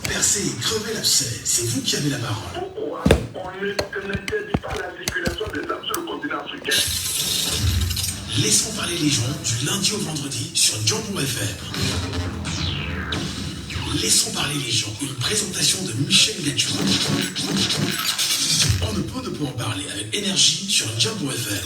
Percez, crevez l'abcès, c'est vous qui avez la parole. Pourquoi on n'interdit pas la circulation des armes sur le continent africain? Laissons parler les gens du lundi au vendredi sur Jambo FM. Laissons parler les gens, une présentation de Michel Gatiou. On ne peut en parler avec énergie sur Jambo FM.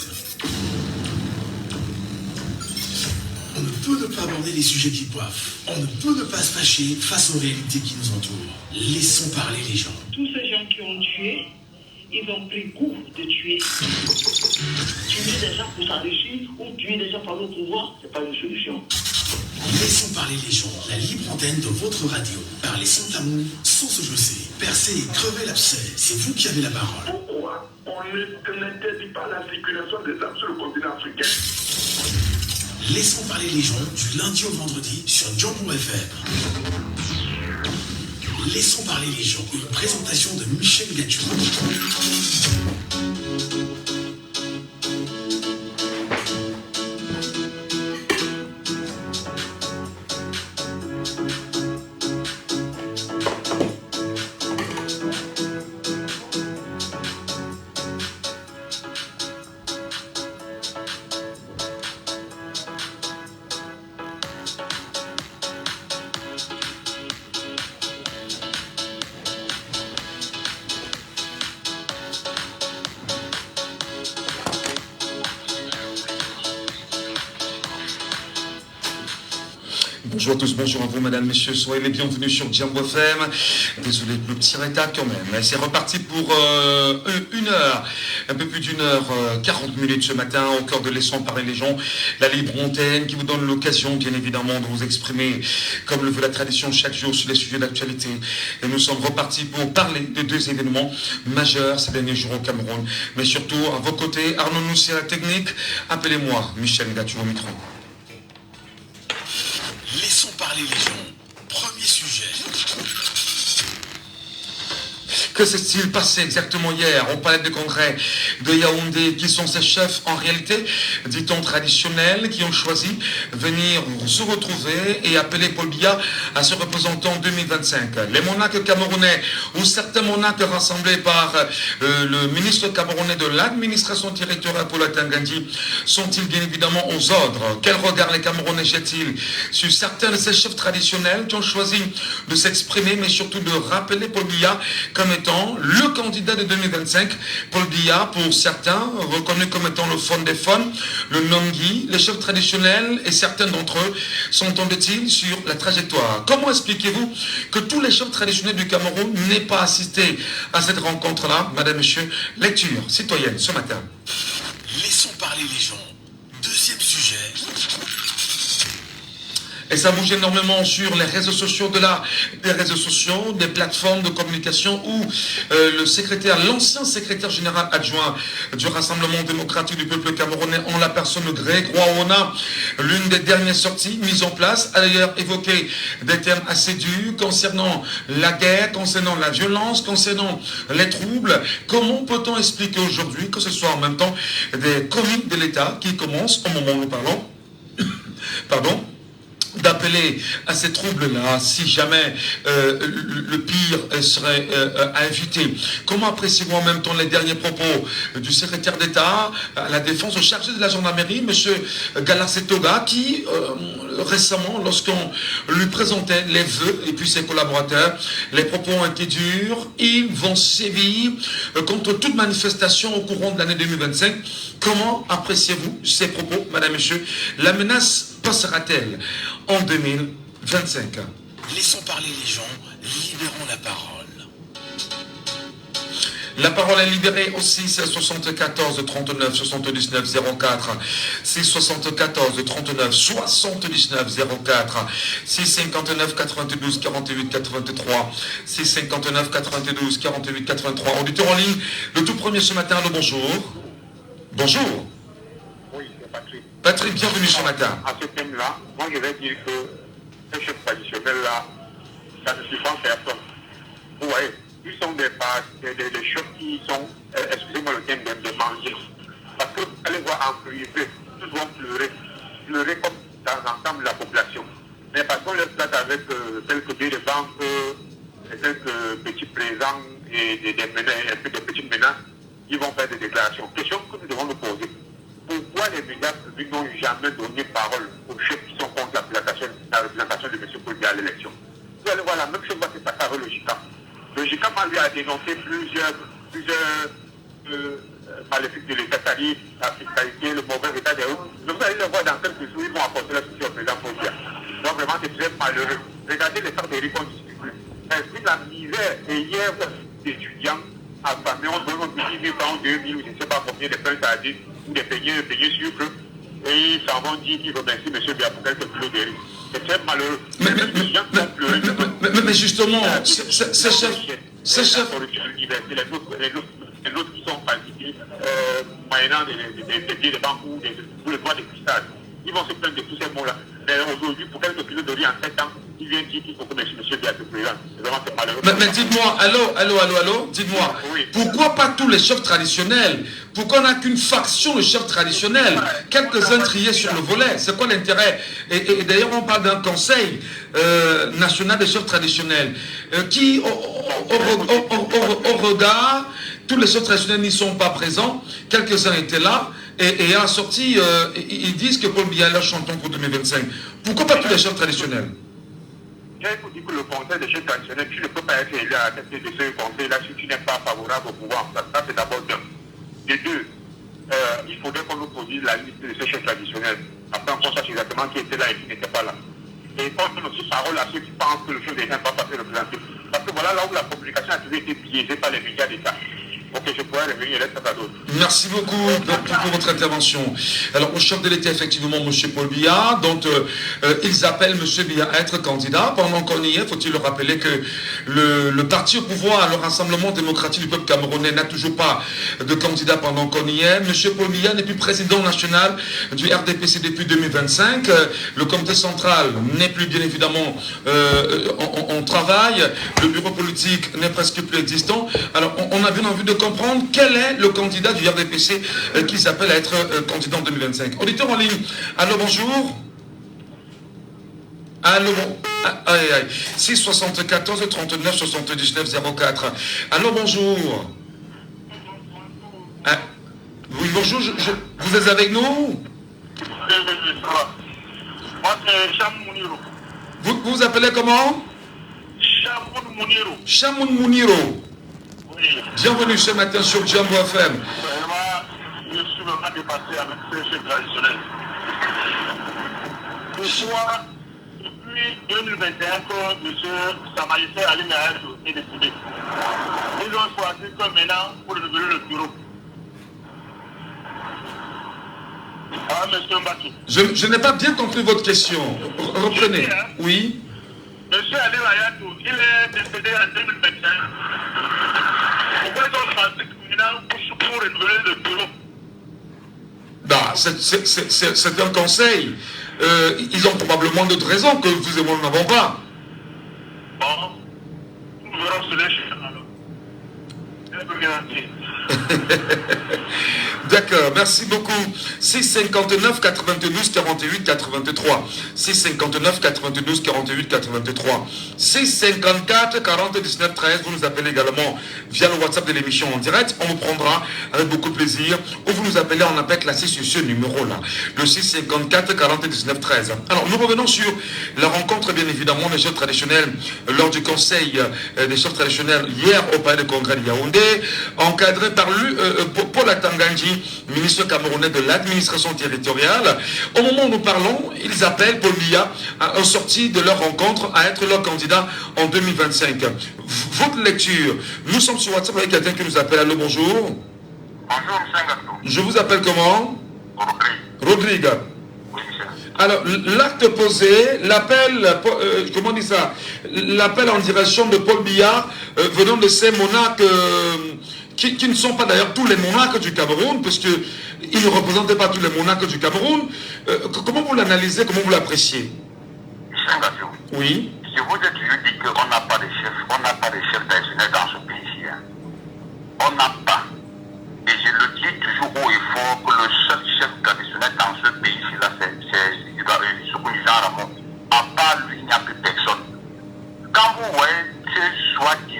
On ne peut ne pas aborder les sujets qui coiffent. On ne peut ne pas se fâcher face aux réalités qui nous entourent. Laissons parler les gens. Tous ces gens qui ont tué, ils ont pris goût de tuer. Tuer des gens pour s'enrichir ou tuer des gens par le pouvoir, c'est pas une solution. Laissons parler les gens, la libre antenne de votre radio. Parlez sans amour, sans se jausser. Percez, crevez l'abcès, c'est vous qui avez la parole. Pourquoi on n'interdit pas la circulation des armes sur le continent africain? Laissons parler les gens du lundi au vendredi sur Jambo FM. Laissons parler les gens, une présentation de Michel Gatiou. Bonjour à tous, bonjour à vous, mesdames, messieurs, soyez les bienvenus sur Jambo FM. Désolé pour le petit retard quand même. C'est reparti pour une heure, un peu plus d'une heure, 40 minutes ce matin, au cœur de Laissons parler les gens, la libre antenne qui vous donne l'occasion, bien évidemment, de vous exprimer, comme le veut la tradition, chaque jour sur les sujets d'actualité. Et nous sommes repartis pour parler de deux événements majeurs ces derniers jours au Cameroun. Mais surtout, à vos côtés, Arnaud Noussi à la technique, appelez-moi Michel Gatiou au micro. Laissons parler les gens. Premier sujet. Que s'est-il passé exactement hier au palais de congrès de Yaoundé? Qui sont ces chefs en réalité, dit-on traditionnels, qui ont choisi venir se retrouver et appeler Paul Biya à se représenter en 2025? Les monarques camerounais ou certains monarques rassemblés par le ministre camerounais de l'administration territoriale Paul Atangandi sont-ils bien évidemment aux ordres? Quel regard les Camerounais jettent-ils sur certains de ces chefs traditionnels qui ont choisi de s'exprimer, mais surtout de rappeler Paul Biya comme étant le candidat de 2025, Paul Biya, pour certains, reconnu comme étant le fond des fonds, le Nongi, les chefs traditionnels et certains d'entre eux s'entendent-ils sur la trajectoire? Comment expliquez-vous que tous les chefs traditionnels du Cameroun n'aient pas assisté à cette rencontre-là? Madame, Monsieur, lecture citoyenne ce matin. Laissons parler les gens. Deuxième sujet. Et ça bouge énormément sur les réseaux sociaux des réseaux sociaux, des plateformes de communication où l'ancien secrétaire général adjoint du Rassemblement démocratique du peuple camerounais en la personne de Grégoire Ona, l'une des dernières sorties mises en place, a d'ailleurs évoqué des termes assez durs concernant la guerre, concernant la violence, concernant les troubles. Comment peut-on expliquer aujourd'hui que ce soit en même temps des comiques de l'État qui commencent, au moment où nous parlons, d'appeler à ces troubles-là, si jamais le pire serait invité? Comment appréciez-vous en même temps les derniers propos du secrétaire d'État à la défense chargé de la gendarmerie, M. Galasetoga, qui récemment, lorsqu'on lui présentait les vœux et puis ses collaborateurs, les propos ont été durs, ils vont sévir contre toute manifestation au courant de l'année 2025. Comment appréciez-vous ces propos, madame, monsieur? La menace passera-t-elle en 2025? Laissons parler les gens, libérons la parole. La parole est libérée au 6 74 39 79 04, 6 74 39 79 04, 6 59 92 48 83, 6 59 92 48 83. Auditeur en ligne, le tout premier ce matin, le bonjour. Bonjour. Oui, c'est Patrick. Patrick, bienvenue ce matin. À ce thème-là, moi je vais dire que ces chefs traditionnels-là, ça ne surprend personne. Vous voyez, ils sont des chefs qui sont, excusez-moi le terme, de manger. Parce que, allez voir en privé, tous vont pleurer comme dans l'ensemble de la population. Mais parce qu'on les place avec quelques billets de banque, quelques petits présents et des petites menaces, ils vont faire des déclarations. Question que nous devons nous poser. Pourquoi les médias publics n'ont jamais donné parole aux chefs qui sont contre la représentation de M. Polbiya à l'élection? Vous allez voir la même chose va se passer avec le JICAM. Le JICAM lui a dénoncé plusieurs maléfiques de l'État, c'est-à-dire la fiscalité, le mauvais état des routes. Vous allez le voir dans quelques jours, ils vont apporter la soutien au président Polbiya. Donc vraiment, c'est très malheureux. Regardez les temps des riz qu'on discute plus. C'est la misère. Et hier, des étudiants affamés, on donne 10 000 francs, 2 000, ou je ne sais pas combien de pains sardines, ou des peignets sucre, et ils s'en vont dire qu'ils remercient M. Biya pour quelques kilos de riz. C'est très malheureux. Mais justement, ces chefs, les autres qui sont falsifiés, moyennant des billets de banque ou le droit de cristal. Ils vont se plaindre de tous ces mots-là. Mais aujourd'hui, pour quelques kilos de riz en 7 ans, ils viennent dire qu'il faut que M. Biya se présente. C'est vraiment malheureux. Mais dites-moi, allô, dites-moi, oui. Pourquoi pas tous les chefs traditionnels? Pourquoi on n'a qu'une faction de chefs traditionnels? Quelques-uns triés sur le volet. C'est quoi l'intérêt? Et d'ailleurs, on parle d'un conseil national des chefs traditionnels qui, au regard, tous les chefs traditionnels n'y sont pas présents. Quelques-uns étaient là. Et à la sortie, ils disent que Paul Biya est leur chanton pour 2025. Pourquoi pas tous les chefs traditionnels? Il faut dire que le conseil des chefs traditionnels, tu ne peux pas être élu à la tête de ce conseil-là si tu n'es pas favorable au pouvoir. Ça c'est d'abord d'un. De deux, il faudrait qu'on nous produise la liste de ces chefs traditionnels. Après, on sache exactement qui était là et qui n'était pas là. Et on donne aussi parole à ceux qui pensent que le chef d'État n'est pas passé représenté. Parce que voilà là où la communication a toujours été biaisée par les médias d'État. Ok, je pourrais revenir et laisser à d'autres. Merci beaucoup pour votre intervention. Alors, au chef de l'État, effectivement, M. Paul Biya, donc ils appellent M. Biya à être candidat. Pendant qu'on y est, faut-il le rappeler que le parti au pouvoir, le Rassemblement démocratique du peuple camerounais, n'a toujours pas de candidat pendant qu'on y est. M. Paul Biya n'est plus président national du RDPC depuis 2025. Le comité central n'est plus, bien évidemment, en travail. Le bureau politique n'est presque plus existant. Alors, on a bien envie de comprendre quel est le candidat du RDPC qui s'appelle à être candidat en 2025. Auditeur en ligne, allô, bonjour. Allô, 674 39 79 04. Allô, bonjour. Oui, bonjour, vous êtes avec nous? Moi, c'est Chamoun Mouniro. Vous vous appelez comment? Chamoun Mouniro. Chamoun Mouniro. Bienvenue ce matin sur Djambo FM. Je suis vraiment dépassé avec ces chefs traditionnels. Pourquoi, depuis 2021, que M. Samaïsé Ali Naïdou est décidé, ils ont choisi comme maintenant pour renouveler le bureau. Ah, M. Mbatou. Je n'ai pas bien compris votre question. Reprenez. Oui. M. Ali Naïdou, il est décédé en 2021. Pourquoi ils ont choisi maintenant pour renouveler le bureau? Bah, c'est un conseil. Ils ont probablement d'autres raisons que vous et moi n'avons pas. Bon, nous verrons sur les chiffres alors. Je peux bien dire. D'accord, merci beaucoup. 659 92 48 83. 659 92 48 83. 654 40 19 13. Vous nous appelez également via le WhatsApp de l'émission en direct. On vous prendra avec beaucoup de plaisir. Ou vous nous appelez, on appelle classé sur ce numéro-là. Le 654 40 19 13. Alors, nous revenons sur la rencontre, bien évidemment, des chefs traditionnels lors du conseil des chefs traditionnels hier au palais de congrès de Yaoundé, encadré par Paul Atanganji, ministre camerounais de l'administration territoriale. Au moment où nous parlons, ils appellent Paul Biya en sortie de leur rencontre à être leur candidat en 2025. Votre lecture, nous sommes sur WhatsApp avec quelqu'un qui nous appelle. Allô, bonjour. Bonjour, M. Ngato. Je vous appelle comment? Rodrigue. Oui, monsieur. Alors, l'acte posé, l'appel, comment on dit ça? L'appel en direction de Paul Biya venant de ces monarques qui ne sont pas d'ailleurs tous les monarques du Cameroun, parce qu'ils ne représentaient pas tous les monarques du Cameroun. Comment vous l'analysez, comment vous l'appréciez? M. Ngato. Oui. Je vous ai toujours dit qu'on n'a pas de chefs traditionnels dans ce pays-ci. On n'a pas. Et je le dis toujours haut et fort que le seul chef traditionnel dans ce pays-ci, là, c'est Soukounissan Ramon. À part lui, il n'y a plus personne. Quand vous voyez ces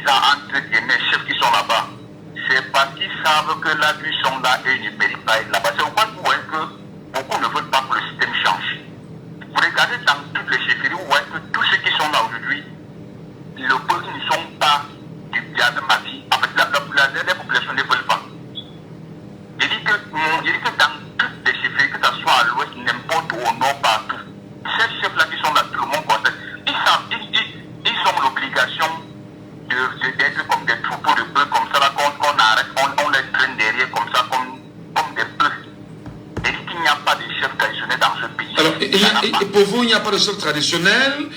soi-disant entre guillemets chefs qui sont là-bas, c'est parce qu'ils savent que là, ils sont là et ils ne méritent pas être là-bas. C'est pourquoi vous voyez que beaucoup ne veulent pas que le système change. Vous regardez dans toutes les chefferies, vous voyez que tous ceux qui sont là aujourd'hui, le peuple ne sont pas du bien de ma vie. En fait, la population ne veulent pas. Je dis que dans toutes les chefferies, que ce soit à l'ouest, n'importe où, au nord, partout, ces chefs-là qui sont là, tout le monde connaît, ils ont l'obligation d'être comme des troupeaux de bœufs, comme ça, là, qu'on arrête, on les traîne derrière, comme ça, comme des bœufs. Et qu'il n'y a pas de chef traditionnel dans ce pays. Alors, et pour vous, il n'y a pas de chef traditionnel.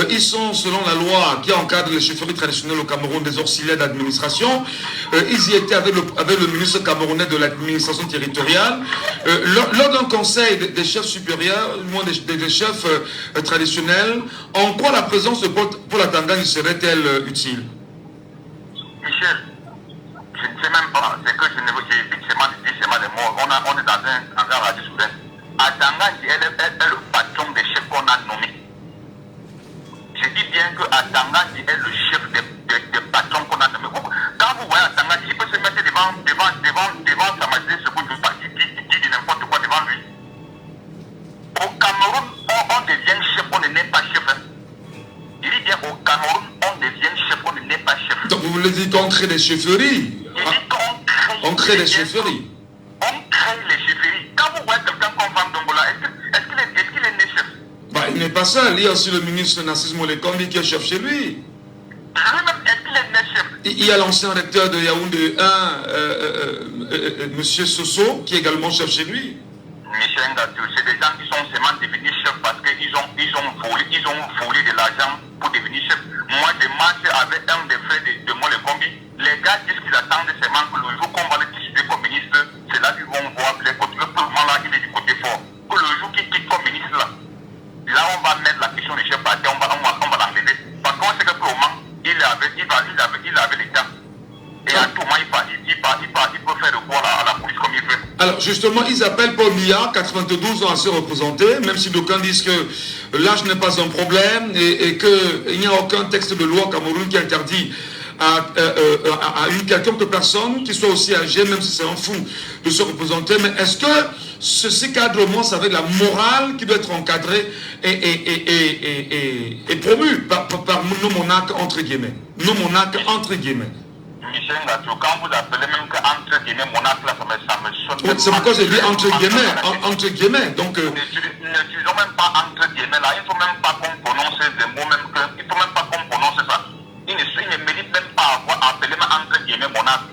Ils sont, selon la loi qui encadre les chefferies traditionnelles au Cameroun, des auxiliaires d'administration. Ils y étaient avec le ministre camerounais de l'administration territoriale. Lors d'un conseil des chefs supérieurs, des chefs traditionnels, en quoi la présence de Paul Atanga serait-elle utile? Michel, je ne sais même pas. C'est que je ne veux pas effectivement des mots. On est dans un radio souverain. Atanga, elle est le patron des chefs qu'on a nommés. Je dis bien que Atanga est le chef des patrons qu'on a nommés. Quand vous voyez Atanga, il peut se mettre devant sa majesté, ce que je pas, qui dit n'importe quoi devant lui. Au Cameroun, on devient chef, on ne n'est pas chef. Il dit bien au Cameroun, on devient chef, on ne n'est pas chef. Donc vous voulez dire qu'on crée des chefferies? On crée des chefferies. On crée les chefferies. Quand vous voyez quelqu'un comme Van Dongola, est-ce qu'il est né chef? Bah, il n'est pas seul. Il y a aussi le ministre Narcisse Molekombi qui est chef chez lui. Lui-même, est-ce qu'il est né chef? Il y a l'ancien recteur de Yaoundé 1, M. Soso, qui est également chef chez lui. Michel Ngatou, c'est des gens qui sont seulement devenus chefs parce qu'ils ont volé de l'argent pour devenir chef. Moi, je marche avec un des frères de Molekombi. Les gars disent qu'ils attendent seulement que le jour qu'on va les décider comme ministre, c'est là qu'ils vont voir les côtés. Le mouvement là, il est du côté fort. Que le jour qu'il quitte comme ministre là, on va mettre la question du chef parti, on va l'enlever. Parce qu'on sait que pour le moment, il avait l'État. Et à tout moment, il peut faire le quoi à la police comme il veut. Alors justement, ils appellent Paul Biya, 92 ans à se représenter, même si d'aucuns disent que l'âge n'est pas un problème et qu'il n'y a aucun texte de loi au Cameroun qui interdit à une quelconque personne qui soit aussi âgée, même si c'est un fou, de se représenter. Mais est-ce que ceci cadre au moins avec la morale qui doit être encadrée et promue par nos monarques entre guillemets? Nos monarques entre guillemets. Michel Ngatou, quand vous appelez même que entre guillemets monarque là, ça me sonne. C'est pourquoi j'ai dit entre guillemets. Donc n'utilisons même pas entre guillemets là, il ne faut même pas qu'on prononce des mots, il ne faut même pas qu'on prononce ça. Il ne mérite même pas avoir appelé entre guillemets monarque.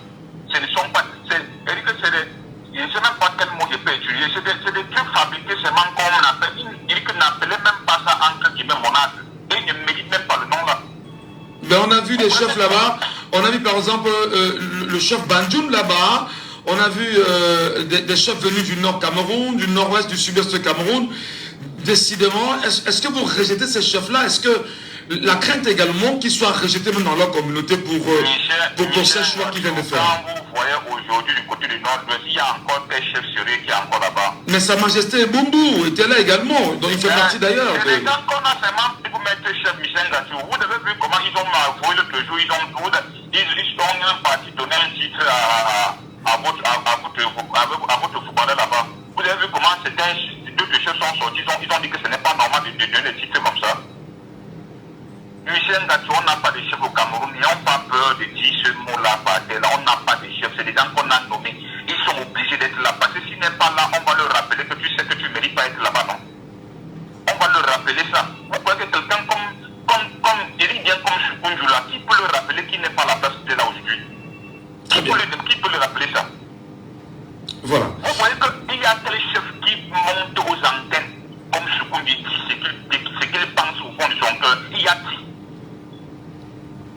Ce ne sont pas. Je ne sais même pas quel mot je peux utiliser. C'est des trucs fabriqués seulement comme on appelle. Il dit qu'il n'appelait même pas ça entre guillemets monarque. Et il ne mérite même pas le nom là. Ben on a vu des chefs là-bas. On a vu par exemple le chef Banjoun là-bas. On a vu des chefs venus du nord Cameroun, du nord-ouest, du sud-est Cameroun. Décidément, est-ce que vous rejetez ces chefs-là? Est-ce que la crainte également qu'ils soient rejetés même dans leur communauté pour ces choix qu'ils viennent de faire? Quand vous voyez aujourd'hui du côté du nord-ouest, il y a encore des chefs sérieux qui sont encore là-bas. Mais Sa Majesté Bumbu était là également, dont il fait partie d'ailleurs. C'est des gens qu'on a seulement pour mettre chef Michel Ngatou. Vous avez vu comment ils ont avoué l'autre jour, ils ont parti donner un titre à votre footballeur là-bas. Vous avez vu comment deux chefs sont sortis, ils ont dit que ce n'est pas normal de donner des titres comme ça. Michel Ngatou, on n'a pas de chef au Cameroun, n'ayons pas peur de dire ce mot-là par terre. On n'a pas de chef, c'est des gens qu'on a nommés. Ils sont obligés d'être là. Parce que s'ils n'est pas là, on va leur rappeler que tu sais que tu ne mérites pas être là-bas, non? On va leur rappeler ça. Vous croyez que quelqu'un il dit bien comme Choukounjoula, qui peut leur rappeler qu'il n'est pas à la place qu'il est là aujourd'hui? Qui peut leur rappeler ça? Voilà. Vous voyez qu'il y a des chefs qui montent aux antennes, comme Choukounjoula dit ce qu'il pense au fond de son cœur. Il y a qui?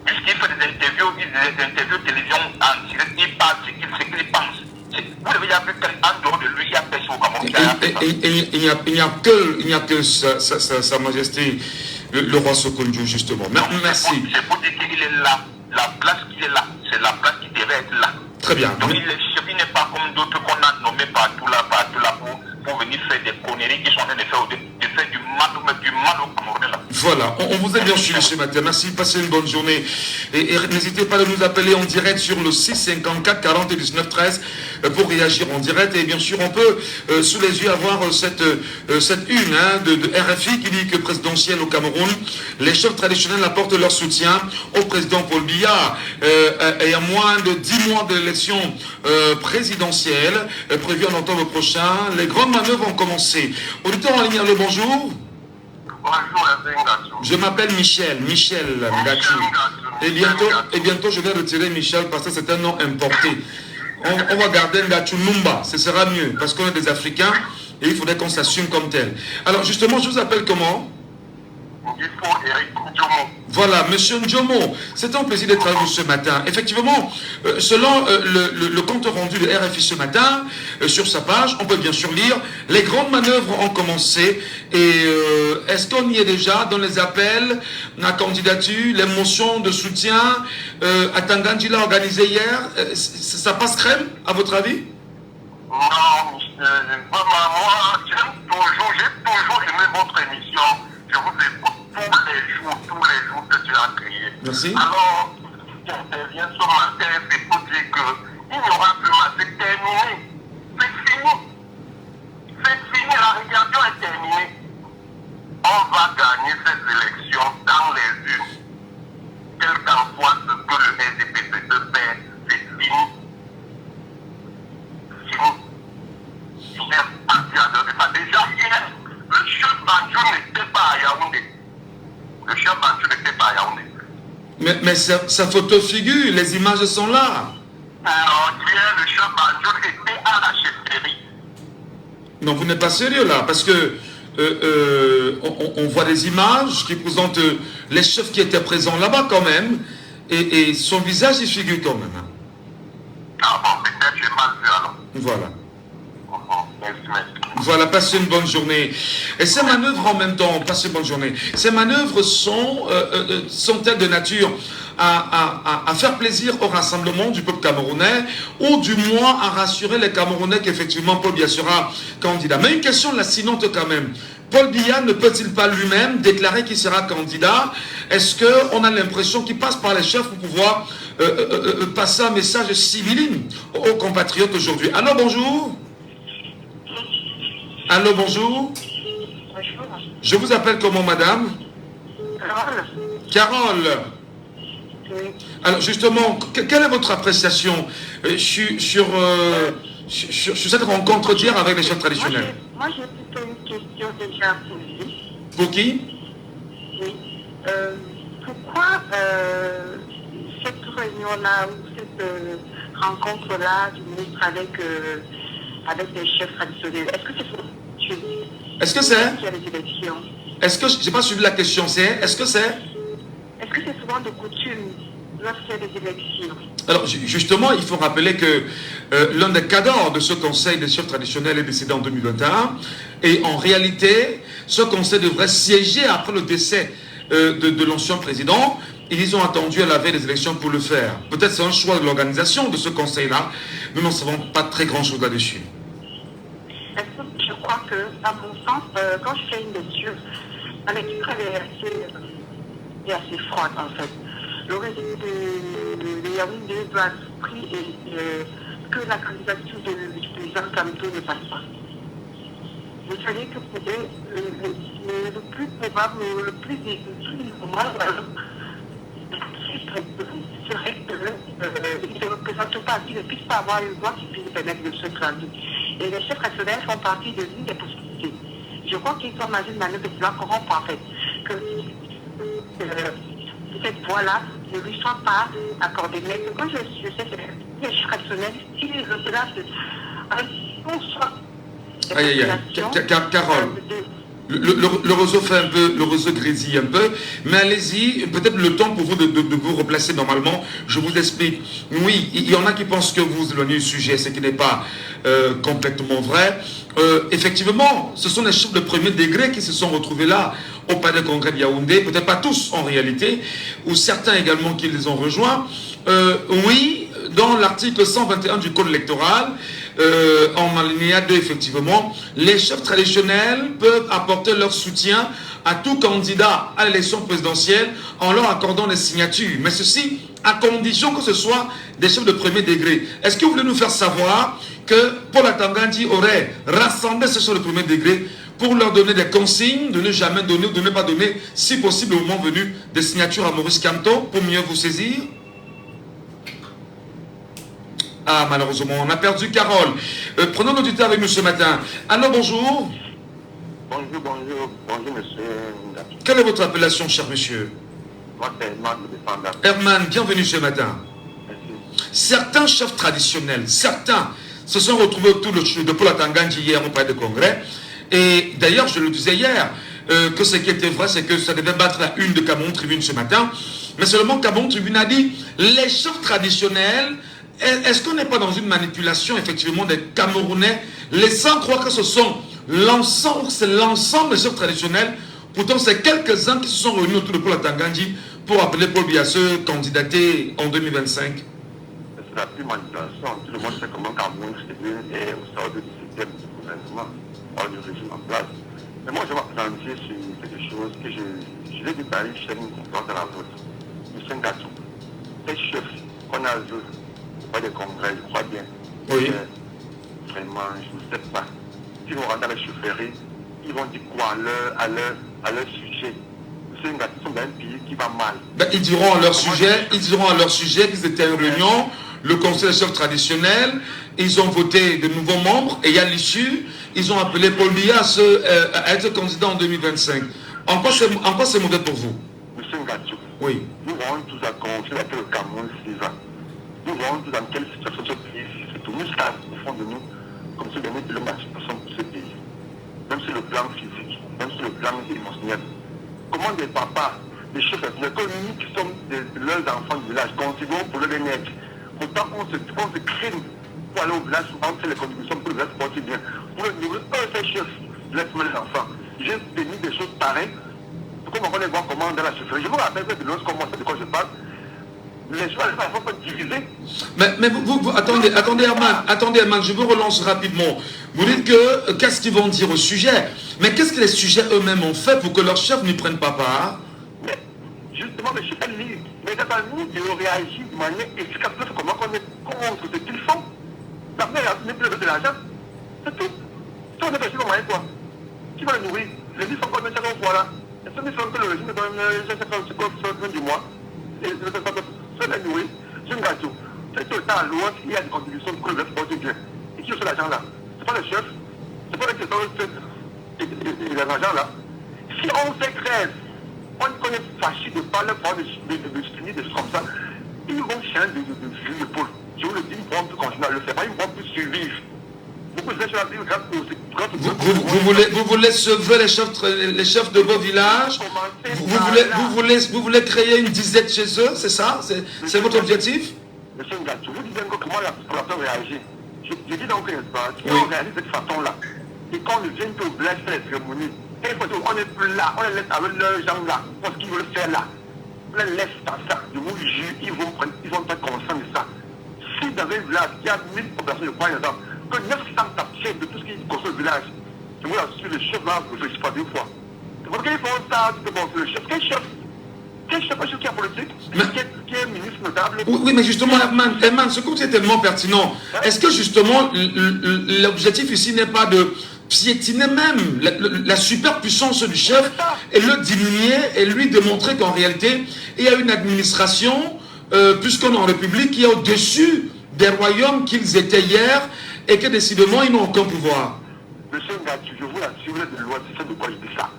Puisqu'il fait des interviews télévision en direct, il parle ce qu'il pense. Vous avez déjà vu qu'en dehors de lui, il y a personne au Cameroun. Il n'y a que Sa Majesté le roi Sokonjo, justement. Merci. C'est pour dire qu'il est là. La place qu'il est là, c'est la place qui devait être là. Très bien. Donc il n'est pas comme d'autres qu'on a nommés partout là pour venir faire des conneries qui sont en train de faire du mal au Cameroun là. Voilà, on vous a bien suivi ce matin. Merci, passez une bonne journée. Et n'hésitez pas à nous appeler en direct sur le 6 54 40 19 13 pour réagir en direct. Et bien sûr, on peut sous les yeux avoir cette une de RFI qui dit que présidentielle au Cameroun, les chefs traditionnels apportent leur soutien au président Paul Biya. Et à moins de 10 mois de l'élection présidentielle prévue en octobre prochain, les grandes manœuvres ont commencé. Auditeur en ligne, allô, bonjour. Je m'appelle Michel Ngatou. Et bientôt je vais retirer Michel parce que c'est un nom importé. On va garder Ngatou Numba, ce sera mieux parce qu'on est des Africains et il faudrait qu'on s'assume comme tel. Alors justement, je vous appelle comment? Voilà, Monsieur Ndjomo, c'est un plaisir d'être avec vous ce matin. Effectivement, selon le compte rendu de RFI ce matin, sur sa page, on peut bien sûr lire, les grandes manœuvres ont commencé. Et est-ce qu'on y est déjà dans les appels à candidature, les motions de soutien à Tangandjila organisées hier? Ça passe crème, à votre avis? Non, moi, j'ai toujours aimé votre émission. Je vous écoute tous les jours que tu as créé. Merci. Alors, j'interviens ce matin, c'est pour dire qu'il n'y aura plus mal, c'est terminé. C'est fini. C'est fini, la régulation est terminée. On va gagner ces élections dans les urnes. Quel qu'en soit ce que le RDPC peut faire, c'est fini. Fini. Il est parti à l'heure. Déjà hier, le chef Banjou n'était pas à Yaoundé. Le chef Banjou n'était pas à Yaoundé. Mais sa photo figure, les images sont là. Alors, hier, le chef Banjou était à la chefferie. Non, vous n'êtes pas sérieux là, parce que on voit des images qui présentent les chefs qui étaient présents là-bas quand même, et son visage il figure quand même. Ah bon, peut-être j'ai mal vu alors. Voilà. Merci. Voilà, passez une bonne journée. Et ces manœuvres en même temps, passez une bonne journée. Ces manœuvres sont-elles de nature à faire plaisir au rassemblement du peuple camerounais, ou du moins à rassurer les Camerounais qu'effectivement Paul Biya sera candidat? Mais une question lancinante quand même. Paul Biya ne peut-il pas lui-même déclarer qu'il sera candidat? Est-ce qu'on a l'impression qu'il passe par les chefs pour pouvoir passer un message civil aux compatriotes aujourd'hui? Allô, bonjour. Allô, bonjour. Bonjour. Je vous appelle comment, madame? Carole. Oui. Alors, justement, quelle est votre appréciation sur cette rencontre d'hier avec les chefs traditionnels? Moi, j'ai plutôt une question déjà posée. Pour qui? Oui. Pourquoi cette réunion-là ou cette rencontre-là du ministre avec les chefs traditionnels, est-ce que c'est pour Est-ce que c'est? qu'il y a les élections? Est-ce que, j'ai pas suivi la question, est-ce que c'est? Est-ce que c'est souvent de coutume lorsqu'il y a des élections? Alors, justement, il faut rappeler que l'un des cadres de ce conseil des chefs traditionnels est décédé en 2021. Et en réalité, ce conseil devrait siéger après le décès de l'ancien président. Ils ont attendu à la veille des élections pour le faire. Peut-être c'est un choix de l'organisation de ce conseil-là. Nous n'en savons pas très grand-chose là-dessus. Je crois que, à mon sens, quand je fais une lecture, la lecture est assez froide en fait. Le régime de Yaoundé doit à tout prix que la candidature du président Kamto ne passe pas. Vous savez que pour eux, le plus probable, le plus normal, serait qu'ils ne représentent pas, qu'ils ne puissent pas avoir une voix qui puisse permettre de se grandir. Et les chefs nationaux font partie de l'une des possibilités. Je crois qu'ils sont dans une manœuvre de la corrompre en fait. Que cette voie-là ne lui soit pas accordée. Mais quand je sais que les chefs nationaux, s'ils représentent un soit Aïe, Carole. Le réseau fait un peu, le réseau grésille un peu, mais allez-y, peut-être le temps pour vous de vous replacer normalement. Je vous explique. Oui, il y en a qui pensent que vous éloignez du sujet, ce qui n'est pas complètement vrai. Effectivement, ce sont les chefs de premier degré qui se sont retrouvés là. au palais de congrès de Yaoundé, peut-être pas tous en réalité, ou certains également qui les ont rejoints. Oui, dans l'article 121 du Code électoral, en alinéa 2, effectivement, les chefs traditionnels peuvent apporter leur soutien à tout candidat à l'élection présidentielle en leur accordant des signatures. Mais ceci à condition que ce soit des chefs de premier degré. Est-ce que vous voulez nous faire savoir que Paul Atangandi aurait rassemblé ces chefs de premier degré pour leur donner des consignes, de ne jamais donner ou de ne pas donner, si possible au moment venu, des signatures à Maurice Kamto pour mieux vous saisir? Ah, malheureusement, on a perdu Carole. Prenons l'auditeur avec nous ce matin. Allô, bonjour. Bonjour, monsieur. Quelle est votre appellation, cher monsieur? Moi, c'est Herman de Défendant. Herman, bienvenue ce matin. Merci. Certains chefs traditionnels, certains se sont retrouvés autour de Paul Atangandi hier au palais de congrès. Et d'ailleurs, je le disais hier, que ce qui était vrai, c'est que ça devait battre la une de Cameroun Tribune ce matin. Mais seulement Cameroun Tribune a dit, les chefs traditionnels, est-ce qu'on n'est pas dans une manipulation effectivement des Camerounais, laissant croire que ce sont l'ensemble des chefs traditionnels? Pourtant, c'est quelques-uns qui se sont réunis autour de Paul Atangandi pour appeler Paul Biya à se candidater en 2025. C'est la plus manipulation. Tout le monde sait comment Cameroun Tribune est au sort du 17e gouvernement, hors du régime en place. Mais moi, je vais m'appesantir sur quelque chose que je l'ai dit par une chaîne concurrente à la vôtre. Monsieur Ngatou, ces chefs qu'on a vus pas des congrès, je crois bien. Oui. Vraiment, je ne sais pas. S'ils vont rentrer dans la chefferie, ils vont dire quoi à leur sujet. C'est une sont dans un pays qui va mal. Ben, ils diront à leur sujet qu'ils étaient en réunion, le conseil des chefs traditionnels, ils ont voté de nouveaux membres, et à l'issue, ils ont appelé Paul Biya à être candidat en 2025. En quoi c'est mauvais pour vous? Monsieur Ngatou, oui. Nous voyons tous à confier avec le Cameroun 6 ans. Nous voyons dans quelle situation ce pays se trouve. Nous sommes au fond de nous comme ce dernier de l'émancipation pour ce pays. Même sur le plan physique, même sur le plan émotionnel. Comment des papas, des chefs d'avenir, comme nous qui sommes leurs enfants du village, contribuons pour le bien-être. Pourtant, on se crée pour aller au village, on fait les contributions pour le village se porter bien. Pour le niveau, ces chefs, laisse les enfants. J'ai béni des choses pareilles. Pourquoi on va les voir comment dans la chefferie? Je vous rappelle que lorsqu'on commence de quoi je parle, les choses sont pas divisées. Mais vous attendez Herman, je vous relance rapidement. Vous dites que qu'est-ce qu'ils vont dire au sujet? Mais qu'est-ce que les sujets eux-mêmes ont fait pour que leurs chefs n'y prennent pas part? Mais justement, je ne sais pas lire. Mais quand nous, ils réagissent de manière efficace, comment on est contre ce qu'ils font. Ça n'est plus de l'argent. C'est tout. Si on est facile, on va quoi? Qui va le nourrir? Les livres sont combien chaque fois là? Est-ce que le régime est quand même fin du mois? C'est la nourrir. C'est une gâteau. C'est tout le temps à l'ouest, il y a des contributions pour le porter bien. Et qui est l'argent là? C'est pas le chef. C'est pas le chef. Et l'argent là. Si on fait grève, on connaît fâché de parler de signer des choses comme ça, ils vont changer de fusil d'épaule. Je vous le dis, ils ne pourront plus continuer à le faire, ils ne pourront plus survivre. Beaucoup de gens la ville grâce vous voulez sevrer les chefs de vos villages? Vous voulez créer une disette chez eux, c'est ça? C'est votre objectif? Monsieur Ngatou, vous dites comment la population réagit. Je dis donc que si on réagit de cette façon-là, et quand on vient au village faire les cérémonies, on n'est plus là, on les laisse avec leurs gens là, parce qu'ils veulent faire là. On les laisse dans ça, je vous jure, ils vont être conscients de ça. Si dans un village, il y a 1000 populations, je crois, exemple, que 900 tapchés de tout ce qui construit le village, je vous assure, le chef là, je ne sais pas deux fois. C'est parce qu'ils font ça, c'est bon, c'est le chef. Quel chef? Quel chef qui est politique? Qui est ministre notable? Oui, mais justement, Herman, ce coup est tellement pertinent. Est-ce que justement, l'objectif ici n'est pas de piétiner même la superpuissance du chef et le diminuer et lui démontrer qu'en réalité, il y a une administration, puisqu'on est en République, qui est au-dessus des royaumes qu'ils étaient hier et que décidément, ils n'ont aucun pouvoir. Monsieur Ngatou, je vous assure, vous êtes de l'Ouest, c'est de quoi je dis ça.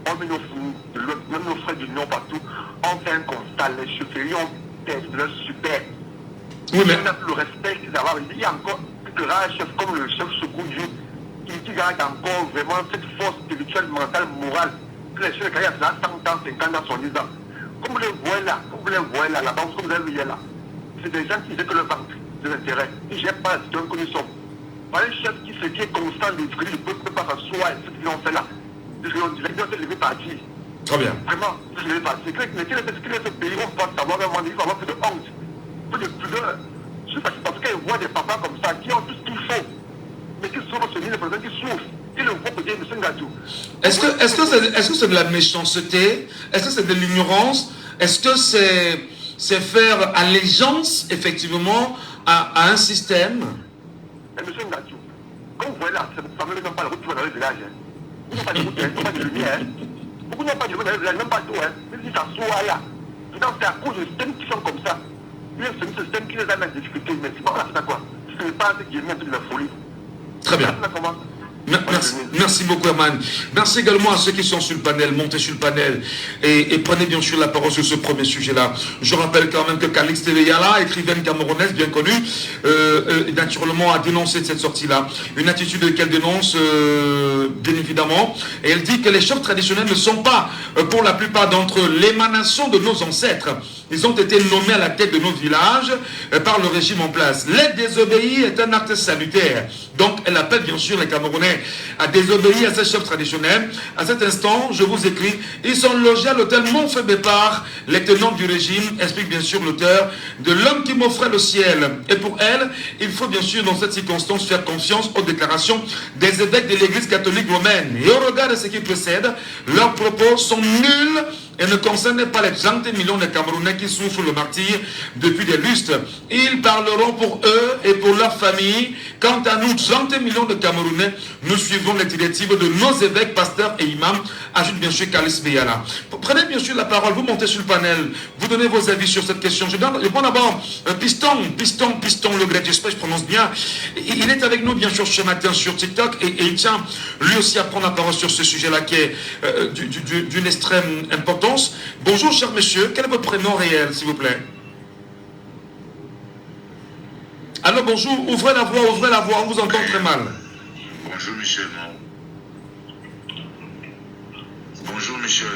On met nos fous de l'Ouest, même nos frères du Nord partout, on fait un constat, les chefferies ont perdu de leur super. Oui, mais... On a le respect qu'ils avaient. Il y a encore quelques rares chefs comme le chef Soukoudiou qui garde encore vraiment cette force spirituelle, mentale, morale que les chefs qui ont 100 ans, 50 ans, 70 ans. Comme vous les voyez là, là-bas, comme vous les voyez là, c'est des gens qui disent que leur banque de l'intérêt. Ils ne gèrent pas la situation que nous sommes. Par un chef qui se dit constant, le peuple pas s'asseoir, ce qu'ils ont fait là. Ils ont été levés par qui? Très bien. Vraiment, je ne l'ai pas. C'est clair, mais quel est ce pays où on doit savoir vraiment, il faut avoir plus de honte, plus de pudeur. Je suis fatigué parce qu'elle voit des papas comme ça qui ont tout ce qu'il faut, mais qui sont soumis les problèmes qui souffrent. Et le groupe de M. Ngadjou. Est-ce que c'est de la méchanceté? Est-ce que c'est de l'ignorance? Est-ce que c'est faire allégeance, effectivement, à un système? Et M. Ngadjou, quand vous voyez là, c'est pour famille, ils n'ont pas de route dans le village. Ils n'ont pas de route, ils n'ont pas de lumière. Beaucoup n'ont pas de lumière dans le village, même pas d'eau. Ils disent ça soit là. Donc c'est à cause de systèmes qui sont comme ça. C'est un système qui les a mis en difficulté. Mais c'est pas là, c'est quoi? Ce n'est pas ce qui est mis un peu de la folie. Très bien. Merci beaucoup, Herman. Merci également à ceux qui sont sur le panel. Montez sur le panel et prenez bien sûr la parole sur ce premier sujet-là. Je rappelle quand même que Calixte Leyala, écrivaine camerounaise bien connue, naturellement a dénoncé cette sortie-là. Une attitude qu'elle dénonce, bien évidemment. Et elle dit que les chefs traditionnels ne sont pas, pour la plupart d'entre eux, l'émanation de nos ancêtres. Ils ont été nommés à la tête de nos villages par le régime en place. Les désobéir est un acte salutaire. Donc, elle appelle bien sûr les Camerounais à désobéir à ces chefs traditionnels. À cet instant, je vous écris, ils sont logés à l'hôtel Montfait-Bépar. Les tenants du régime, explique bien sûr l'auteur, de l'homme qui m'offrait le ciel. Et pour elle, il faut bien sûr dans cette circonstance faire confiance aux déclarations des évêques de l'église catholique romaine. Et au regard de ce qui précède, leurs propos sont nuls et ne concernent pas les 30 millions de Camerounais qui souffrent le martyre depuis des lustres. Ils parleront pour eux et pour leurs familles. Quant à nous, 30 millions de Camerounais, nous suivrons les directives de nos évêques, pasteurs et imams, ajoute bien sûr Calixte Leyala. Prenez bien sûr la parole, vous montez sur le panel, vous donnez vos avis sur cette question. Je prends d'abord Piston Le Gret, j'espère que je prononce bien. Il est avec nous bien sûr ce matin sur TikTok et il tient lui aussi à prendre la parole sur ce sujet-là qui est d'une extrême importance. Bonjour cher monsieur, quel est votre prénom réel s'il vous plaît? Alors bonjour, ouvrez la voix, on vous entend très mal. Bonjour Michel. Bonjour Michel.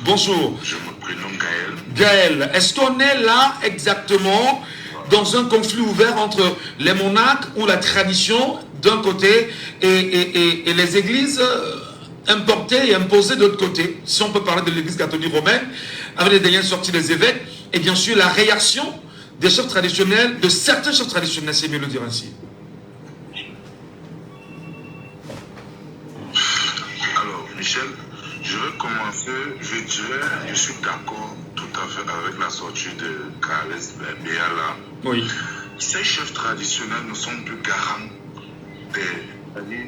Bonjour. Je me prénomme Gaël. Gaël, est-ce qu'on est là exactement dans un conflit ouvert entre les monarques ou la tradition d'un côté et les églises importées et imposées de l'autre côté? Si on peut parler de l'église catholique romaine, avec les dernières sorties des évêques, et bien sûr la réaction des chefs traditionnels, de certains chefs traditionnels, c'est mieux de le dire ainsi. Alors Michel, je vais commencer, je suis d'accord tout à fait avec la sortie de Calixte Leyala. Oui. Ces chefs traditionnels ne sont plus garants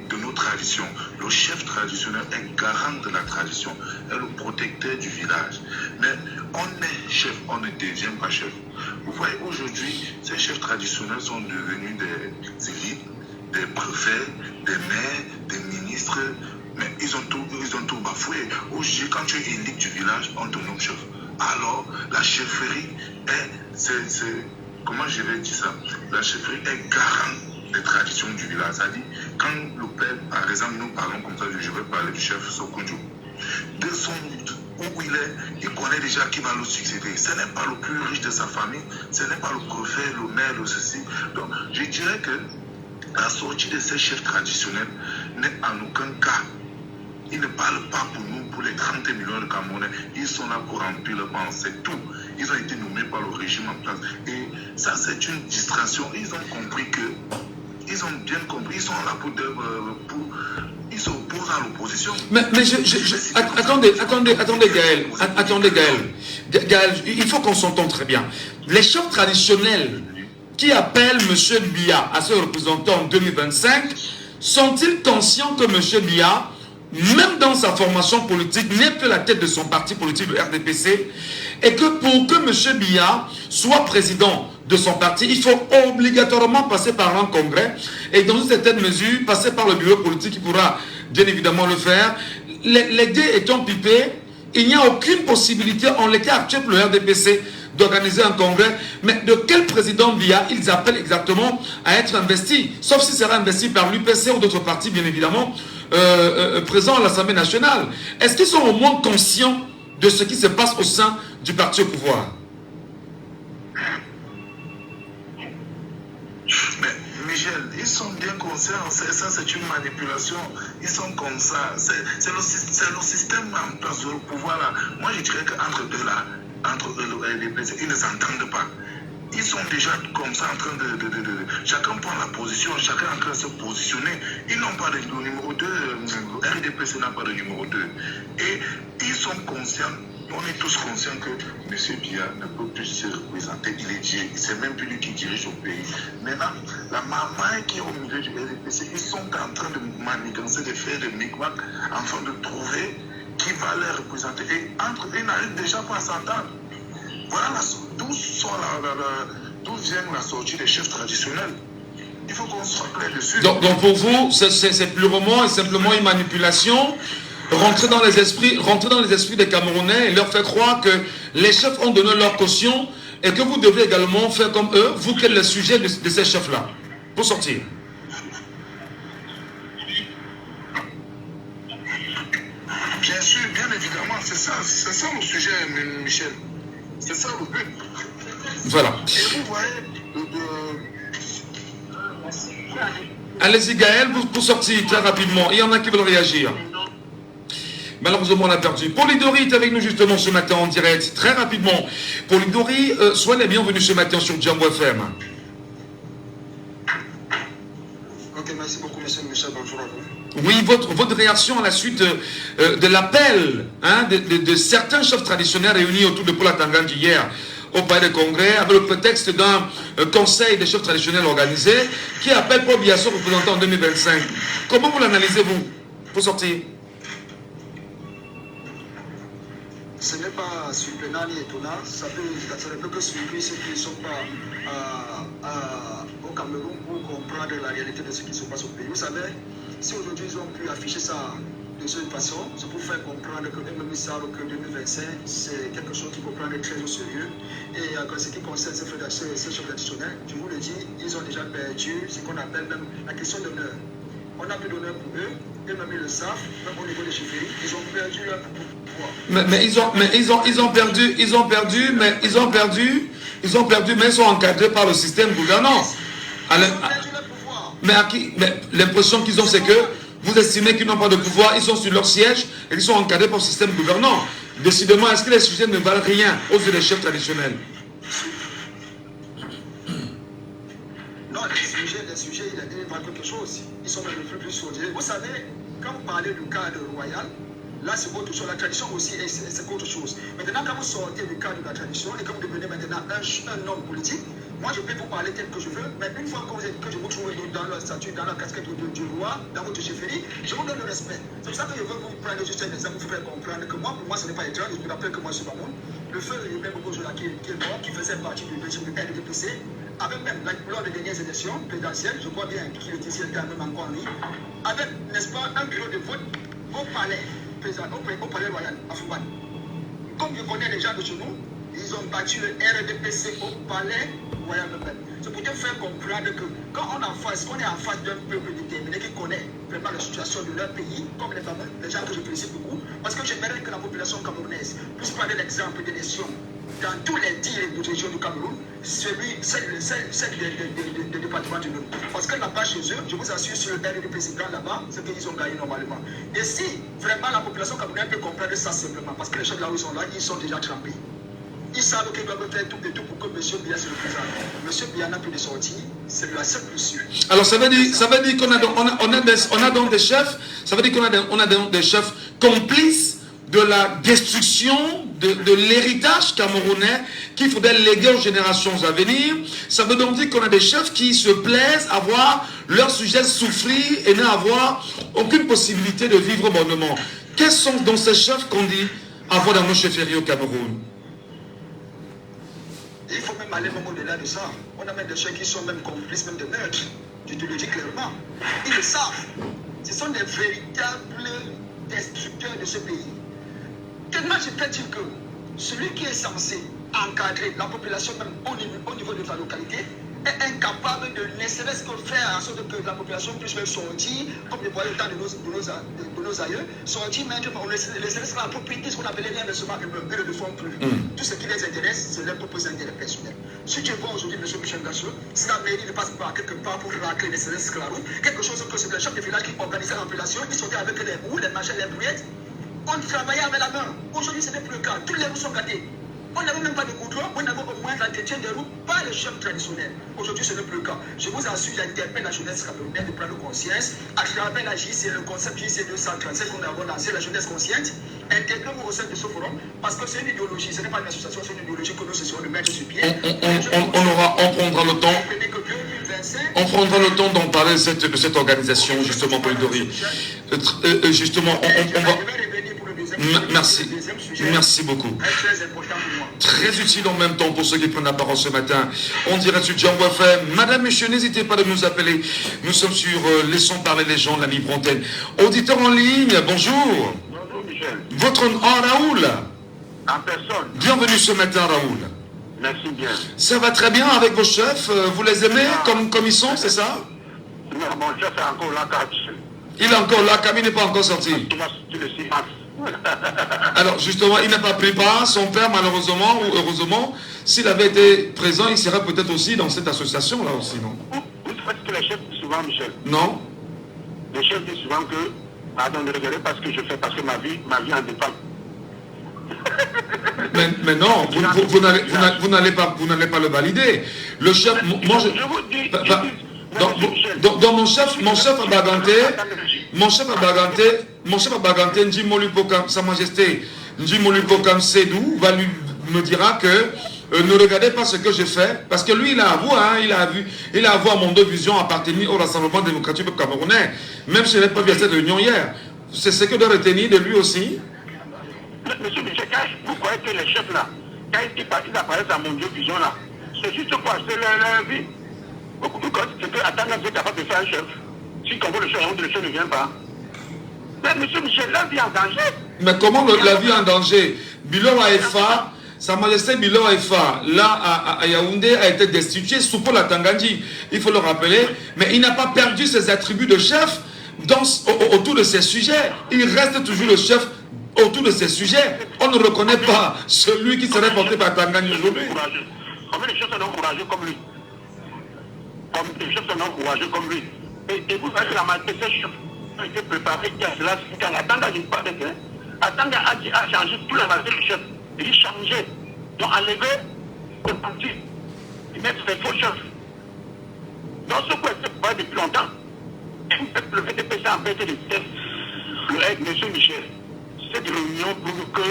de nos traditions. Le chef traditionnel est garant de la tradition, est le protecteur du village. Mais on est chef, on ne devient pas chef. Vous voyez, aujourd'hui, ces chefs traditionnels sont devenus des élites, des préfets, des maires, des ministres, mais ils ont tout bafoué. Aujourd'hui, quand tu es élite du village, on te nomme chef. Alors, la chefferie comment je vais dire ça? La chefferie est garant des traditions du village. C'est-à-dire, quand le père, par exemple, nous parlons comme ça, je vais parler du chef Sokunju. De son où il est, il connaît déjà qui va le succéder. Ce n'est pas le plus riche de sa famille, ce n'est pas le préfet, le maire, le ceci. Donc, je dirais que la sortie de ces chefs traditionnels n'est en aucun cas. Ils ne parlent pas pour nous, pour les 30 millions de Camerounais. Ils sont là pour remplir le banc, c'est tout. Ils ont été nommés par le régime en place. Et ça, c'est une distraction. Ils ont compris que, ils ont bien compris, ils sont là ils s'opposent à l'opposition. Mais attendez Gaël. Gaël, il faut qu'on s'entende très bien. Les chefs traditionnels qui appellent M. Biya à se représenter en 2025, sont-ils conscients que M. Biya, même dans sa formation politique, n'est plus la tête de son parti politique, le RDPC, et que pour que M. Biya soit président de son parti, il faut obligatoirement passer par un congrès, et dans une certaine mesure, passer par le bureau politique qui pourra bien évidemment le faire. Les dés étant pipés, il n'y a aucune possibilité, en l'état actuel pour le RDPC, d'organiser un congrès. Mais de quel président Biya ils appellent exactement à être investi? Sauf s'il sera investi par l'UPC ou d'autres partis, bien évidemment, présents à l'Assemblée nationale. Est-ce qu'ils sont au moins conscients de ce qui se passe au sein du parti au pouvoir? Mais Michel, Ils sont bien conscients, ça c'est une manipulation. Ils sont comme ça. C'est le système en place, le pouvoir là. Moi je dirais qu'entre deux là, entre eux et les PC, ils ne s'entendent pas. Ils sont déjà comme ça en train chacun prend la position, chacun est en train de se positionner. Ils n'ont pas de numéro 2, RDPC n'a pas de numéro 2. Et ils sont conscients, on est tous conscients que M. Biya ne peut plus se représenter, il est Dieu, c'est même plus lui qui dirige au pays. Maintenant, la maman qui est au milieu du RDPC, ils sont en train de manigancer, de faire des micmacs, en train de trouver qui va les représenter. Et entre eux, ils n'arrivent déjà pas à s'entendre. Voilà d'où vient la sortie des chefs traditionnels. Il faut qu'on soit clair dessus. Donc pour vous, c'est purement et simplement une manipulation. Rentrer dans les esprits des Camerounais et leur faire croire que les chefs ont donné leur caution et que vous devez également faire comme eux, vous qui êtes le sujet de ces chefs-là, pour sortir. Bien sûr, bien évidemment, c'est ça le sujet, Michel. C'est ça le but. Voilà. Et vous voyez, allez-y Gaël, pour sortir très rapidement. Il y en a qui veulent réagir. Malheureusement, on a perdu. Polidori est avec nous justement ce matin en direct. Très rapidement. Polidori, soyez les bienvenus ce matin sur Djambo FM. Ok, merci beaucoup, monsieur Michel. Bonjour à vous. Oui, votre réaction à la suite de l'appel de certains chefs traditionnels réunis autour de Paula Tangandji hier au Palais des Congrès, avec le prétexte d'un conseil des chefs traditionnels organisé qui appelle Paul Biya son représentant en 2025. Comment vous l'analysez, vous, pour sortir? Ce n'est pas surprenant ni étonnant, ça ne peut que surprendre ceux qui ne sont pas au Cameroun pour comprendre la réalité de ce qui se passe au pays. Vous savez, si aujourd'hui ils ont pu afficher ça de cette façon, c'est pour faire comprendre que même ils savent que 2025, c'est quelque chose qu'il faut prendre très au sérieux. Et en ce qui concerne ces chefs traditionnels, je vous le dis, ils ont déjà perdu ce qu'on appelle même la question d'honneur. On a plus d'honneur pour eux, et même ils le savent, même au niveau des chefferies, ils ont perdu leur pouvoir. Mais ils ont perdu, mais ils sont encadrés par le système gouvernant. Mais l'impression qu'ils ont, c'est que vous estimez qu'ils n'ont pas de pouvoir, ils sont sur leur siège et ils sont encadrés par le système gouvernant. Décidément, est-ce que les sujets ne valent rien aux yeux des chefs traditionnels? Non, les sujets, ils valent quelque chose. Ils sont même plus soudés. Vous savez, quand vous parlez du cadre royal, là c'est autre chose. La tradition aussi, c'est autre chose. Maintenant, quand vous sortez du cadre de la tradition et que vous devenez maintenant un homme politique, moi je peux vous parler tel que je veux, mais une fois que je vous trouve dans le statut, dans la casquette du roi, dans votre chefferie, je vous donne le respect. C'est pour ça que je veux vous prendre juste un exemple pour faire comprendre que moi, pour moi, ce n'est pas étrange. Je me rappelle que moi, je suis pas bon. Le feu Hubert Bobo-Zola qui est mort, qui faisait partie du RDPC, avec même lors des dernières élections présidentielles, je crois bien qu'il était ici, quand même encore en ligne, avec, n'est-ce pas, un bureau de vote au palais, au palais royal, à Fouban. Comme je connais les gens de chez nous, ils ont battu le RDPC au palais royal même. C'est pour te faire comprendre que quand on est en face d'un peuple déterminé qui connaît vraiment la situation de leur pays, comme les gens que je félicite beaucoup, parce que j'aimerais que la population camerounaise puisse prendre l'exemple des nations dans tous les 10 régions du Cameroun, celle des départements du Nord. Parce que là-bas, chez eux, je vous assure, sur le RDPC là-bas, c'est qu'ils ont gagné normalement. Et si vraiment la population camerounaise peut comprendre ça simplement, parce que les chefs là où ils sont là, ils sont déjà trempés. Ils savent qu'ils doivent faire tout et tout pour que M. Biya se représente. M. Biya n'a plus de sortie, c'est la seule plus. Alors ça veut dire qu'on a donc des chefs, ça veut dire qu'on a des chefs complices de la destruction de l'héritage camerounais qu'il faudrait léguer aux générations à venir. Ça veut donc dire qu'on a des chefs qui se plaisent à voir leurs sujets souffrir et n'avoir aucune possibilité de vivre bonnement. Quels sont donc ces chefs qu'on dit avoir dans nos chefferies au Cameroun? Il faut même aller même au-delà de ça. On a même des chefs qui sont même complices, même de meurtres. Je te le dis clairement. Ils le savent. Ce sont des véritables destructeurs de ce pays. Tellement je peux dire que celui qui est censé encadrer la population même au niveau de sa localité est incapable de ne serait-ce que faire en sorte que la population puisse même sortir, comme le voyait le temps de nos aïeux, sortir, mettre la propriété, ce qu'on appelait l'inversement, ils ne le font plus. Tout ce qui les intéresse, c'est leurs propres intérêts personnels. Si tu vois aujourd'hui M. Michel Gachot, si la mairie ne passe pas quelque part pour racler les services la route, quelque chose que c'est le chef de village qui organisait l'empilation, ils sortaient avec les roues, les machins, les brouillettes. On travaillait avec la main. Aujourd'hui, ce n'est plus le cas. Tous les roues sont gâtés. On n'avait même pas de goudron, on avait au moins l'entretien des routes, pas le chef traditionnel. Aujourd'hui, ce n'est plus le cas. Je vous assure, j'interpelle la jeunesse camerounaise de prendre conscience à travers la JC, le concept JC 237 qu'on a lancé, la jeunesse consciente. Intégrez-vous au sein de ce forum parce que c'est une idéologie, ce n'est pas une association, c'est une idéologie que nous essayons de mettre sur pied. On prendra le temps. On prendra le temps d'en parler de cette organisation, justement, Paul Dori. Justement, on va. Merci. Merci beaucoup. Très utile en même temps pour ceux qui prennent la parole ce matin. On dirait sur Django FM. Madame, Monsieur, n'hésitez pas de nous appeler. Nous sommes sur Laissons parler les gens, la libre antenne. Auditeur en ligne, bonjour. Bonjour Michel. Votre nom, Raoul. En personne. Bienvenue ce matin, Raoul. Merci bien. Ça va très bien avec vos chefs. Vous les aimez comme ils sont, c'est ça? Non, mon chef est encore là, car il est encore là, Camille n'est pas encore sorti. tu le sais pas. Alors justement, il n'a pas pris part. Son père, malheureusement ou heureusement, s'il avait été présent, il serait peut-être aussi dans cette association-là aussi, non? Vous savez que les chefs disent souvent, Michel? Non. Les chefs disent souvent que, pardon, ne regardez pas ce que je fais parce que ma vie en dépend. Mais non, vous n'allez pas le valider. Le chef, moi je vous dis, dans mon chef a baganté, Ndjimolupokam, Sa Majesté Ndjimolupokam Sédou me dira que ne regardez pas ce que je fais, parce que lui il a avoué, il a avoué à mon deux vision appartenir au Rassemblement démocratique camerounais, même si je n'ai pas vu à cette réunion hier. C'est ce que doit retenir de lui aussi. Monsieur Michel, vous croyez que les chefs là, quand ils apparaissent à mon Dieu vision là, c'est juste quoi? C'est leur vie. Vous croyez que Atanga est capable de faire un chef? Si quand vous le chef ne vient pas. Mais monsieur Michel, la vie est en danger. Mais comment la vie est en danger? Bilo Aefa, Sa Majesté Bilo Aefa, là à Yaoundé, a été destitué sous Paul Atangandji. Il faut le rappeler. Mais il n'a pas perdu ses attributs de chef autour de ses sujets. Il reste toujours le chef autour de ces sujets. On ne reconnaît pas celui qui serait porté par Tangani aujourd'hui. Combien de chefs sont encouragés comme lui? Combien de chefs sont encouragés comme lui? Et vous savez que la majorité de ces chefs ont été préparés qui a cela. Quand Atanga n'est pas avec eux, Atanga a changé tout la majorité des chefs. Il a changé. Ils ont enlevé le parti. Ils mettent des faux chefs. Donc ce qu'on était préparé depuis longtemps. Le VDP s'est empêché de tester. M. Michel, cette réunion prouve que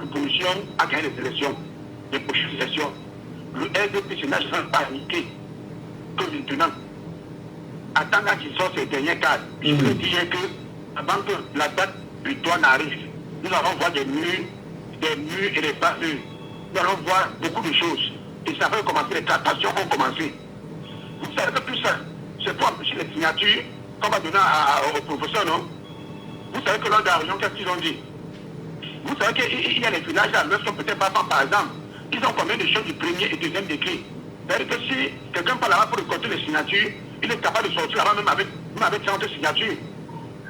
l'opposition a gagné les élections, les prochaines élections. Le RDP n'a jamais paniqué que maintenant. Attendant qu'il sorte ces derniers cadres, je veux dire que avant que la date butoir n'arrive, nous allons voir des murs et des pas murs. Nous allons voir beaucoup de choses. Et ça va commencer, les tractations vont commencer. Vous savez que tout ça, c'est pour empêcher les signatures qu'on va donner au professeur, non? Vous savez que lors de la réunion, qu'est-ce qu'ils ont dit? Vous savez qu'il y a les villages là, leur sont peut-être pas par exemple. Ils ont combien de choses du premier et deuxième décret? C'est-à-dire que si quelqu'un parle là-bas pour récolter les signatures, il est capable de sortir là-bas même avec 30 signatures.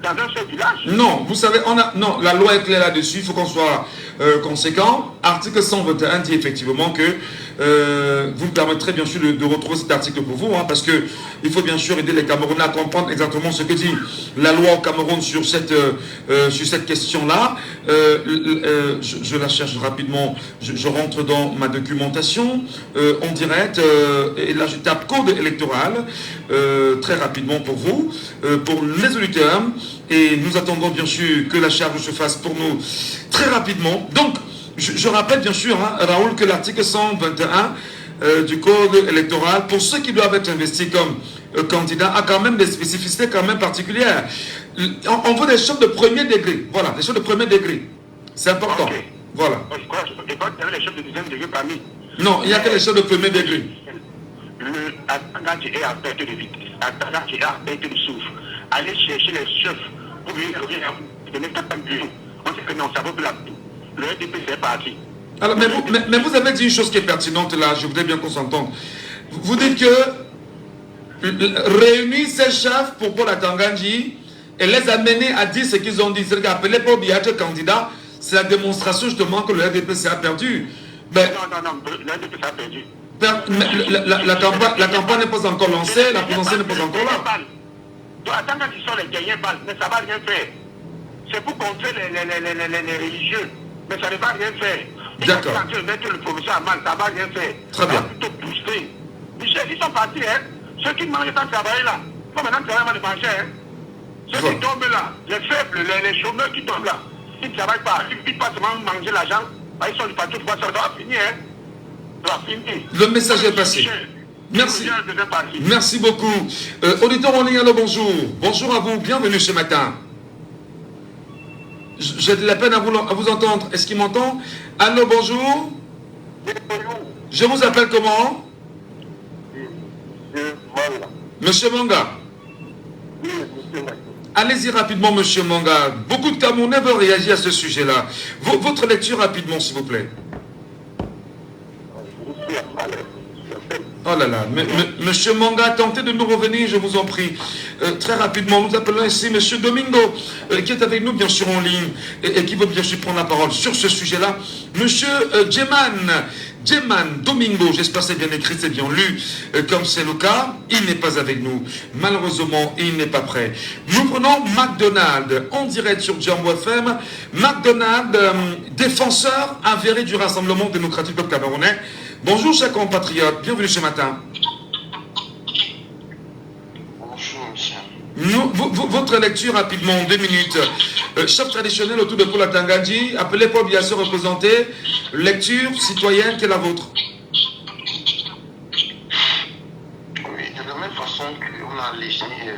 Dans un seul village? Non, vous savez, non, la loi est claire là-dessus, il faut qu'on soit conséquent. Article 121 dit effectivement que vous me permettrez bien sûr de retrouver cet article pour vous, parce que il faut bien sûr aider les Camerounais à comprendre exactement ce que dit la loi au Cameroun sur cette question-là. Je la cherche rapidement, je rentre dans ma documentation en direct, et là je tape code électoral très rapidement pour vous, pour les auditeurs, et nous attendons bien sûr que la charge se fasse pour nous très rapidement. Donc, je rappelle bien sûr, Raoul, que l'article 121 du code électoral, pour ceux qui doivent être investis comme candidats, a quand même des spécificités quand même particulières. On veut des chefs de premier degré. Voilà, des chefs de premier degré. C'est important. Okay. Voilà. Je crois qu'il y avait les chefs de deuxième degré parmi. Non, il n'y a que les chefs de premier degré. Le attendant qui est à perte de vitesse, attendant qui est à perte de souffle. Allez chercher les chefs pour venir donner 4 millions. On sait que non, ça vaut la tout. Le RDP, c'est parti. Alors, mais vous avez dit une chose qui est pertinente là, je voudrais bien qu'on s'entende. Vous dites que réunir ces chefs pour Paul Atangandji et les amener à dire ce qu'ils ont dit, c'est-à-dire appeler Paul Biya candidat, c'est la démonstration justement que le RDP a perdu. Ben, non, l'un de ça a perdu. La campagne n'est pas encore lancée, la présidentielle n'est pas encore là. Donc, attends, quand ils sont les derniers balles, mais ça ne va rien faire. C'est pour contrer les religieux, mais ça ne va rien faire. D'accord. Quand tu mettre le professeur à mal, ça ne va rien faire. Très bien. Ça va plutôt booster. Michel, ils sont partis, hein. Ceux qui mangent tant de travail là, il faut maintenant travailler de manger, hein. Ceux qui tombent là, les faibles, les chômeurs qui tombent là, ils ne travaillent pas, ils ne pas seulement manger l'argent, ils sont du partout, ça doit finir, hein. Ça doit finir. Le message est passé. Merci. Merci beaucoup. Auditeur en ligne, alors bonjour. Bonjour à vous, bienvenue ce matin. J'ai de la peine à vous entendre. Est-ce qu'il m'entend? Allô, bonjour. Je vous appelle comment? Monsieur Manga. Allez-y rapidement, Monsieur Manga. Beaucoup de Camerounais veulent réagir à ce sujet-là. Votre lecture rapidement, s'il vous plaît. Oh là là, Monsieur Manga, tentez de nous revenir, je vous en prie. Très rapidement, nous appelons ici Monsieur Domingo, qui est avec nous bien sûr en ligne, et qui veut bien sûr prendre la parole sur ce sujet-là. Monsieur Djeman Domingo, j'espère que c'est bien écrit, c'est bien lu, comme c'est le cas, il n'est pas avec nous. Malheureusement, il n'est pas prêt. Nous prenons McDonald, en direct sur Jambo FM. McDonald, défenseur avéré du Rassemblement démocratique peuple camerounais. Bonjour chers compatriotes, bienvenue ce matin. Bonjour monsieur. Votre lecture rapidement, en 2 minutes. Chef traditionnel autour de Paul Atangadji, appelé Paul Biassé représenté. Lecture citoyenne, quelle est la vôtre? Oui, de la même façon qu'on a législé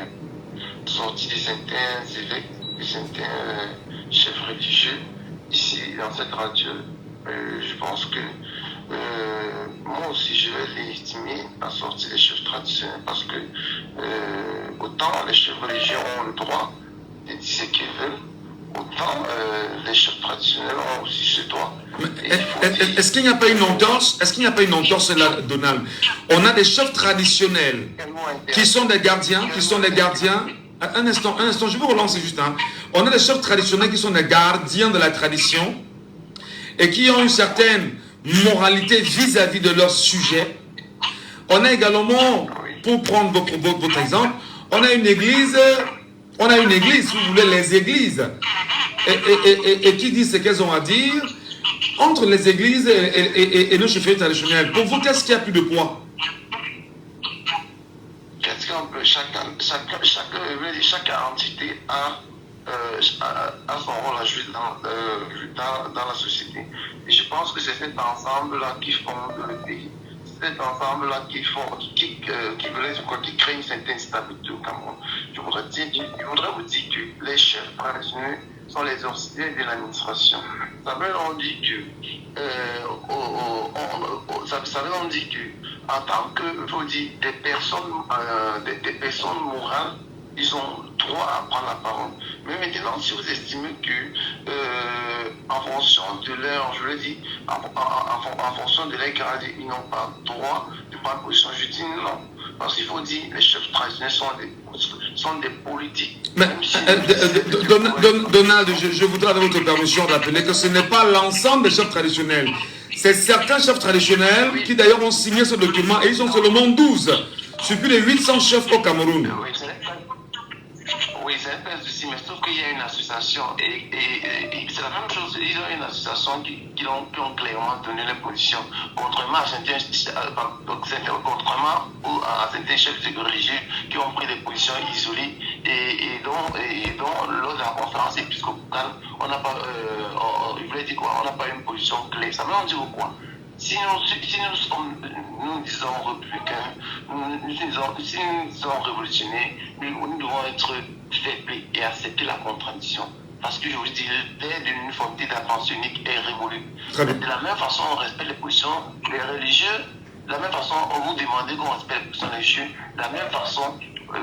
sorti de certains évêques, de certains chefs religieux, ici dans cette radio, je pense que moi aussi je vais légitimer la sortie des chefs traditionnels parce que autant les chefs religieux ont le droit de dire ce qu'ils veulent, autant les chefs traditionnels ont aussi ce droit. Est-ce qu'il n'y a pas une entorse? Est-ce qu'il n'y a pas une entorse là, Donald? On a des chefs traditionnels qui sont des gardiens, Un instant, je vous relance juste. On a des chefs traditionnels qui sont des gardiens de la tradition et qui ont une certaine moralité vis-à-vis de leur sujet. On a également, pour prendre votre exemple, on a une église, si vous voulez, les églises, et qui disent ce qu'elles ont à dire, entre les églises et nos chefs traditionnels. Pour vous, qu'est-ce qui a plus de poids? Chaque entité a son rôle à jouer dans la société. Et je pense que c'est cet ensemble-là qui fonde le pays. C'est cet ensemble-là qui crée une certaine stabilité au Cameroun. Je voudrais vous dire que les chefs traditionnels sont les auxiliaires de l'administration. Ça veut dire que en tant que des personnes morales, ils ont droit à prendre la parole. Mais maintenant, si vous estimez que, en fonction de leur, je le dis, en fonction de leur grade, ils n'ont pas droit de prendre position, je dis non. Parce qu'il faut dire, les chefs traditionnels sont des politiques. Mais, Donald, je voudrais, avec votre permission, rappeler que ce n'est pas l'ensemble des chefs traditionnels. C'est certains chefs traditionnels qui d'ailleurs ont signé ce document et ils sont seulement 12 sur plus de 800 chefs au Cameroun. Oui, c'est un peu souci, mais sauf qu'il y a une association et c'est la même chose. Ils ont une association qui ont clairement donné les positions, contrairement à certains chefs religieux qui ont pris des positions isolées et dont lors de la conférence épiscopale, on n'a pas, on n'a pas une position claire. Ça veut dire quoi? Si nous disons républicains, si nous sommes révolutionnaires, nous devons être faibles et accepter la contradiction. Parce que je vous dis, l'idée d'une uniformité d'apprentissage unique est révolue. De la même façon, on respecte les positions des religieux, de la même façon, on vous demande qu'on respecte les positions des religieux, de la même façon,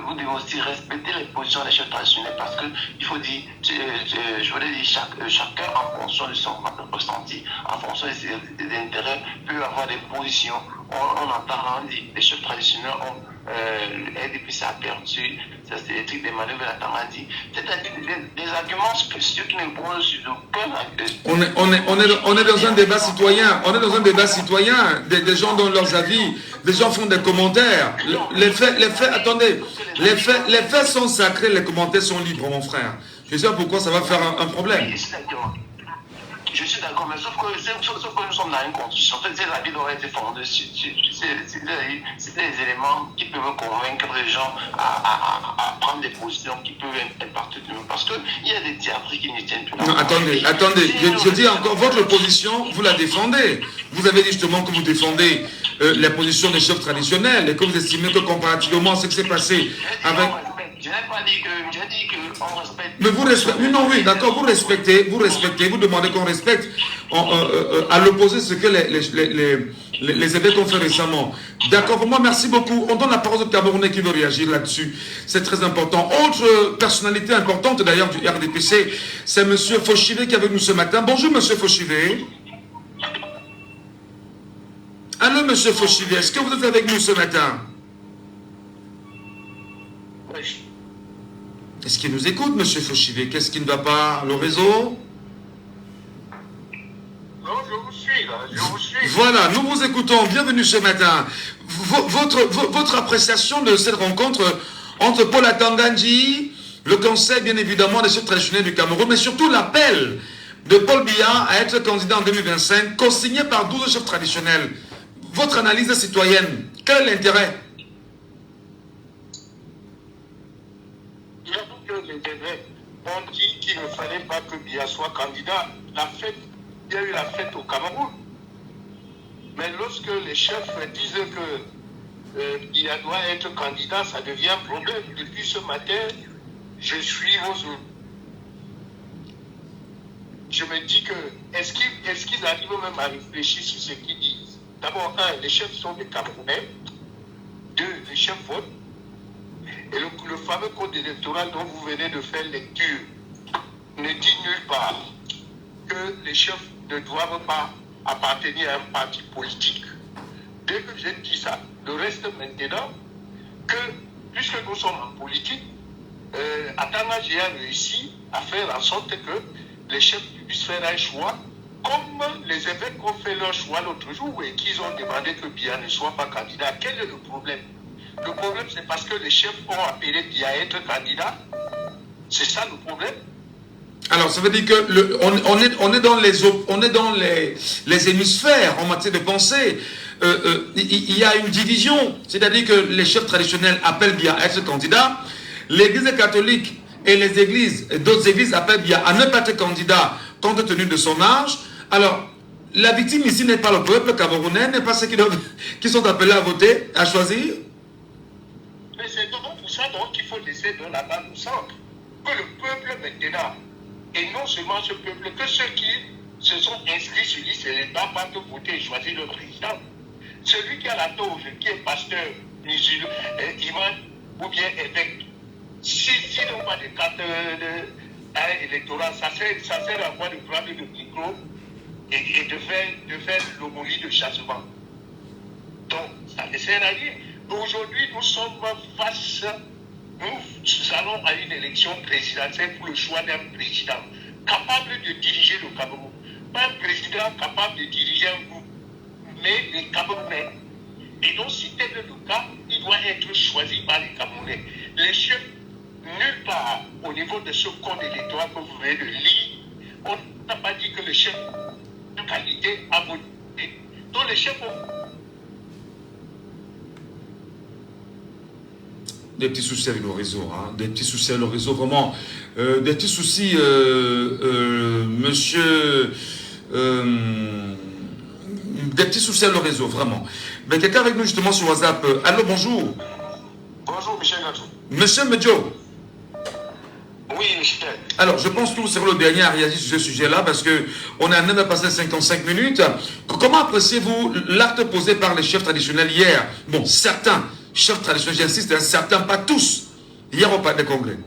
vous devez aussi respecter les positions des chefs traditionnels parce qu'il faut dire, je voulais dire, chacun en fonction de son ressenti, en fonction des intérêts, peut avoir des positions. On entend, on dit, les chefs traditionnels ont le RDPC a perdu, ça c'est des trucs des manœuvres de la Tamadi. C'est-à-dire des arguments spéciaux qui ne posent sur aucun. On est dans un débat citoyen, des gens donnent leurs avis, des gens font des commentaires. Les faits, attendez, les faits sont sacrés, les commentaires sont libres, mon frère. Je sais pas pourquoi ça va faire un problème. Je suis d'accord, mais sauf que nous sommes dans une constitution. En fait, la vie doit être fondée sur des éléments qui peuvent convaincre les gens à prendre des positions qui peuvent impacter tout le monde. Parce qu'il y a des théâtres qui ne tiennent plus. Non, attendez. Je dis encore, votre position, vous la défendez. Vous avez dit justement que vous défendez la position des chefs traditionnels et que vous estimez que comparativement à ce qui s'est passé avec... Je n'ai pas dit que, j'ai dit qu'on respecte. Mais vous respectez, non, oui, d'accord, vous respectez, vous demandez qu'on respecte, à l'opposé de ce que les évêques ont fait récemment. D'accord, pour moi, merci beaucoup. On donne la parole au Camerounais qui veut réagir là-dessus. C'est très important. Autre personnalité importante d'ailleurs du RDPC, c'est M. Fauchivé qui est avec nous ce matin. Bonjour M. Fauchivé. Allô M. Fauchivé, est-ce que vous êtes avec nous ce matin? Est-ce qu'il nous écoute, M. Fauchivé? Qu'est-ce qui ne va pas? Le réseau? Non, je vous suis là, je vous suis. Voilà, nous vous écoutons. Bienvenue ce matin. Votre appréciation de cette rencontre entre Paul Atangandji, le conseil bien évidemment des chefs traditionnels du Cameroun, mais surtout l'appel de Paul Biya à être candidat en 2025, co-signé par 12 chefs traditionnels. Votre analyse citoyenne, quel est l'intérêt? On dit qu'il ne fallait pas que Biya soit candidat. Il y a eu la fête au Cameroun. Mais lorsque les chefs disent que Biya doit être candidat, ça devient un problème. Depuis ce matin, je suis vos... Je me dis que, est-ce qu'ils arrivent même à réfléchir sur ce qu'ils disent? D'abord, les chefs sont des Camerounais. 2, les chefs votent. Et le fameux code électoral dont vous venez de faire lecture ne dit nulle part que les chefs ne doivent pas appartenir à un parti politique. Dès que j'ai dit ça, le reste maintenant, que puisque nous sommes en politique, Atangandji a réussi à faire en sorte que les chefs puissent faire un choix, comme les évêques ont fait leur choix l'autre jour et qu'ils ont demandé que Biya ne soit pas candidat. Quel est le problème? Le problème, c'est parce que les chefs ont appelé Biya à être candidat. C'est ça le problème. Alors, ça veut dire que on est dans les hémisphères en matière de pensée. Il y a une division, c'est-à-dire que les chefs traditionnels appellent Biya à être candidat. L'Église catholique et les églises, d'autres églises appellent Biya à ne pas être candidat compte tenu de son âge. Alors, la victime ici n'est pas le peuple camerounais, n'est pas ceux qui sont appelés à voter, à choisir. Mais c'est donc pour ça qu'il faut laisser dans la balle au centre. Que le peuple maintenant, et non seulement ce peuple, que ceux qui se sont inscrits sur liste électorale pas de voter et choisir le président. Celui qui a la toge, qui est pasteur, musulman, imam ou bien évêque, s'ils n'ont pas de carte électorale, ça sert à quoi de prendre le micro et de faire l'homonie de chassement. Donc, ça ne sert à rien. Aujourd'hui, nous sommes face, nous allons à une élection présidentielle pour le choix d'un président capable de diriger le Cameroun. Pas un président capable de diriger un groupe, mais les Camerounais. Et donc, si tel est le cas, il doit être choisi par les Camerounais. Les chefs, nulle part au niveau de ce code électoral que vous venez de lire, on n'a pas dit que le chef de qualité a voté. Donc, les chefs ont... Des petits soucis avec le réseau, hein, des petits soucis avec le réseau, vraiment, des petits soucis, monsieur, des petits soucis avec le réseau, vraiment. Mais quelqu'un avec nous justement sur WhatsApp, allô, bonjour. Bonjour, Michel Natou. Monsieur Medjo. Oui, Michel. Alors, je pense que vous serez le dernier à réagir sur ce sujet-là, parce qu'on est en train de passer 55 minutes. Comment appréciez-vous l'acte posé par les chefs traditionnels hier? Bon, certains chefs traditionnels, j'insiste, certains, pas tous, hier au Palais des Congrès.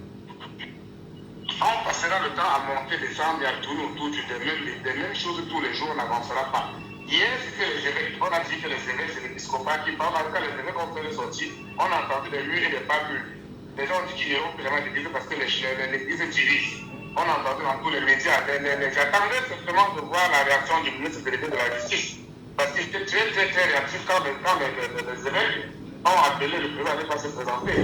On passera le temps à monter, descendre et à tourner autour des mêmes choses tous les jours, on n'avancera pas. Hier, c'était les évêques. On a dit que les évêques, c'est l'épiscopat qui parle. En tout cas, les évêques ont fait les sorties. On a entendu des murs et des pas murs. Les gens ont dit qu'ils n'iront plus jamais à l'église parce que l'église divise. On a entendu dans tous les médias. J'attendais simplement de voir la réaction du ministre délégué de la Justice. Parce qu'il était très, très, très réactif quand les évêques ont appelé le président à ne pas se présenter.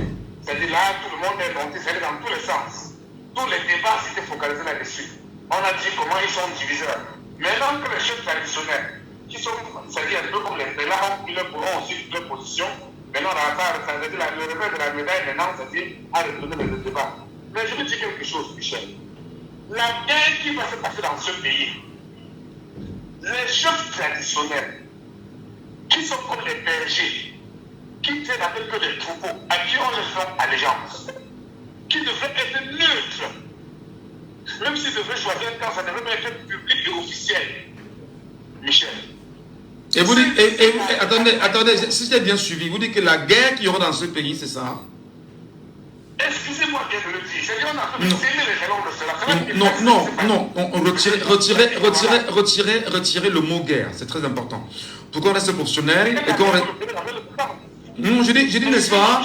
C'est-à-dire là, tout le monde est monté, c'est-à-dire dans tous les sens. Tous les débats s'étaient focalisés là-dessus. On a dit comment ils sont diviseurs. Maintenant que les chefs traditionnels, qui sont, c'est-à-dire un peu comme les pélats, ils pourront aussi leur position. Maintenant, le revers de la médaille, maintenant, c'est-à-dire à retourner le débat. Mais je veux dire quelque chose, Michel. La guerre qui va se passer dans ce pays, les chefs traditionnels, qui sont comme les bergers, qui tiennent avec eux des troupeaux, à qui on les fait allégeance, qui devraient être neutres, même s'ils devraient choisir un camp, ça devrait être public et officiel. Michel. Et vous dites, attendez, si j'ai bien suivi, vous dites que la guerre qu'il y aura dans ce pays, c'est ça? Excusez-moi bien de le dire, c'est-à-dire on a fait les jalons de cela. Retirez le mot guerre, c'est très important. Pour qu'on reste professionnel et qu'on reste... Non, je dis, n'est-ce pas?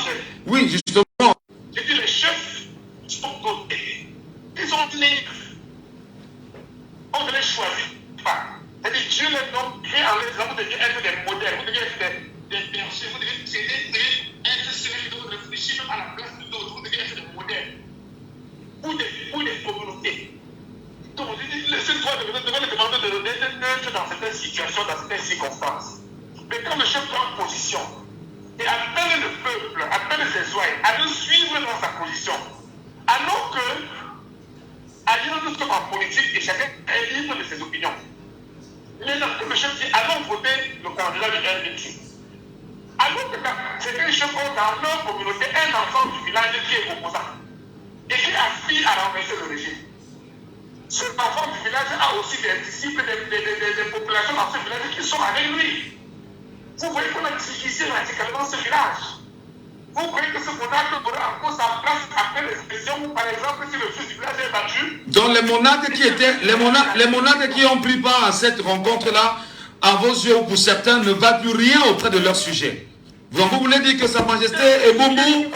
Oui, justement. Je dis, les chefs sont dotés. Ils sont libres. On ne les choisit pas. C'est-à-dire, Dieu les nomme, créé en les hommes, vous devez être des modèles, vous devez être des bergers, vous devez être celui de vous réfléchir même à la place de d'autres, vous devez être des modèles. Ou des communautés. Donc, c'est toi devez le demander d'être neutre dans certaines situations, dans certaines circonstances. Mais quand le chef prend position, et appelle le peuple, appelle ses ouailles à le suivre dans sa position. Alors que, ailleurs nous sommes en politique et chacun est libre de ses opinions. Mais lorsque le chef dit allons voter le candidat du RDC, alors que certains chefs ont dans leur communauté un enfant du village qui est opposant et qui aspire à renverser le régime. Cet enfant du village a aussi des disciples, des populations dans ce village qui sont avec lui. Vous voyez qu'on a divisé radicalement ce village. Vous voyez que ce monarque aura encore sa place après l'expression où, par exemple, si le fils du village est battu. Donc les monarques qui ont pris part à cette rencontre-là, à vos yeux, pour certains, ne valent plus rien auprès de leur sujet. Donc vous voulez dire que Sa Majesté et Boumou,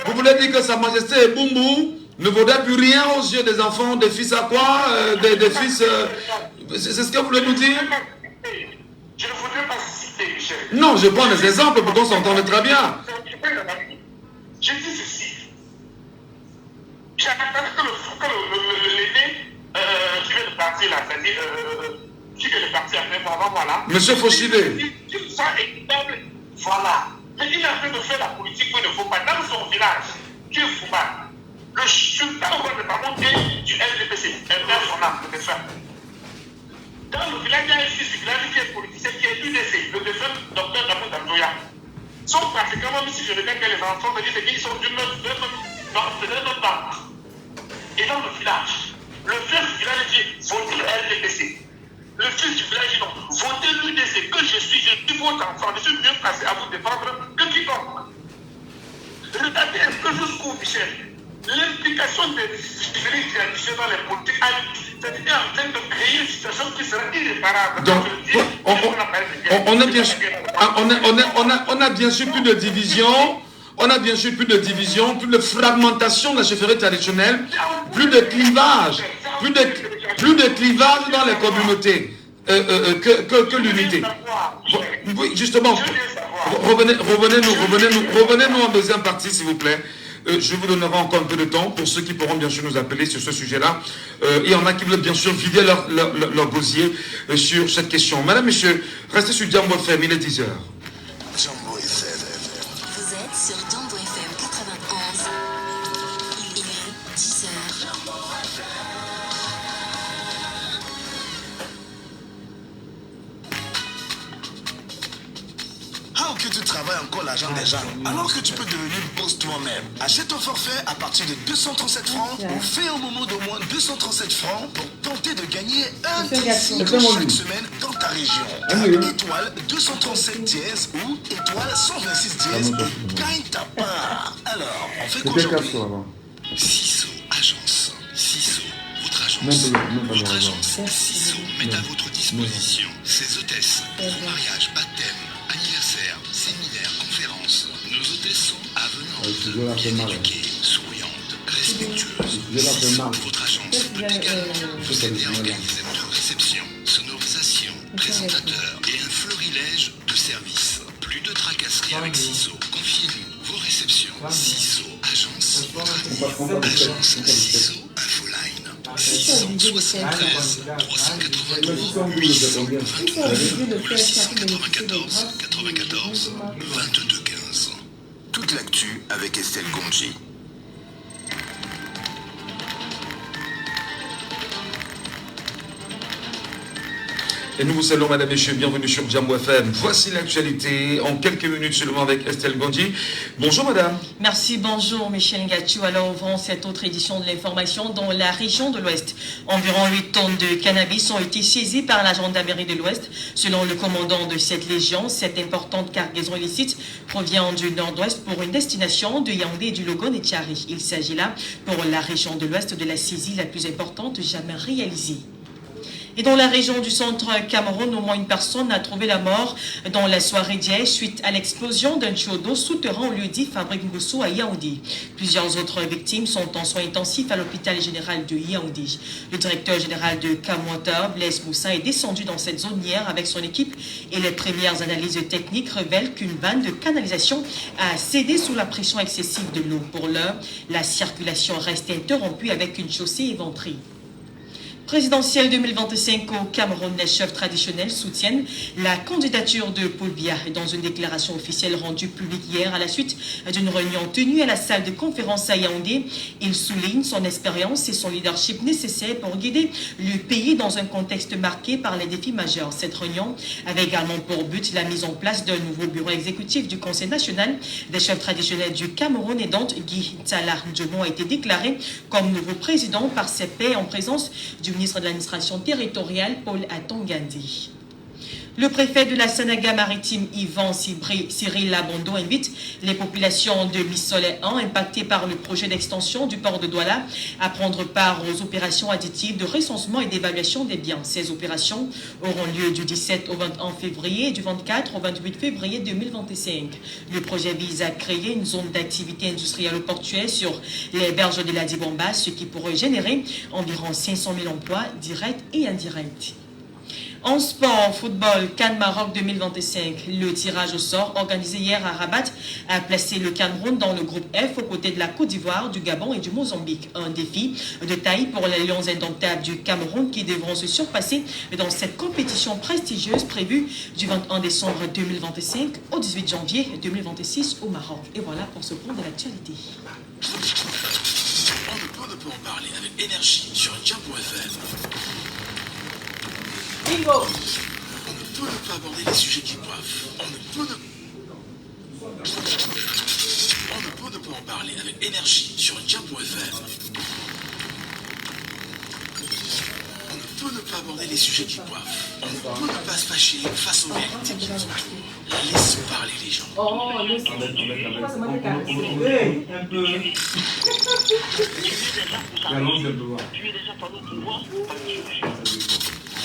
vous voulez dire que Sa Majesté et Boumou ne vaudrait plus rien aux yeux des enfants, des fils à quoi, des fils... c'est ce que vous voulez nous dire? Je ne voudrais pas citer, Michel. Non, je prends des exemples pour qu'on s'entende très bien. Je dis ceci. J'attends que l'aîné qui vient de partir là, c'est-à-dire qui vient de partir après, voilà. Monsieur Fauchidé. Il soit équitable, voilà. Mais il a fait de faire la politique qu'il ne faut pas. Dans son village, qui est Fouba, le sultan gouvernement est du LDPC, un père son âme, le défunt. Dans le village, il y a un fils du village qui est politicien, qui est UDC, le défunt docteur Damou Dandoya. Sont pratiquement, même si je regarde que les enfants me disent qu'ils sont d'une autre banque. Et dans le village, le fils du village dit votez le LDPC. Le fils du village dit non, votez l'UDC, que je suis votre enfant, je suis mieux placé à vous défendre que quiconque. Regardez un peu jusqu'où, Michel, l'implication des différents traditions dans les politiques, c'est-à-dire en train de créer une situation qui sera irréparable. Donc, on a bien sûr plus de division, plus de fragmentation de la chefferie traditionnelle, plus de clivage dans les communautés que l'unité. Oui, justement, revenez-nous en deuxième partie, s'il vous plaît. Je vous donnerai encore un peu de temps pour ceux qui pourront bien sûr nous appeler sur ce sujet-là. Il y en a qui veulent bien sûr vider leur gosier sur cette question. Madame, monsieur, restez sur Jambo FM, il est 10h. Jambo FM. Vous êtes sur Jambo FM 91. Il est 10h. Alors que tu travailles encore l'argent des gens, alors que tu peux devenir boss toi-même. Achète ton forfait à partir de 237 francs ou fais un moment d'au moins 237 francs pour tenter de gagner un tricycle chaque semaine dans ta région. Étoile 237 dièse ou étoile 126 dièse et gagne ta part. Alors, on fait qu'aujourd'hui. CISO Agence. CISO, votre agence Notre agence CISO met à votre disposition ses hôtesses pour mariage, baptême, anniversaire, séminaire, conférence. Nos hôtesses sont avenantes, bien éduquées, souriantes, respectueuses. CISO, votre agence peut également vous aider à organiser votre réception, sonorisation, présentateur et un florilège de services. Plus de tracasseries avec CISO. Confiez-nous vos réceptions. CISO, agence, agence CISO, Infoline. 673 383 823 ou le 694 94 22 15. Toute l'actu avec Estelle Gondji. Et nous vous saluons, madame, messieurs, bienvenue sur Jambo FM. Voici l'actualité en quelques minutes seulement avec Estelle Gondji. Bonjour, madame. Merci, bonjour, Michel Ngachou. Alors, ouvrons cette autre édition de l'information dans la région de l'Ouest. Environ 8 tonnes de cannabis ont été saisies par la gendarmerie de l'Ouest. Selon le commandant de cette légion, cette importante cargaison illicite provient du nord-ouest pour une destination de Yaoundé et du Logone et Tchari. Il s'agit là, pour la région de l'Ouest, de la saisie la plus importante jamais réalisée. Et dans la région du centre Cameroun, au moins une personne a trouvé la mort dans la soirée d'hier suite à l'explosion d'un tuyau d'eau souterrain au lieu-dit Fabrique Ngoussou à Yaoundé. Plusieurs autres victimes sont en soins intensifs à l'hôpital général de Yaoundé. Le directeur général de Camwater, Blaise Moussa, est descendu dans cette zone hier avec son équipe et les premières analyses techniques révèlent qu'une vanne de canalisation a cédé sous la pression excessive de l'eau. Pour l'heure, la circulation reste interrompue avec une chaussée éventrée. Présidentielle 2025 au Cameroun, les chefs traditionnels soutiennent la candidature de Paul Biya. Dans une déclaration officielle rendue publique hier à la suite d'une réunion tenue à la salle de conférence à Yaoundé, il souligne son expérience et son leadership nécessaires pour guider le pays dans un contexte marqué par les défis majeurs. Cette réunion avait également pour but la mise en place d'un nouveau bureau exécutif du Conseil national des chefs traditionnels du Cameroun et dont Guy Tala Ndjomo a été déclaré comme nouveau président par ses pairs en présence du ministre de l'administration territoriale, Paul Atongandi. Le préfet de la Sénégal-Maritime, Yvan Cyril Labondo, invite les populations de Missolé 1 impactées par le projet d'extension du port de Douala à prendre part aux opérations additives de recensement et d'évaluation des biens. Ces opérations auront lieu du 17 au 21 février et du 24 au 28 février 2025. Le projet vise à créer une zone d'activité industrielle ou portuaire sur les berges de la Dibomba, ce qui pourrait générer environ 500 000 emplois directs et indirects. En sport, football, CAN Maroc 2025, le tirage au sort organisé hier à Rabat a placé le Cameroun dans le groupe F aux côtés de la Côte d'Ivoire, du Gabon et du Mozambique. Un défi de taille pour les Lions indomptables du Cameroun qui devront se surpasser dans cette compétition prestigieuse prévue du 21 décembre 2025 au 18 janvier 2026 au Maroc. Et voilà pour ce point de l'actualité. On ne peut en parler avec énergie sur Jambo FM. Bingo. On ne peut pas aborder les sujets qui coiffent. On ne peut en parler avec énergie sur Jambo FM. On ne peut pas aborder les sujets qui coiffent. On ne peut pas se fâcher face aux réalités qui nous entourent. Laissons parler les gens.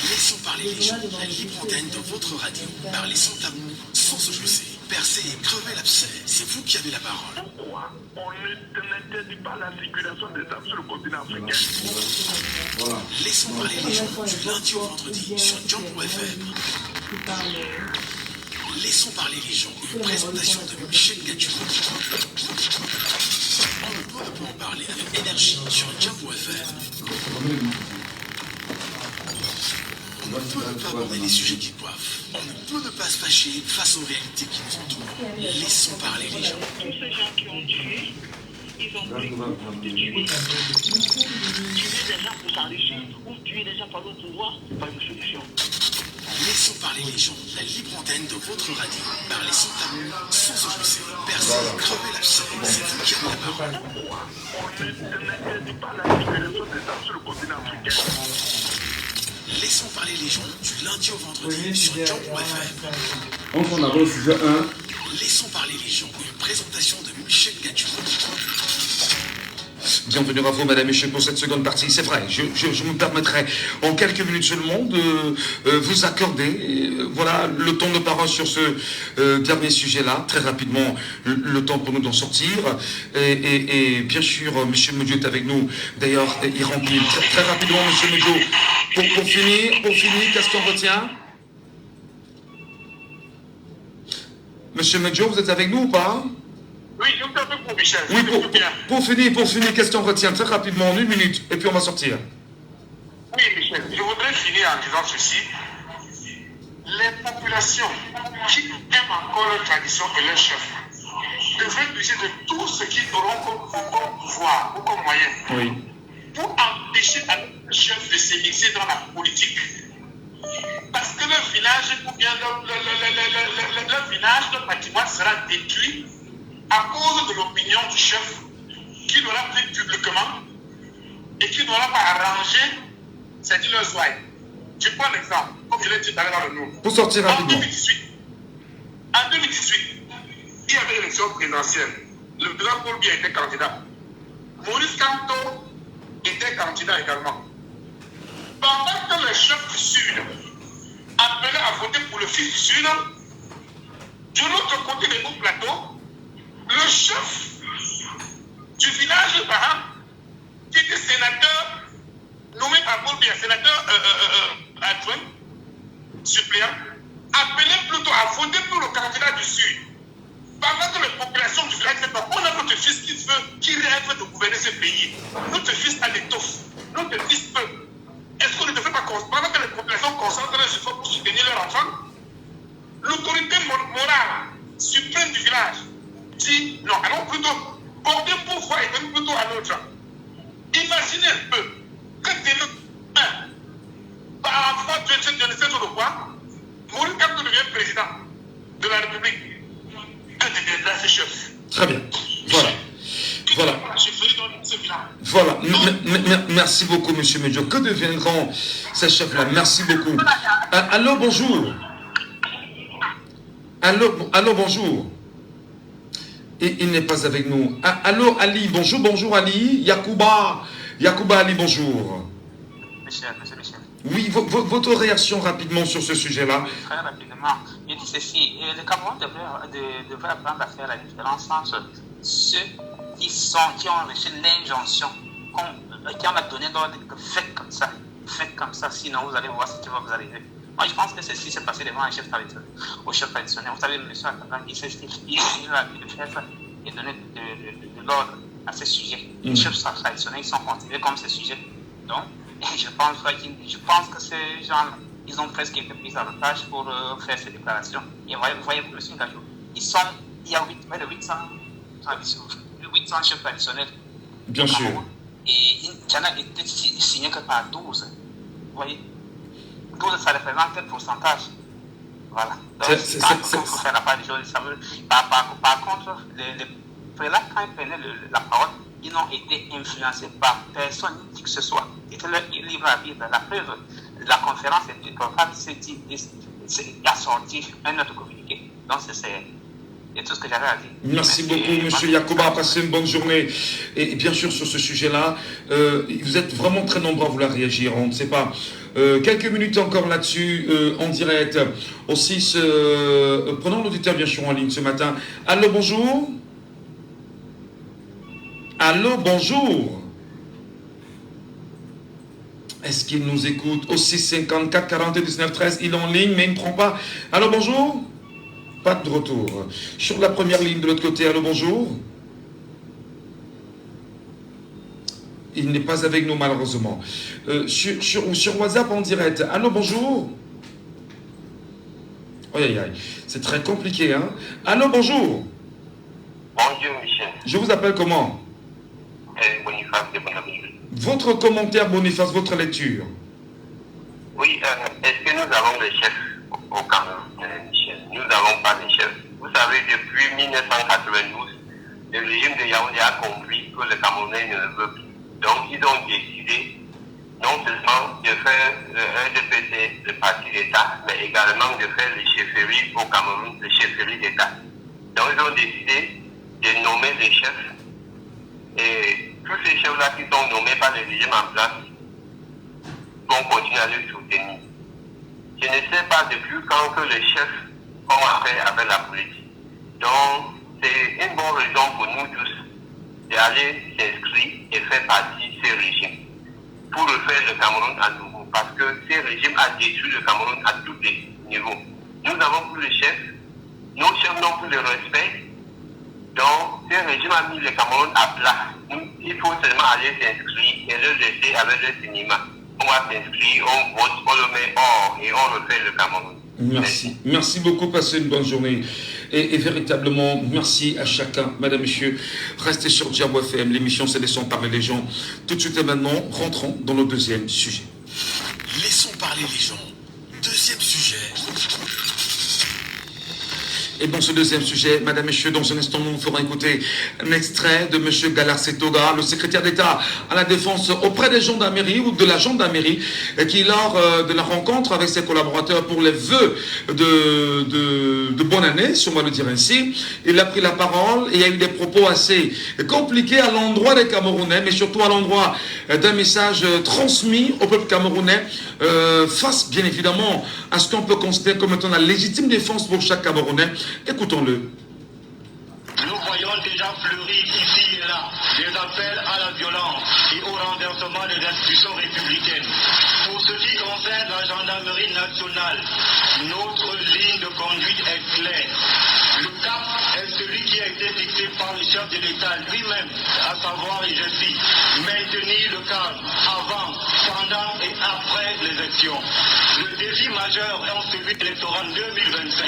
Laissons parler les gens, la libre antenne de votre radio. Parlez sans tabou, sans se chausser. Percez et crevez l'abcès. C'est vous qui avez la parole. Pourquoi on n'interdit pas la circulation des armes sur le continent africain? Laissons parler les gens du lundi au vendredi sur Jambo FM. Laissons parler les gens. Une présentation de Michel Ngachou. On ne peut en parler avec énergie sur Jambo FM. On ne peut pas aborder les sujets qui coiffent. On ne peut pas se fâcher face aux réalités qui nous entourent. Laissons parler les gens. Tous ces gens qui ont tué, ils ont pris de tuer. Tuer des gens pour s'enrichir ou tuer des gens par le pouvoir, c'est pas une solution. Laissons parler les gens, la libre antenne de votre radio. Parlez sans tabou, sans se chausser. Percez et crevez l'abcès. C'est vous qui avez la parole. Pourquoi on n'interdit pas la circulation des armes sur le continent africain? Laissons parler les gens du lundi au vendredi sur Jambo FM. On a au sujet 1. Laissons parler les gens. Une présentation de Michel Ngachou. Bienvenue à vous, Madame et Messieurs, pour cette seconde partie. C'est vrai, je me permettrai en quelques minutes seulement de vous accorder voilà, le temps de parole sur ce dernier sujet-là. Très rapidement, le temps pour nous d'en sortir. Et bien sûr, M. Medjo est avec nous. D'ailleurs, il remplit très rapidement, M. Medjo. Pour finir, qu'est-ce qu'on retient? M. Medjo, vous êtes avec nous ou pas? Oui, je suis avec vous, Michel. Oui, pour finir, qu'est-ce qu'on retient très rapidement, en 1 minute, et puis on va sortir. Oui, Michel, je voudrais finir en disant ceci. Les populations qui aiment encore leur tradition et leur chef devraient user de tout ce qu'ils auront comme pouvoir ou comme moyen pour empêcher le chef de s'immiscer dans la politique. Parce que leur village ou bien leur village, leur patrimoine sera détruit à cause de l'opinion du chef qui l'aura pris publiquement et qui n'aura pas arrangé, c'est-à-dire leur soin. Je prends l'exemple, comme je l'ai dit dans le nom. Pour sortir rapidement. En 2018, il y avait l'élection présidentielle. Le président Paul Biya était candidat. Maurice Kamto était candidat également. Pendant que les chefs du Sud appelaient à voter pour le fils du Sud, de l'autre côté des hauts plateaux, le chef du village de Baha, qui était sénateur, nommé par Paul Biya, sénateur adjoint, suppléant, appelait plutôt à voter pour le candidat du Sud. Pendant que les populations du village disaient, on a notre fils qui rêve de gouverner ce pays. Notre fils a l'étoffe. Notre fils peut. Est-ce qu'on ne devrait pas, pendant que les populations concentrent leurs efforts pour soutenir leur enfant, l'autorité morale suprême du village dit non, allons plutôt porter pouvoir et donner plutôt à l'autre. Imaginez un peu que demain, par rapport à je ne sais trop quoi, Maurice Kamto devient président de la République. Que deviendra ce chef? Très bien. Voilà. Merci beaucoup, M. Medjo. Que deviendront ces chefs-là? Merci beaucoup. Allô, bonjour. Allô, bonjour. Et il n'est pas avec nous. Allô, Ali. Bonjour, Ali. Yacouba Ali, bonjour. Michel. Oui, votre réaction rapidement sur ce sujet-là. Très rapidement. Je dis ceci. Le Cameroun devrait apprendre à faire la différence entre ceux qui ont reçu l'injonction, qui en a donné l'ordre que faites comme ça, sinon vous allez voir ce qui va vous arriver. Moi, je pense que ceci s'est passé devant un chef traditionnel. Au chef traditionnel, vous savez, M. Atanga, il a pu le faire et donner de l'ordre à ces sujets. Les chefs traditionnels, ils sont considérés comme ces sujets. Donc, je pense que ces gens, ils ont presque été pris en otage pour faire ces déclarations. Et vous voyez, M. Ngachou, il y a près de 800 chefs traditionnels. Bien sûr. Et il n'y en a été signé que par 12. Vous voyez, 12, ça représente quel pourcentage? Voilà. Donc, quand il faut faire la part des choses, ça veut... Par contre, les prélats, quand ils prenaient la parole, ils n'ont été influencés par personne, qui que ce soit. C'était leur libre arbitre. La preuve, la conférence épiscopale a sorti un autre communiqué. Donc, c'est tout ce que j'avais à dire. Merci beaucoup, M. Yacouba. Passez une bonne journée. Et bien sûr, sur ce sujet-là, vous êtes vraiment très nombreux à vouloir réagir. On ne sait pas. Quelques minutes encore là-dessus, en direct. Aussi, prenons l'auditeur bien sûr en ligne ce matin. Allô, bonjour. Allô, bonjour. Est-ce qu'il nous écoute? Au 654 42 19 13, il est en ligne, mais il ne prend pas. Allô, bonjour. Pas de retour. Sur la première ligne de l'autre côté, allô, bonjour. Il n'est pas avec nous, malheureusement. Sur WhatsApp en direct. Allô, bonjour. Aïe. C'est très compliqué, hein. Allô, bonjour. Bonjour, Michel. Je vous appelle comment? Boniface de Bonaville. Votre commentaire, Boniface, votre lecture. Oui, est-ce que nous avons des chefs au Cameroun, Michel? Nous n'avons pas de chefs. Vous savez, depuis 1992, le régime de Yaoundé a compris que le Camerounais ne le veut plus. Donc, ils ont décidé non seulement de faire un DPC, le parti d'État, mais également de faire les chefferies au Cameroun, les chefferies d'État. Donc, ils ont décidé de nommer des chefs. Et tous ces chefs-là qui sont nommés par le régime en place vont continuer à le soutenir. Je ne sais pas depuis quand que les chefs ont affaire avec la politique. Donc, c'est une bonne raison pour nous tous d'aller s'inscrire et faire partie de ces régimes pour refaire le Cameroun à nouveau. Parce que ces régimes ont détruit le Cameroun à tous les niveaux. Nous n'avons plus de chefs, nos chefs n'ont plus de respect. Donc, ces régimes ont mis le Cameroun à plat. Il faut seulement aller s'inscrire et le laisser avec le cinéma. On va s'inscrire, on vote, on le met hors et on refait le Cameroun. Merci. Merci beaucoup. Passez une bonne journée. Et véritablement, merci à chacun. Madame, Monsieur, restez sur Diambo FM. L'émission, c'est Laissons parler les gens. Tout de suite et maintenant, rentrons dans le deuxième sujet. Laissons parler les gens. Deuxième sujet. Et dans ce deuxième sujet, Madame, Messieurs, dans un instant, nous vous ferons écouter un extrait de M. Galar Setoga, le secrétaire d'État à la Défense auprès des gendarmeries ou de la gendarmerie, qui lors de la rencontre avec ses collaborateurs pour les vœux de bonne année, si on va le dire ainsi, il a pris la parole et il y a eu des propos assez compliqués à l'endroit des Camerounais, mais surtout à l'endroit d'un message transmis au peuple camerounais face, bien évidemment, à ce qu'on peut considérer comme étant la légitime défense pour chaque Camerounais. Écoutons-le. Nous voyons déjà fleurir ici et là des appels à la violence et au renversement des institutions républicaines. Pour ce qui concerne la gendarmerie nationale, notre ligne de conduite est claire. Le cap est celui qui a été fixé par le chef de l'État lui-même, à savoir, et je cite, maintenir le calme avant, pendant et après l'élection. Le défi majeur est celui électoral 2025.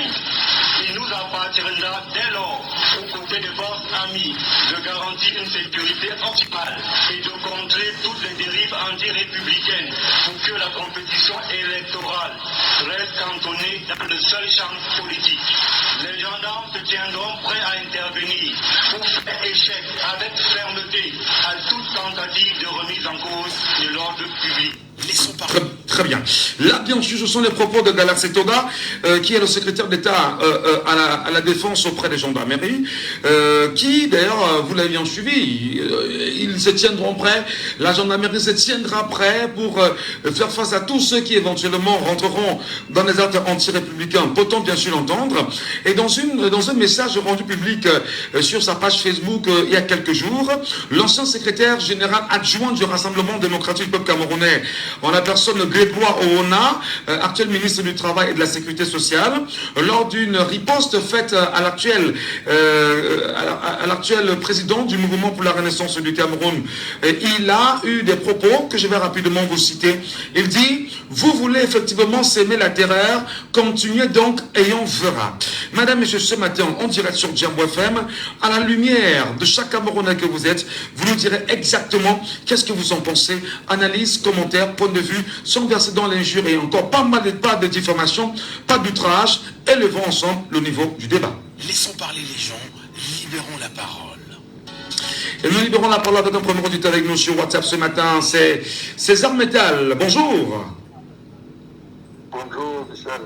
Il nous appartiendra dès lors, aux côtés des forces amies, de garantir une sécurité optimale et de contrer toutes les dérives anti-républicaines pour que la compétition électorale reste cantonnée dans le seul champ politique. Les gendarmes se tiendront prêts à intervenir pour faire échec avec fermeté à toute tentative de remise en cause de l'ordre public. Très bien. Là, bien sûr, ce sont les propos de Galar Setoga, qui est le secrétaire d'État à la Défense auprès des gendarmeries, qui, d'ailleurs, vous l'avez bien suivi, ils se tiendront prêts, la gendarmerie se tiendra prêt pour faire face à tous ceux qui éventuellement rentreront dans les actes anti-républicains. Peut-on bien sûr l'entendre? Et dans un message rendu public sur sa page Facebook il y a quelques jours, l'ancien secrétaire général adjoint du Rassemblement démocratique du peuple camerounais, en la personne de Grégoire Oona, actuel ministre du Travail et de la Sécurité sociale, lors d'une riposte faite à l'actuel président du Mouvement pour la Renaissance du Cameroun. Il a eu des propos que je vais rapidement vous citer. Il dit: vous voulez effectivement s'aimer la terreur, continuez donc et on verra. Madame, Messieurs, ce matin, on dirait sur Diambo FM, à la lumière de chaque Camerounais que vous êtes, vous nous direz exactement qu'est-ce que vous en pensez, analyse, commentaire, point de vue, sans verser dans l'injure et encore pas de diffamation, pas d'outrage, élevons ensemble le niveau du débat. Laissons parler les gens, libérons la parole. Et nous libérons la parole avec un premier auditeur avec nous sur WhatsApp ce matin, c'est César Métal. Bonjour. Bonjour, Michel.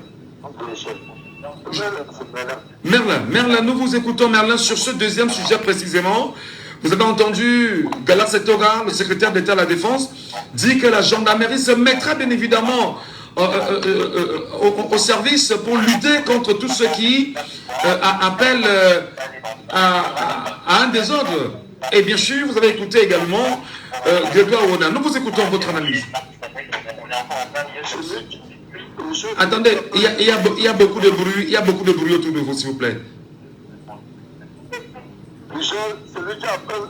Merlin, nous vous écoutons, Merlin, sur ce deuxième sujet précisément. Vous avez entendu Galar Setoga, le secrétaire d'État à la Défense, dit que la gendarmerie se mettra bien évidemment au service pour lutter contre tous ceux qui appellent à un désordre. Et bien sûr, vous avez écouté également Grégoire Oona. Nous vous écoutons votre analyse. Attendez, il y a beaucoup de bruit autour de vous, s'il vous plaît. Michel, celui qui appelle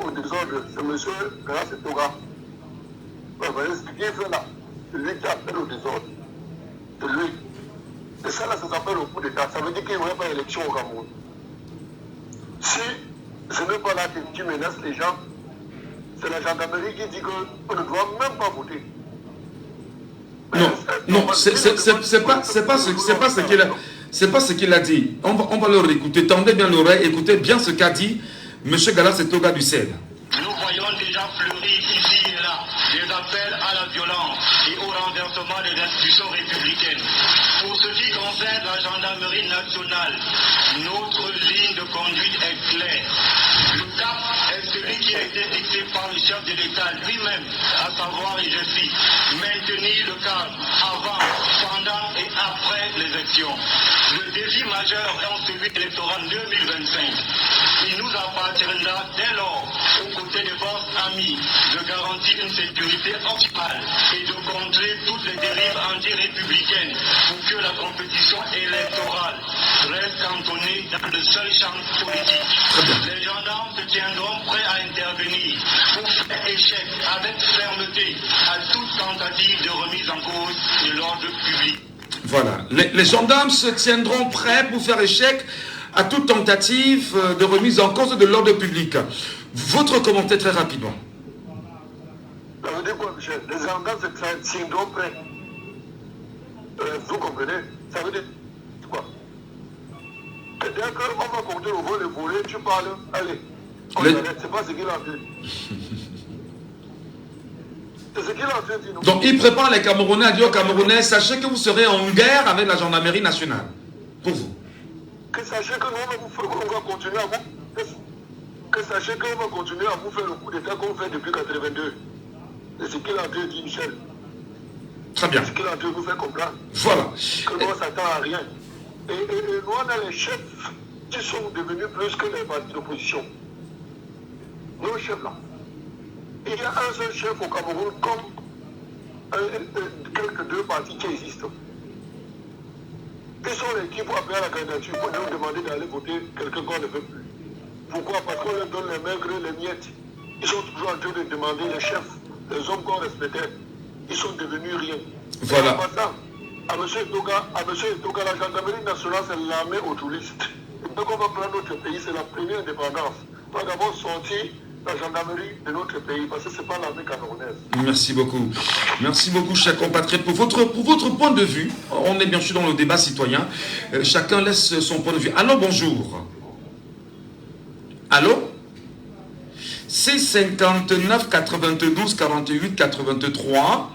au désordre, c'est M. Galar Setoga. Vous voyez ce qu'il fait là? Celui qui appelle au désordre, c'est lui. Et ça là, ça s'appelle au coup d'État. Ça veut dire qu'il n'y aurait pas d'élection au Cameroun. Si ce n'est pas là qui menace les gens, c'est la gendarmerie qui dit qu'on ne doit même pas voter. Non, c'est pas ce qu'il a dit. On va leur écouter. Tendez bien l'oreille, écoutez bien ce qu'a dit M. Galar Setoga du CED. Nous voyons déjà fleurir ici et là des appels à la violence et au renversement des institutions républicaines. Pour ce qui concerne la gendarmerie nationale, notre ligne de conduite est claire. Le cap est celui qui a été fixé chef de l'État lui-même, à savoir, et je cite, maintenir le calme avant, pendant et après l'élection. Le défi majeur dans celui électoral 2025. Il nous appartiendra dès lors, aux côtés des forces amies, de garantir une sécurité optimale et de contrer toutes les dérives anti-républicaines pour que la compétition électorale reste cantonnée dans le seul champ politique. Les gendarmes se tiendront prêts à intervenir pour faire échec avec fermeté à toute tentative de remise en cause de l'ordre public. Voilà, les gendarmes se tiendront prêts pour faire échec à toute tentative de remise en cause de l'ordre public. Votre commentaire très rapidement. Ça veut dire quoi, Michel? Les gendarmes se tiendront prêts. Vous comprenez? Ça veut dire quoi? C'est-à-dire qu'on va compter au vol et voler, tu parles, allez, c'est pas ce qu'il a fait. C'est ce qu'il a fait, dis-nous. Donc il prépare les Camerounais à dire aux Camerounais, sachez que vous serez en guerre avec la gendarmerie nationale. Pour vous. Que sachez que nous, on va continuer à vous... Que sachez qu'on va continuer à vous faire le coup d'état qu'on fait depuis 82. C'est ce qu'il a dit, Michel. Très bien. C'est ce qu'il a dit, vous faire comprendre. Voilà. Que nous, on s'attend à rien. Et nous, on a les chefs qui sont devenus plus que les partis d'opposition. Nos chefs là. Il y a un seul chef au Cameroun comme quelques deux partis qui existent. Ils sont les qui pour appeler à la candidature pour nous demander d'aller voter quelqu'un qu'on ne veut plus. Pourquoi? Parce qu'on leur donne les maigres, les miettes. Ils sont toujours en train de demander les chefs, les hommes qu'on respectait. Ils sont devenus rien. Voilà. À M. Toga, la gendarmerie nationale, c'est l'armée autouriste. Donc on va prendre notre pays, c'est la première indépendance. On va d'abord sortir la gendarmerie de notre pays, parce que ce n'est pas l'armée camerounaise. Merci beaucoup. Merci beaucoup, chers compatriotes, pour votre point de vue. On est bien sûr dans le débat citoyen. Chacun laisse son point de vue. Allô, bonjour. Allô? C'est 59 92 48 83.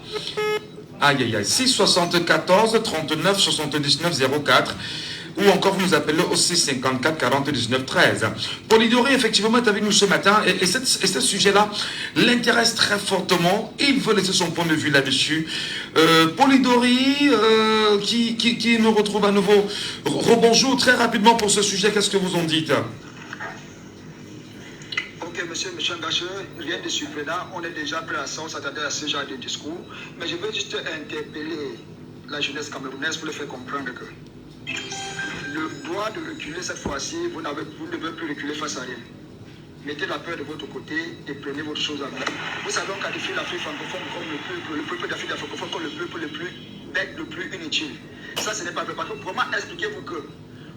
Aïe aïe aïe. 674 39 79 04. Ou encore vous nous appelez au 654 40 19 13. Polidori effectivement est avec nous ce matin et ce sujet-là l'intéresse très fortement. Il veut laisser son point de vue là-dessus. Polidori qui nous retrouve à nouveau. Rebonjour très rapidement pour ce sujet. Qu'est-ce que vous en dites? Ok, monsieur Ngache, rien de surprenant. On est déjà prêt à ça. On s'attendait à ce genre de discours. Mais je veux juste interpeller la jeunesse camerounaise pour le faire comprendre que le droit de reculer cette fois-ci, vous ne devez plus reculer face à rien. Mettez la peur de votre côté et prenez votre chose à main. Vous savez, on qualifie l'Afrique francophone comme le peuple d'Afrique francophone comme le peuple le plus bête, le plus inutile. Ça, ce n'est pas vrai. Parce que comment expliquez-vous que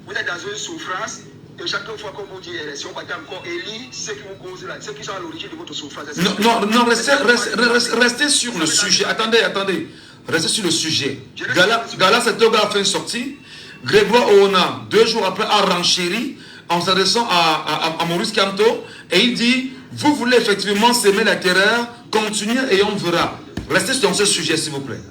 vous êtes dans une souffrance et chaque fois qu'on vous dit élection, on va encore élire ceux qui vous causent là, ceux qui sont à l'origine de votre souffrance. Non, restez sur le sujet. Attendez. Restez sur le sujet. Gala Setoga a fait une sortie. Grégoire Oona, 2 jours après, a renchéri en s'adressant à Maurice Kamto et il dit, vous voulez effectivement s'aimer la terreur, continuez et on verra. Restez dans ce sujet, s'il vous plaît.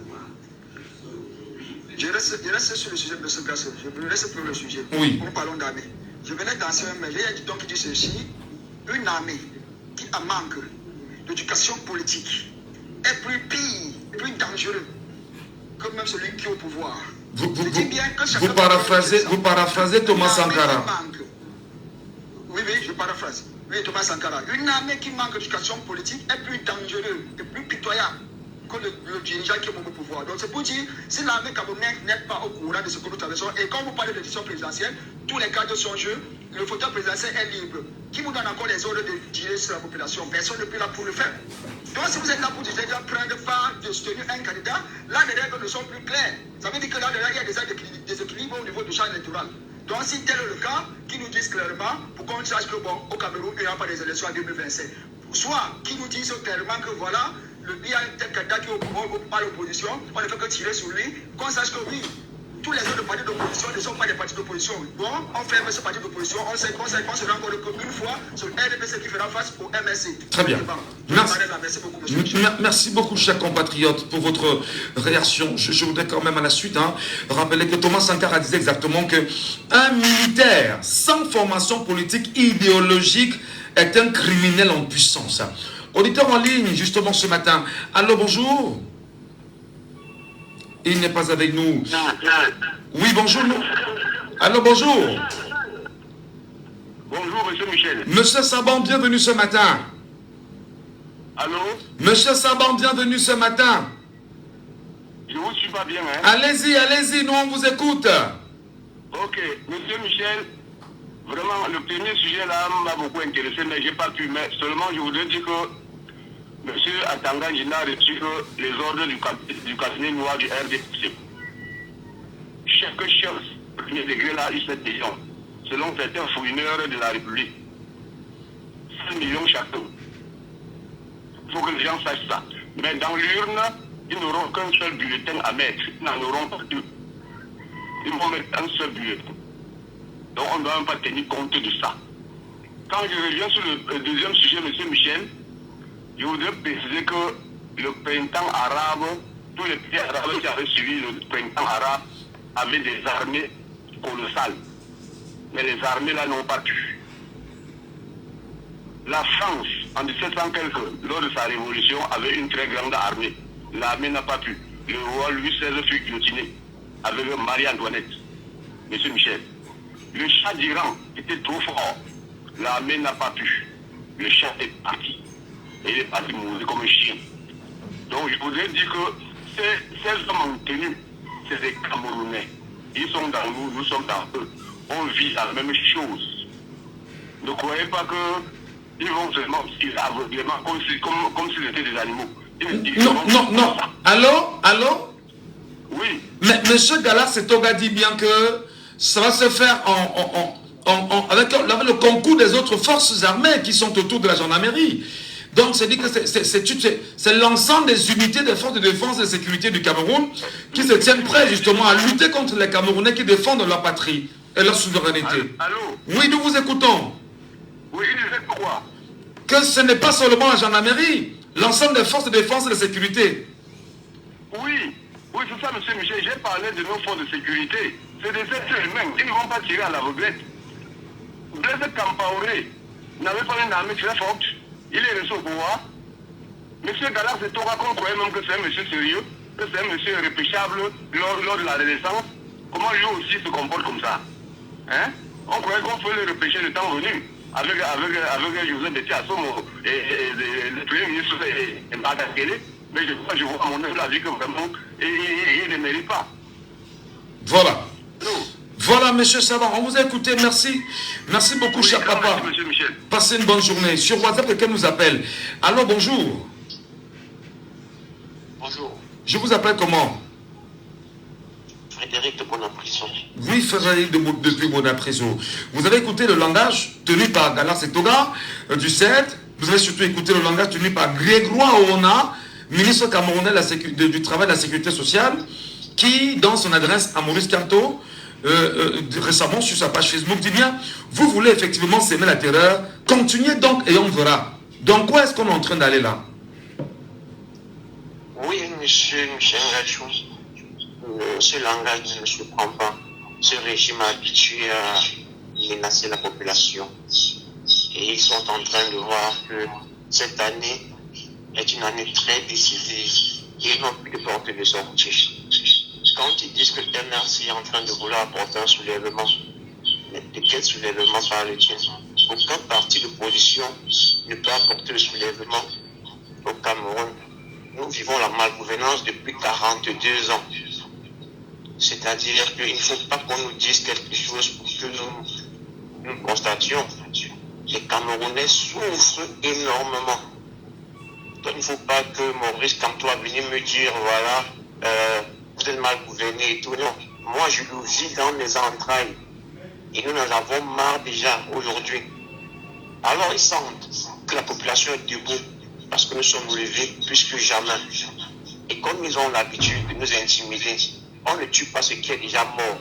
Je reste sur le sujet de ce garçon. Je reste sur le sujet. Oui. Nous parlons d'armée. Je venais danser un mail donc qui dit ceci, une armée qui a manque d'éducation politique est plus pire, plus dangereux que même celui qui est au pouvoir. Vous paraphrasez Thomas Sankara. Oui, je paraphrase. Oui, Thomas Sankara. Une armée qui manque d'éducation politique est plus dangereuse et plus pitoyable que le dirigeant qui est au pouvoir. Donc c'est pour dire, si l'armée camerounaise n'est pas au courant de ce que nous traversons, et quand vous parlez de l'élection présidentielle, tous les cadres sont en jeu, le fauteuil présidentiel est libre. Qui vous donne encore les ordres de tirer sur la population? Personne n'est plus là pour le faire. Donc si vous êtes là pour déjà prendre part de soutenir un candidat, là les règles ne sont plus claires. Ça veut dire que là il y a des déséquilibres au niveau du champ électoral. Donc si tel est le cas, qui nous disent clairement, pour qu'on sache que bon, au Cameroun, il n'y aura pas des élections en 2025. Soit qui nous disent clairement que voilà, il y a un tel candidat qui est au pouvoir par l'opposition, on ne fait que tirer sur lui, qu'on sache que oui, tous les autres partis d'opposition ne sont pas des partis d'opposition. Bon, on ferme ce parti d'opposition, on se rend compte qu'une fois, c'est le RDPC qui fera face au MSC. Très bien. Merci beaucoup, chers compatriotes, pour votre réaction. Je voudrais quand même à la suite rappeler que Thomas Sankara disait exactement qu'un militaire sans formation politique idéologique est un criminel en puissance. auditeur en ligne, justement, ce matin. Allô, bonjour. Il n'est pas avec nous. Oui, bonjour. Allô, bonjour. Bonjour, monsieur Michel. Monsieur Saban, bienvenue ce matin. Allô? Monsieur Saban, bienvenue ce matin. Je vous suis pas bien, hein? Allez-y, allez-y, nous on vous écoute. Ok, monsieur Michel, vraiment, le premier sujet là m'a beaucoup intéressé, mais j'ai pas pu. Mais seulement, je voudrais dire que monsieur Atanga Gina a reçu les ordres du cabinet noir du RDC. Chaque chef premier degré là, il cette décision. Selon certains fouineurs de la République. 5 millions chacun. Il faut que les gens sachent ça. Mais dans l'urne, ils n'auront qu'un seul bulletin à mettre. Ils n'en auront pas deux. Ils vont mettre un seul bulletin. Donc on ne doit même pas tenir compte de ça. Quand je reviens sur le deuxième sujet, M. Michel, je voudrais préciser que le printemps arabe, tous les pays arabes qui avaient suivi le printemps arabe avaient des armées colossales. Mais les armées là n'ont pas pu. La France, en 1700 quelques, lors de sa révolution, avait une très grande armée. L'armée n'a pas pu. Le roi Louis XVI fut guillotiné avec Marie-Antoinette. Monsieur Michel. Le Shah d'Iran était trop fort. L'armée n'a pas pu. Le Shah est parti. Et il est parti mourir comme un chien. Donc je voudrais dire que ces hommes en tenue, c'est des Camerounais. Ils sont dans nous, nous sommes dans eux. On vit la même chose. Ne croyez pas qu'ils vont seulement tirer aveuglément comme s'ils étaient des animaux. Non. Allô? Oui. Mais M. Galas Setoga dit bien que ça va se faire avec le concours des autres forces armées qui sont autour de la gendarmerie. Donc, c'est dit que c'est l'ensemble des unités des forces de défense et de sécurité du Cameroun qui se tiennent prêts justement à lutter contre les Camerounais qui défendent leur patrie et leur souveraineté. Allô? Oui, nous vous écoutons. Oui, il disait quoi? Que ce n'est pas seulement la gendarmerie, l'ensemble des forces de défense et de sécurité. Oui, c'est ça, M. Michel. J'ai parlé de nos forces de sécurité. C'est des êtres humains. Ils ne vont pas tirer à l'aveuglette. Blaise Compaoré n'avait pas une armée très forte. Il est resté au pouvoir. M. Galas c'est Toga qu'on croyait même que c'est un monsieur sérieux, que c'est un monsieur irréprochable lors de la Renaissance. Comment lui aussi se comporte comme ça? Hein? On croyait qu'on pouvait le repêcher le temps venu. Avec Joseph Betty Assomo et le Premier ministre et Mbadakele. Mais je vois à mon avis que vraiment, il ne mérite pas. Voilà. Voilà, M. Saban, on vous a écouté, merci. Merci beaucoup, cher papa. Merci, M. Michel. Passez une bonne journée. Sur WhatsApp, quelqu'un nous appelle. Allô, bonjour. Bonjour. Je vous appelle comment? Frédéric de Bonapriso. Oui, Frédéric depuis Bonapriso. Vous avez écouté le langage tenu par Galas Setoga du 7. Vous avez surtout écouté le langage tenu par Grégoire Oona, ministre camerounais du Travail et de la Sécurité sociale, qui, dans son adresse à Maurice Kamto, récemment sur sa page Facebook, dit bien, vous voulez effectivement s'aimer la terreur, continuez donc et on verra. Donc, où est-ce qu'on est en train d'aller là? Oui, monsieur Michel Gachou, ce langage ne me surprend pas. Ce régime a habitué à menacer la population. Et ils sont en train de voir que cette année est une année très décisive. Ils n'ont plus de porte de sortie. Quand ils disent que MRC est en train de vouloir apporter un soulèvement, mais de quel soulèvement parle-t-il? Aucun parti de position ne peut apporter le soulèvement au Cameroun. Nous vivons la malgouvernance depuis 42 ans. C'est-à-dire qu'il ne faut pas qu'on nous dise quelque chose pour que nous constations. Les Camerounais souffrent énormément. Donc il ne faut pas que Maurice Kamto vienne me dire, voilà, vous êtes mal gouverné et tout. Non, moi je le vis dans mes entrailles. Et nous en avons marre déjà aujourd'hui. Alors ils sentent que la population est debout parce que nous sommes levés plus que jamais. Et comme ils ont l'habitude de nous intimider, on ne tue pas ce qui est déjà mort.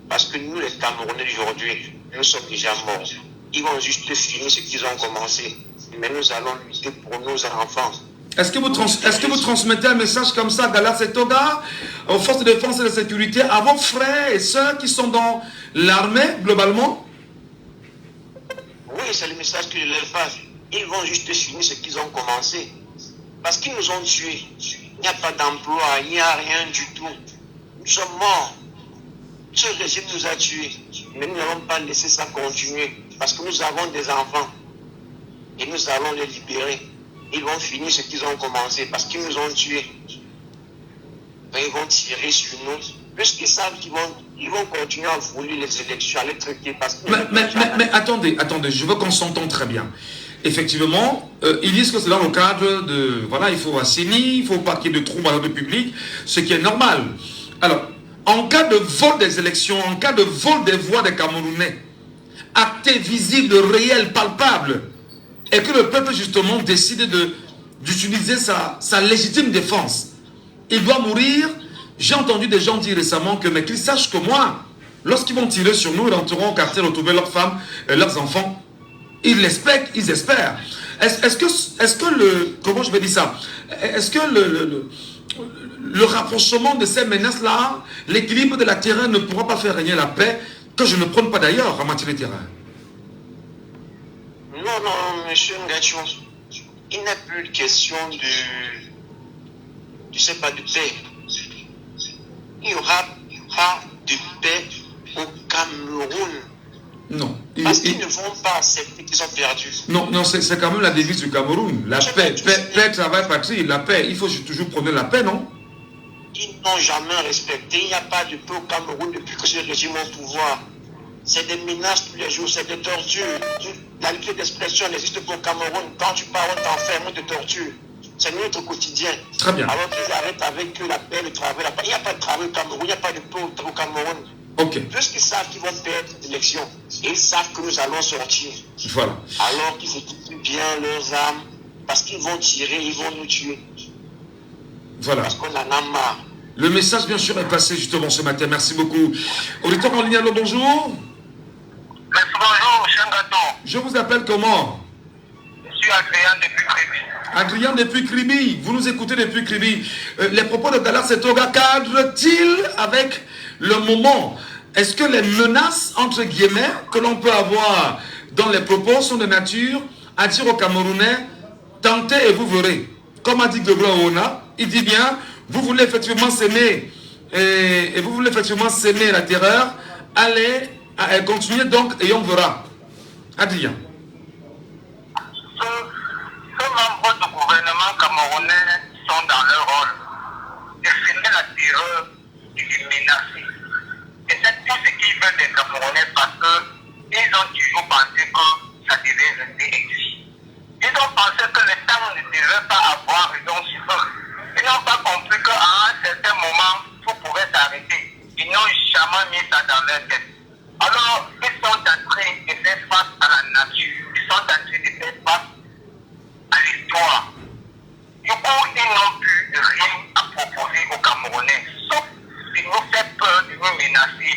Parce que nous les Camerounais d'aujourd'hui, nous sommes déjà morts. Ils vont juste finir ce qu'ils ont commencé. Mais nous allons lutter pour nos enfants. Est-ce que vous transmettez un message comme ça, Galas Setoga, aux forces de défense et de sécurité, à vos frères et sœurs qui sont dans l'armée, globalement? Oui, c'est le message que je leur passe. ils vont juste finir ce qu'ils ont commencé. Parce qu'ils nous ont tués. Il n'y a pas d'emploi, il n'y a rien du tout. Nous sommes morts. Ce régime nous a tués. Mais nous n'allons pas laisser ça continuer. Parce que nous avons des enfants. Et nous allons les libérer. Ils vont finir ce qu'ils ont commencé. Parce qu'ils nous ont tués. Ils vont tirer sur nous. Puisqu'ils savent qu'ils vont continuer à vouloir les élections, à les traiter. Parce que mais attendez, je veux qu'on s'entende très bien. Effectivement, ils disent que c'est dans le cadre de... Voilà, il faut assainir, il ne faut pas qu'il y ait de troubles dans l'ordre public, ce qui est normal. Alors, en cas de vol des élections, en cas de vol des voix des Camerounais, acté, visible, réel, palpable, et que le peuple justement décide d'utiliser sa légitime défense, il doit mourir. J'ai entendu des gens dire récemment que, mais qu'ils sachent que moi, lorsqu'ils vont tirer sur nous, ils rentreront au quartier, retrouver leurs femmes, leurs enfants. Ils l'espèrent, ils espèrent. Est-ce que le... Comment je vais dire ça? Est-ce que le rapprochement de ces menaces-là, l'équilibre de la terrain ne pourra pas faire régner la paix, que je ne prône pas d'ailleurs en matière de terrain? Non, monsieur Ngachou, il n'est plus de question de paix. Il n'y aura pas de paix au Cameroun. Non. Parce qu'ils ne vont pas accepter qu'ils ont perdu. Non, c'est quand même la devise du Cameroun. La paix, travail, patrie, la paix. Il faut toujours prôner la paix, non? Ils n'ont jamais respecté. Il n'y a pas de paix au Cameroun depuis que ce régime est au pouvoir. C'est des menaces tous les jours, c'est des tortures. La liberté d'expression n'existe pas au Cameroun. Quand tu parles, on t'enferme, on te torture. C'est notre quotidien. Très bien. Alors qu'ils arrêtent avec la paix, le travail, la paix. Il n'y a pas de travail au Cameroun, il n'y a pas de paix au Cameroun. Ok. Puisqu'ils savent qu'ils vont perdre cette élection, et ils savent que nous allons sortir. Voilà. Alors qu'ils équipent bien leurs armes, parce qu'ils vont tirer, ils vont nous tuer. Voilà. Parce qu'on en a marre. Le message, bien sûr, est passé justement ce matin. Merci beaucoup. Auditeur en ligne, allô, bonjour. Merci, bonjour, monsieur Ngato. Je vous appelle comment? Je suis Adrien depuis Kribi. Adrien depuis Kribi. Vous nous écoutez depuis Kribi. Les propos de Galar Setoga cadrent-ils avec le moment? Est-ce que les menaces, entre guillemets, que l'on peut avoir dans les propos sont de nature à dire aux Camerounais, tentez et vous verrez. Comme a dit Gbegbo Ona, il dit bien, vous voulez effectivement s'aimer et vous voulez effectivement s'aimer la terreur, allez, continuez donc et on verra. Adrien. Ces membres du gouvernement camerounais sont dans leur rôle de filmer la terreur et de menacer. Et c'est tout ce qu'ils veulent des Camerounais parce qu'ils ont toujours pensé que ça devait rester ainsi. Ils ont pensé que le temps ne devait pas avoir raison sur eux. Ils n'ont pas compris qu'à un certain moment, tout pouvait s'arrêter. Ils n'ont jamais mis ça dans leur tête. Alors, ils sont en train de faire face à la nature. Ils sont en train de faire face à l'histoire. Du coup, ils n'ont plus rien à proposer aux Camerounais, sauf de nous faire peur, de nous menacer,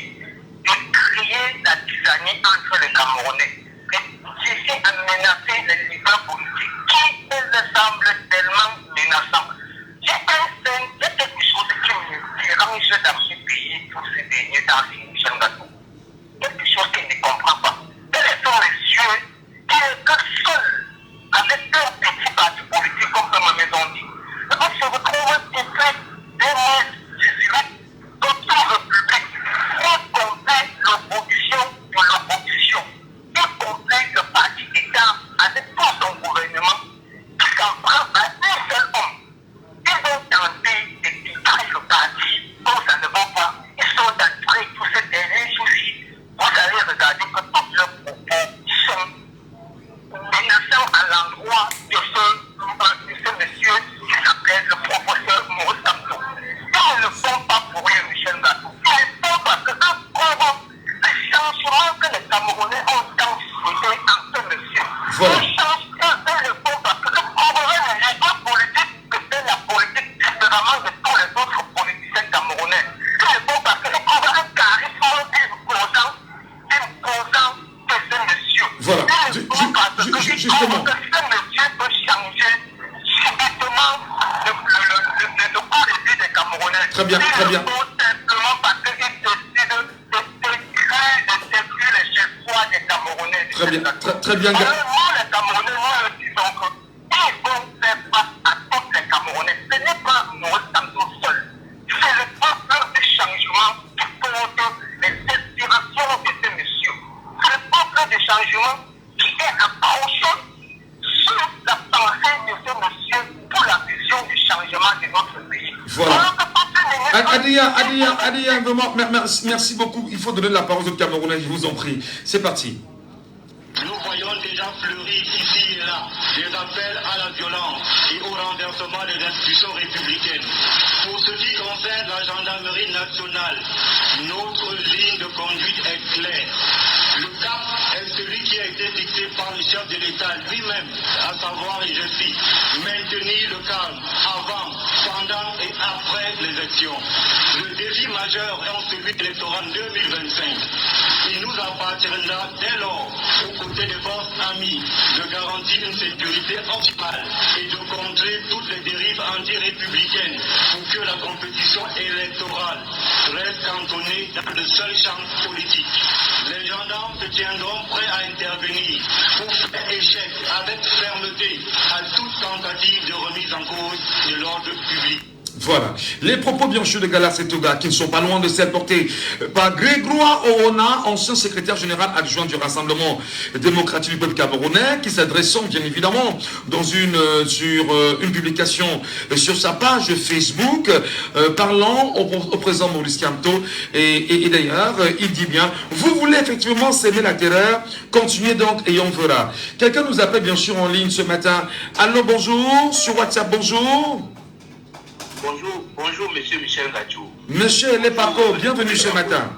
de créer la tisanie entre les Camerounais. Et chercher à menacer les leaders politiques qui les semblent tellement menaçants. Il y a quelque chose qui me dérange dans ce pays pour ces derniers temps, Michel Ngato. Quelque chose qu'il ne comprend pas. Quels sont les yeux que seuls, avec leur petit parti politique, comme ma maison dit, on se retrouve depuis 2018 dans toute République, y compris l'opposition de l'opposition, y compris le parti d'État avec tout son gouvernement, qui s'en prend à un seul homme. Ils ont tenté de détruire le parti, comme ça ne va pas. Ils sont entrés tous ces derniers soucis. Vous allez regarder que tous leurs propos sont menaçants à l'endroit de ce monsieur qui s'appelle le professeur Maurice Kamto. Ils ne le font pas pour rien, Michel Ngato. Ils le font parce que eux prouvent le changement que les Camerounais ont tant souhaité en ce monsieur. Ils changent, eux le font parce que eux prouvent le lien politique que c'est la politique différemment de tous les autres politiciens camerounais. Ils le font parce qu'ils prouvent un charisme imposant de ce monsieur. Voilà. Justement. Que ce monsieur peut changer subitement le cours de vie des Camerounais. Très bien, très bien. Tout simplement parce qu'ils décident de circuler les chefs-foi des Camerounais. Très bien, très bien. Alors, nous, les Camerounais, nous, donc, ils vont faire face à tous les Camerounais. Ce n'est pas Maurice Kamto seul. C'est le peuple de changement qui porte les inspirations de ces messieurs. C'est le peuple de changement qui est accroché sur la pensée de ces messieurs pour la vision du changement de notre pays. Voilà. Adia, vraiment, merci beaucoup. Il faut donner la parole aux Camerounais, je vous en prie. C'est parti. Nous voyons déjà fleurir ici et là des appels à la violence et au renversement des institutions républicaines. Pour ce qui concerne la gendarmerie nationale, notre ligne de conduite est claire. Le cap est celui qui a été fixé par le chef de l'État lui-même, à savoir, et je cite, maintenir le calme avant, pendant et après l'élection. Le défi majeur est celui électoral 2025. Il nous appartiendra dès lors, aux côtés des forces amies, de garantir une sécurité optimale et de contrer toutes les dérives anti-républicaines pour que la compétition électorale reste cantonnée dans le seul champ politique. Les gendarmes se tiendront prêts à intervenir pour faire échec avec fermeté à toute tentative de remise en cause de l'ordre public. Voilà, les propos bien sûr de Galas Etoga qui ne sont pas loin de celles portées par Grégoire Orona, ancien secrétaire général adjoint du Rassemblement démocratique du peuple camerounais, qui s'adressant bien évidemment dans sur une publication sur sa page Facebook, parlant au président Maurice Kamto, et d'ailleurs il dit bien, vous voulez effectivement s'aimer la terreur, continuez donc et on verra. Quelqu'un nous appelle bien sûr en ligne ce matin. Allô, bonjour, sur WhatsApp, bonjour. Bonjour, monsieur Michel Gachou. Monsieur Lepako, bienvenue ce matin.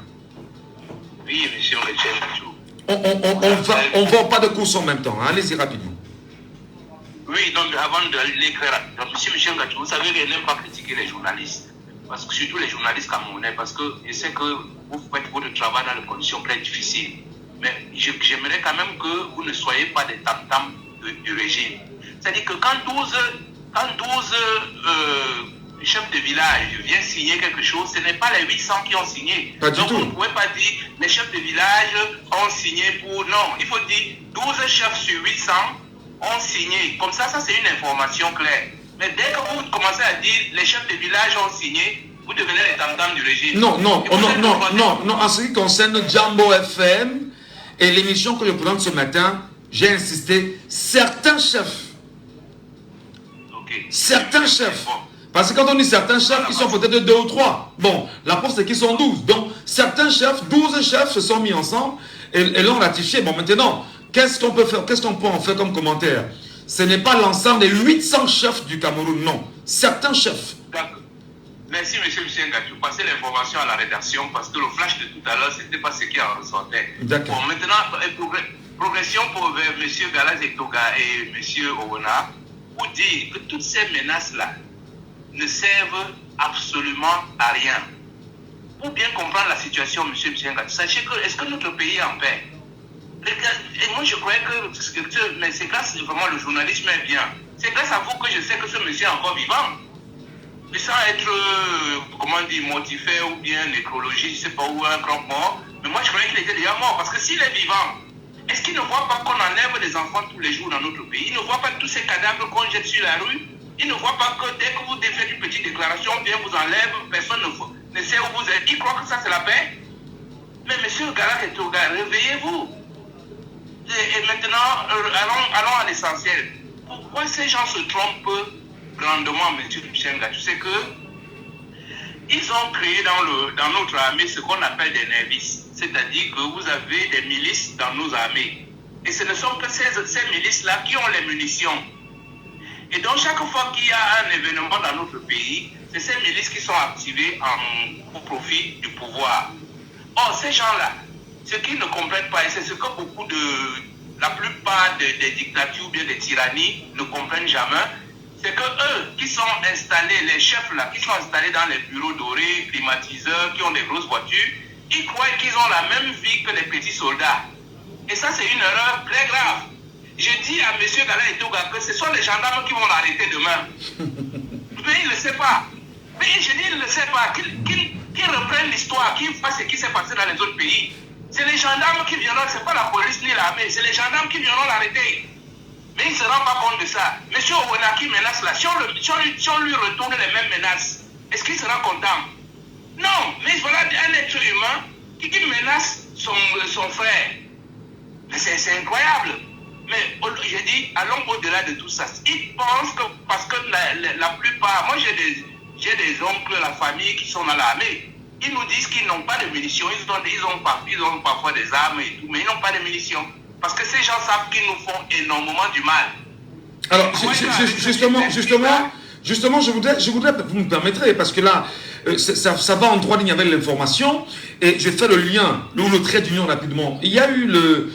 Oui, monsieur Michel Gachou. On va pas de course en même temps, hein? Allez-y rapidement. Oui, donc avant de l'écrire, donc monsieur Michel Gachou, vous savez, je n'aime pas critiquer les journalistes, parce que surtout les journalistes camerounais, parce que je sais que vous faites votre travail dans des conditions très difficiles, mais j'aimerais quand même que vous ne soyez pas des tam-tams du régime. C'est-à-dire que quand 12 chef de village vient signer quelque chose, ce n'est pas les 800 qui ont signé. Pas du tout. Vous ne pouvez pas dire les chefs de village ont signé pour... Non, il faut dire 12 chefs sur 800 ont signé. Comme ça c'est une information claire. Mais dès que vous commencez à dire les chefs de village ont signé, vous devenez les tam-tams du régime. Non. En ce qui concerne Jambo FM et l'émission que je présente ce matin, j'ai insisté, certains chefs. Certains chefs. Parce que quand on dit certains chefs, ils sont peut-être 2 ou 3. Bon, la preuve c'est qu'ils sont 12. Donc, certains chefs, 12 chefs se sont mis ensemble et l'ont ratifié. Bon, maintenant, qu'est-ce qu'on peut faire? Qu'est-ce qu'on peut en faire comme commentaire? Ce n'est pas l'ensemble des 800 chefs du Cameroun, non. Certains chefs. D'accord. Merci, monsieur Michel Gachou. Passez l'information à la rédaction parce que le flash de tout à l'heure, ce n'était pas ce qui en ressortait. D'accord. Bon, maintenant, progression pour monsieur Galas Etoga et monsieur Orona, pour dire que toutes ces menaces-là ne servent absolument à rien. Pour bien comprendre la situation, M. Mchenga, sachez que, est-ce que notre pays est en paix? Et moi, je croyais que, mais c'est grâce vraiment le journalisme est bien. C'est grâce à vous que je sais que ce monsieur est encore vivant. Et sans être, comment dire, mortifère ou bien nécrologie, je ne sais pas où, un grand mort. Mais moi, je croyais qu'il était déjà mort. Parce que s'il est vivant, est-ce qu'il ne voit pas qu'on enlève des enfants tous les jours dans notre pays? Il ne voit pas tous ces cadavres qu'on jette sur la rue? Il ne voit pas que dès que vous faites une petite déclaration, bien vous enlève, personne ne sait où vous êtes. Il croit que ça c'est la paix. Mais monsieur Galas Etoga, réveillez-vous. Et maintenant, allons à l'essentiel. Pourquoi ces gens se trompent grandement, monsieur Mchenga? Tu sais que ils ont créé dans notre armée ce qu'on appelle des nervis. C'est-à-dire que vous avez des milices dans nos armées. Et ce ne sont que ces milices-là qui ont les munitions. Et donc, chaque fois qu'il y a un événement dans notre pays, c'est ces milices qui sont activées au profit du pouvoir. Or, ces gens-là, ce qu'ils ne comprennent pas, et c'est ce que la plupart des dictatures ou bien des tyrannies ne comprennent jamais, c'est que eux qui sont installés, les chefs-là, qui sont installés dans les bureaux dorés, climatiseurs, qui ont des grosses voitures, ils croient qu'ils ont la même vie que les petits soldats. Et ça, c'est une erreur très grave. Je dis à M. Galas Etoga que ce sont les gendarmes qui vont l'arrêter demain. Mais il ne le sait pas. Mais je dis, il ne le sait pas. Qu'il reprenne l'histoire, qu'il fasse ce qui s'est passé dans les autres pays. C'est les gendarmes qui viendront, ce n'est pas la police ni l'armée, c'est les gendarmes qui viendront l'arrêter. Mais il ne se rend pas compte de ça. Monsieur Owona qui menace là, si on lui retourne les mêmes menaces, est-ce qu'il sera content? Non, mais voilà un être humain qui menace son frère. C'est incroyable. Mais je dis, allons au-delà de tout ça. Ils pensent que, parce que la plupart, moi j'ai des oncles, la famille qui sont dans l'armée. Ils nous disent qu'ils n'ont pas de munitions, ils ont parfois des armes et tout, mais ils n'ont pas de munitions. Parce que ces gens savent qu'ils nous font énormément du mal. Alors, justement, je voudrais, vous me permettrez, parce que là, ça va en droit ligne avec l'information, et je fais le lien, ou le trait d'union rapidement. Il y a eu le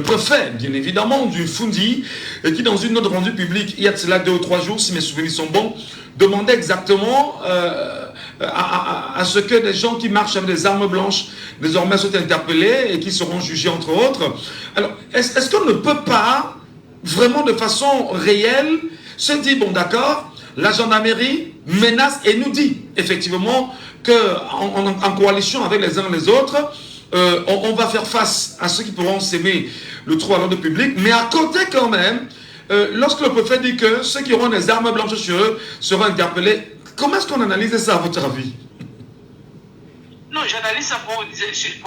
préfet, bien évidemment, du Fundi, qui dans une note rendue publique, il y a de cela 2 ou 3 jours, si mes souvenirs sont bons, demandait exactement à ce que des gens qui marchent avec des armes blanches désormais soient interpellés et qui seront jugés entre autres. Alors, est-ce qu'on ne peut pas vraiment de façon réelle se dire, bon d'accord, la gendarmerie menace et nous dit effectivement qu'en coalition avec les uns et les autres, on va faire face à ceux qui pourront s'aimer le trou à l'ordre public, mais à côté quand même, lorsque le préfet dit que ceux qui auront des armes blanches sur eux seront interpellés, comment est-ce qu'on analyse ça à votre avis? Non, j'analyse ça pour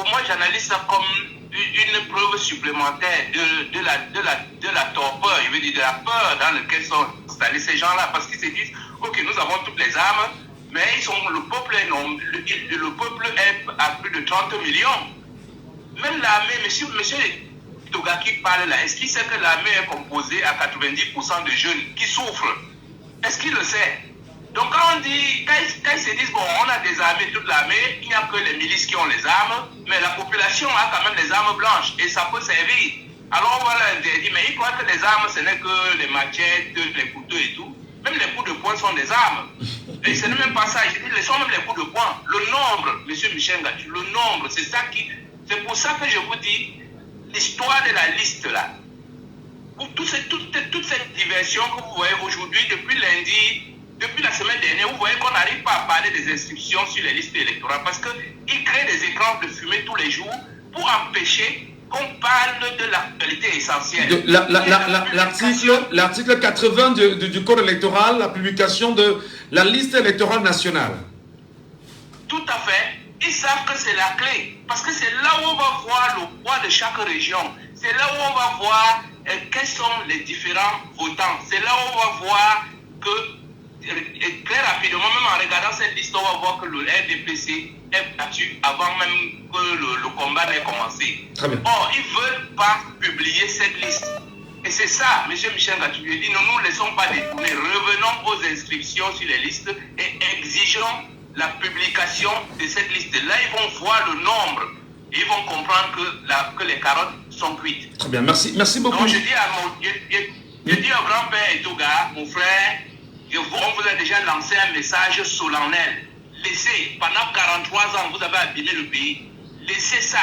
moi, j'analyse ça comme une preuve supplémentaire de la torpeur, je veux dire de la peur dans laquelle sont installés ces gens-là, parce qu'ils se disent, ok, nous avons toutes les armes, mais le peuple est à plus de 30 millions. Même l'armée, monsieur Toga qui parle là, est-ce qu'il sait que l'armée est composée à 90% de jeunes qui souffrent? Est-ce qu'il le sait? Donc quand on dit, quand ils se disent, bon, on a des armées, toute l'armée, il n'y a que les milices qui ont les armes, mais la population a quand même les armes blanches et ça peut servir. Alors on va leur dire, mais ils croient que les armes, ce n'est que les machettes, les couteaux et tout. Même les coups de poing sont des armes. Et ce n'est même pas ça, je dis, ce sont même les coups de poing. Le nombre, monsieur Michel Gatu, le nombre, c'est pour ça que je vous dis, l'histoire de la liste là, toute cette diversion que vous voyez aujourd'hui, depuis lundi, depuis la semaine dernière, vous voyez qu'on n'arrive pas à parler des inscriptions sur les listes électorales parce qu'ils créent des écrans de fumée tous les jours pour empêcher qu'on parle de l'actualité essentielle. L'article 80 du Code électoral, la publication de la liste électorale nationale. Tout à fait. Ils savent que c'est la clé. Parce que c'est là où on va voir le poids de chaque région. C'est là où on va voir quels sont les différents votants. C'est là où on va voir que, très rapidement, même en regardant cette liste, on va voir que le RDPC est battu avant même que le combat n'ait commencé. Or, ils ne veulent pas publier cette liste. Et c'est ça, M. Michel Gatu dit, ne nous laissons pas détourner. Revenons aux inscriptions sur les listes et exigeons la publication de cette liste-là. Ils vont voir le nombre. Et ils vont comprendre que les carottes sont cuites. Très bien, merci beaucoup. Donc je dis au grand-père Etoga, mon frère, on vous a déjà lancé un message solennel. Laissez, pendant 43 ans, vous avez abîmé le pays. Laissez ça.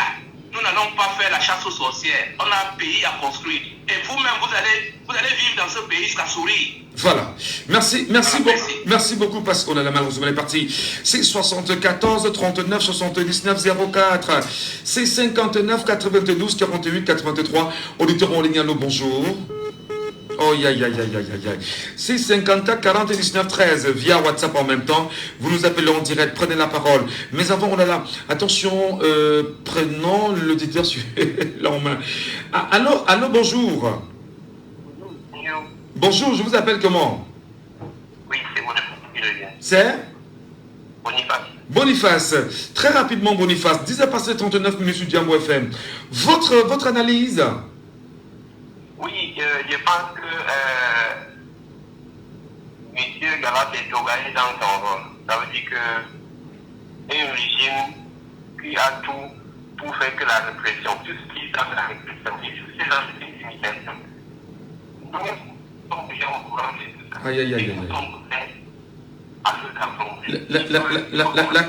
Nous n'allons pas faire la chasse aux sorcières. On a un pays à construire. Et vous-même, vous allez vivre dans ce pays jusqu'à sourire. Voilà. Merci beaucoup parce qu'on a la malheureusement est parti. C'est 74 39 79 04. C'est 59 92 48 83. Auditeur en ligne, allô, bonjour. Oh, c'est 54 40 19 13 via WhatsApp en même temps. Vous nous appelez en direct, prenez la parole. Mais avant, on a là, attention, prenons l'auditeur là en main. Allô, bonjour. Bonjour, je vous appelle comment? Oui, c'est Boniface. C'est Boniface. Boniface. Très rapidement, Boniface. 10 à passer 39 minutes sur Diambo FM. Votre analyse? Oui, je pense que M. Galas Etoga est dans son rôle. Ça veut dire que un régime qui a tout pour faire que la répression, tout ce qui est dans la répression, c'est dans l'intimidation. Nous sommes déjà au courant de ça.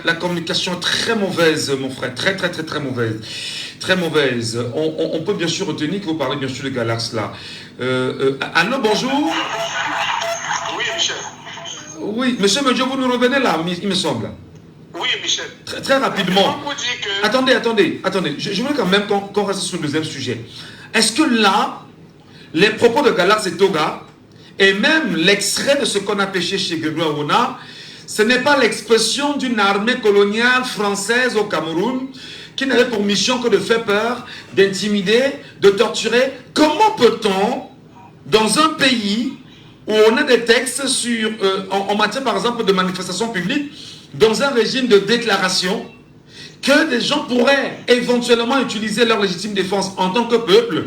La communication est très mauvaise, mon frère. Très mauvaise. Très mauvaise. On peut bien sûr retenir que vous parlez bien sûr de Galax là. Allô, bonjour. Oui, Michel. Oui, monsieur Medjo, vous nous revenez là, il me semble. Oui, Michel. Très rapidement. Que... Attendez. Je voulais quand même qu'on reste sur le deuxième sujet. Est-ce que là, les propos de Gallas et Toga, et même l'extrait de ce qu'on a pêché chez Grégoire Awona, ce n'est pas l'expression d'une armée coloniale française au Cameroun qui n'avait pour mission que de faire peur, d'intimider, de torturer. Comment peut-on, dans un pays où on a des textes sur, en matière par exemple de manifestation publique, dans un régime de déclaration, que des gens pourraient éventuellement utiliser leur légitime défense en tant que peuple,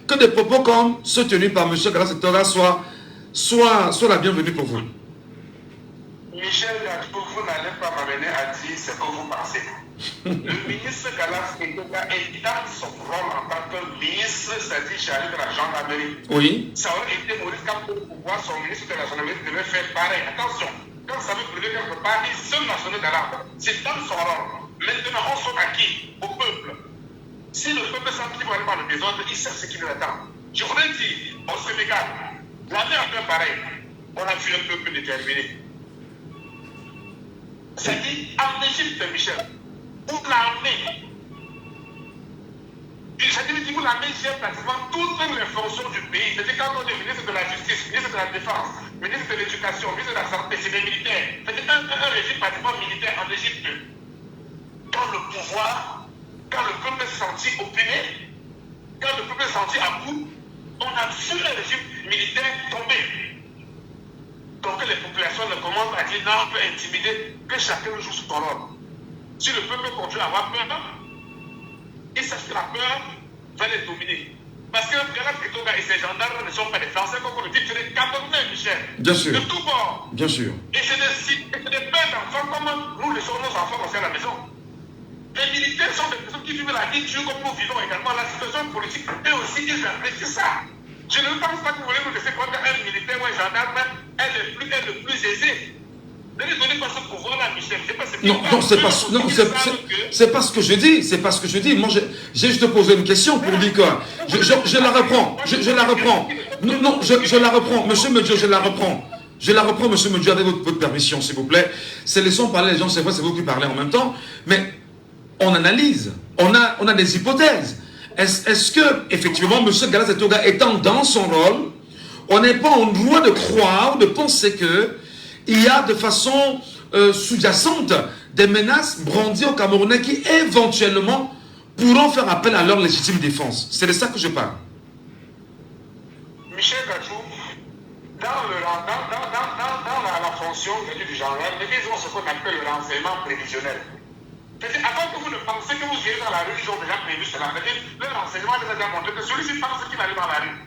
que des propos comme ceux tenus par M. Gallas et Toga soient la bienvenue pour vous? Michel, vous n'allez pas m'amener à dire ce que vous pensez. Le ministre Gallas et Toga est dans son rôle en tant que ministre, c'est-à-dire chargé de la gendarmerie. Oui. Ça aurait été Maurice Kampo pour pouvoir son ministre de la gendarmerie devait faire pareil. Attention, quand ça veut priver quelque part, il se national d'alarme. C'est dans son rôle. Maintenant, on sonne à qui? Au peuple. Si le peuple sent qu'il va aller par le désordre, il sait ce qu'il attend. Je voudrais dire, au Sénégal, l'année a fait pareil. On a vu un peuple déterminé. C'est-à-dire, en Égypte, Michel, où l'armée, c'est-à-dire où l'armée gère pratiquement toutes les fonctions du pays. C'est-à-dire quand on est ministre de la Justice, ministre de la Défense, ministre de l'Éducation, ministre de la Santé, c'est des militaires. C'est-à-dire un régime pratiquement militaire en Égypte. Quand le pouvoir, quand le peuple est senti opprimé, quand le peuple est senti à bout, on a vu le régime militaire tomber. Donc les populations ne commencent à dire non, on peut intimider, que chacun joue sous son rôle. Si le peuple continue à avoir peur, il sache que la peur va les dominer. Parce que Gallas et Toga et ses gendarmes ne sont pas des Français, comme on le dit, c'est des Camerounais, Michel. Bien sûr. De tout bord. Bien sûr. Et c'est des pères d'enfants comme nous laissons nos enfants aussi à la maison. Les militaires sont des personnes qui vivent la vie dure comme nous vivons également. La situation politique, eux aussi, ils apprécient ça. Je ne pense pas que vous voulez nous laisser croire qu'un militaire ou un gendarme est le plus aisé. Ne lui donnez pas ce pouvoir-là, Michel. Non, c'est pas ce que je dis. C'est pas ce que je dis. Moi, j'ai juste posé une question pour dire que je la reprends. Je la reprends. Non, je la reprends. Monsieur Medjo, je la reprends. Je la reprends, monsieur Medjo, avec votre permission, s'il vous plaît. C'est laissons parler les gens, c'est vrai, c'est vous qui parlez en même temps. Mais on analyse, on a des hypothèses. Est-ce que, effectivement, M. Gallas et Toga étant dans son rôle, on n'est pas en droit de croire, de penser qu'il y a de façon sous-jacente des menaces brandies aux Camerounais qui, éventuellement, pourront faire appel à leur légitime défense? C'est de ça que je parle. Michel Gachou, dans la fonction du gendarme, ils ont ce qu'on appelle le renseignement prévisionnel. C'est-à-dire, avant que vous ne pensez que vous irez dans la rue, ils ont déjà prévu cela. C'est-à-dire, le renseignement les a déjà montré que celui-ci pense qu'il va aller dans la rue.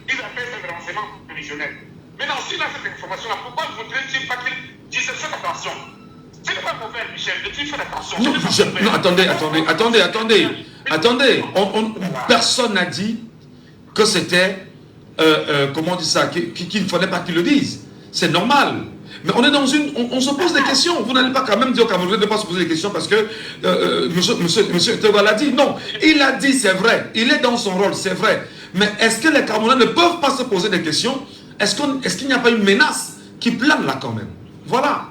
Ils appellent ça le renseignement prévisionnel. Maintenant, s'il a cette information-là, pourquoi ne voudrait-il pas qu'il dise faites attention? Ce n'est pas mauvais, Michel, de dire faites attention. Non, attendez. Personne n'a dit que c'était, comment on dit ça, qu'il ne fallait pas qu'ils le disent. C'est normal. Mais on est dans on se pose des questions. Vous n'allez pas quand même dire au Camerounais de ne pas se poser des questions parce que monsieur Toga l'a dit. Non, il a dit, c'est vrai. Il est dans son rôle, c'est vrai. Mais est-ce que les Camerounais ne peuvent pas se poser des questions? Est-ce qu'il n'y a pas une menace qui plane là quand même? Voilà.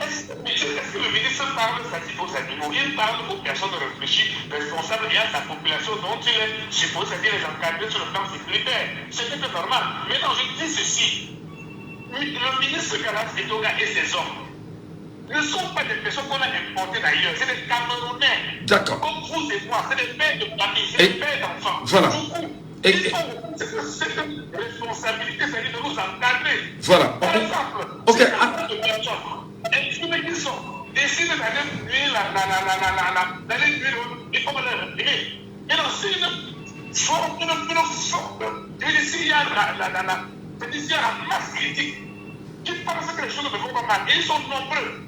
Est-ce que le ministre parle aux animaux? Il parle aux personnes réfléchies, responsables et à sa population dont il est supposé les encadrer sur le plan sécuritaire. C'est tout normal. Maintenant, je dis ceci. Le ministre Gallas et Toga et ses hommes ne sont pas des personnes qu'on a importées d'ailleurs, c'est des Camerounais. D'accord. Comme vous et moi, c'est des pères de famille, c'est des pères d'enfants. Voilà. C'est une responsabilité, c'est-à-dire de nous encadrer. Voilà. Par exemple, ok. Si de personnes, estimez qu'ils sont, décident d'aller nuire d'aller nuire, il faut les réprimer. Et donc, c'est une forme, s'il y a la masse critique qui pensent que les choses ne vont pas mal, et ils sont nombreux.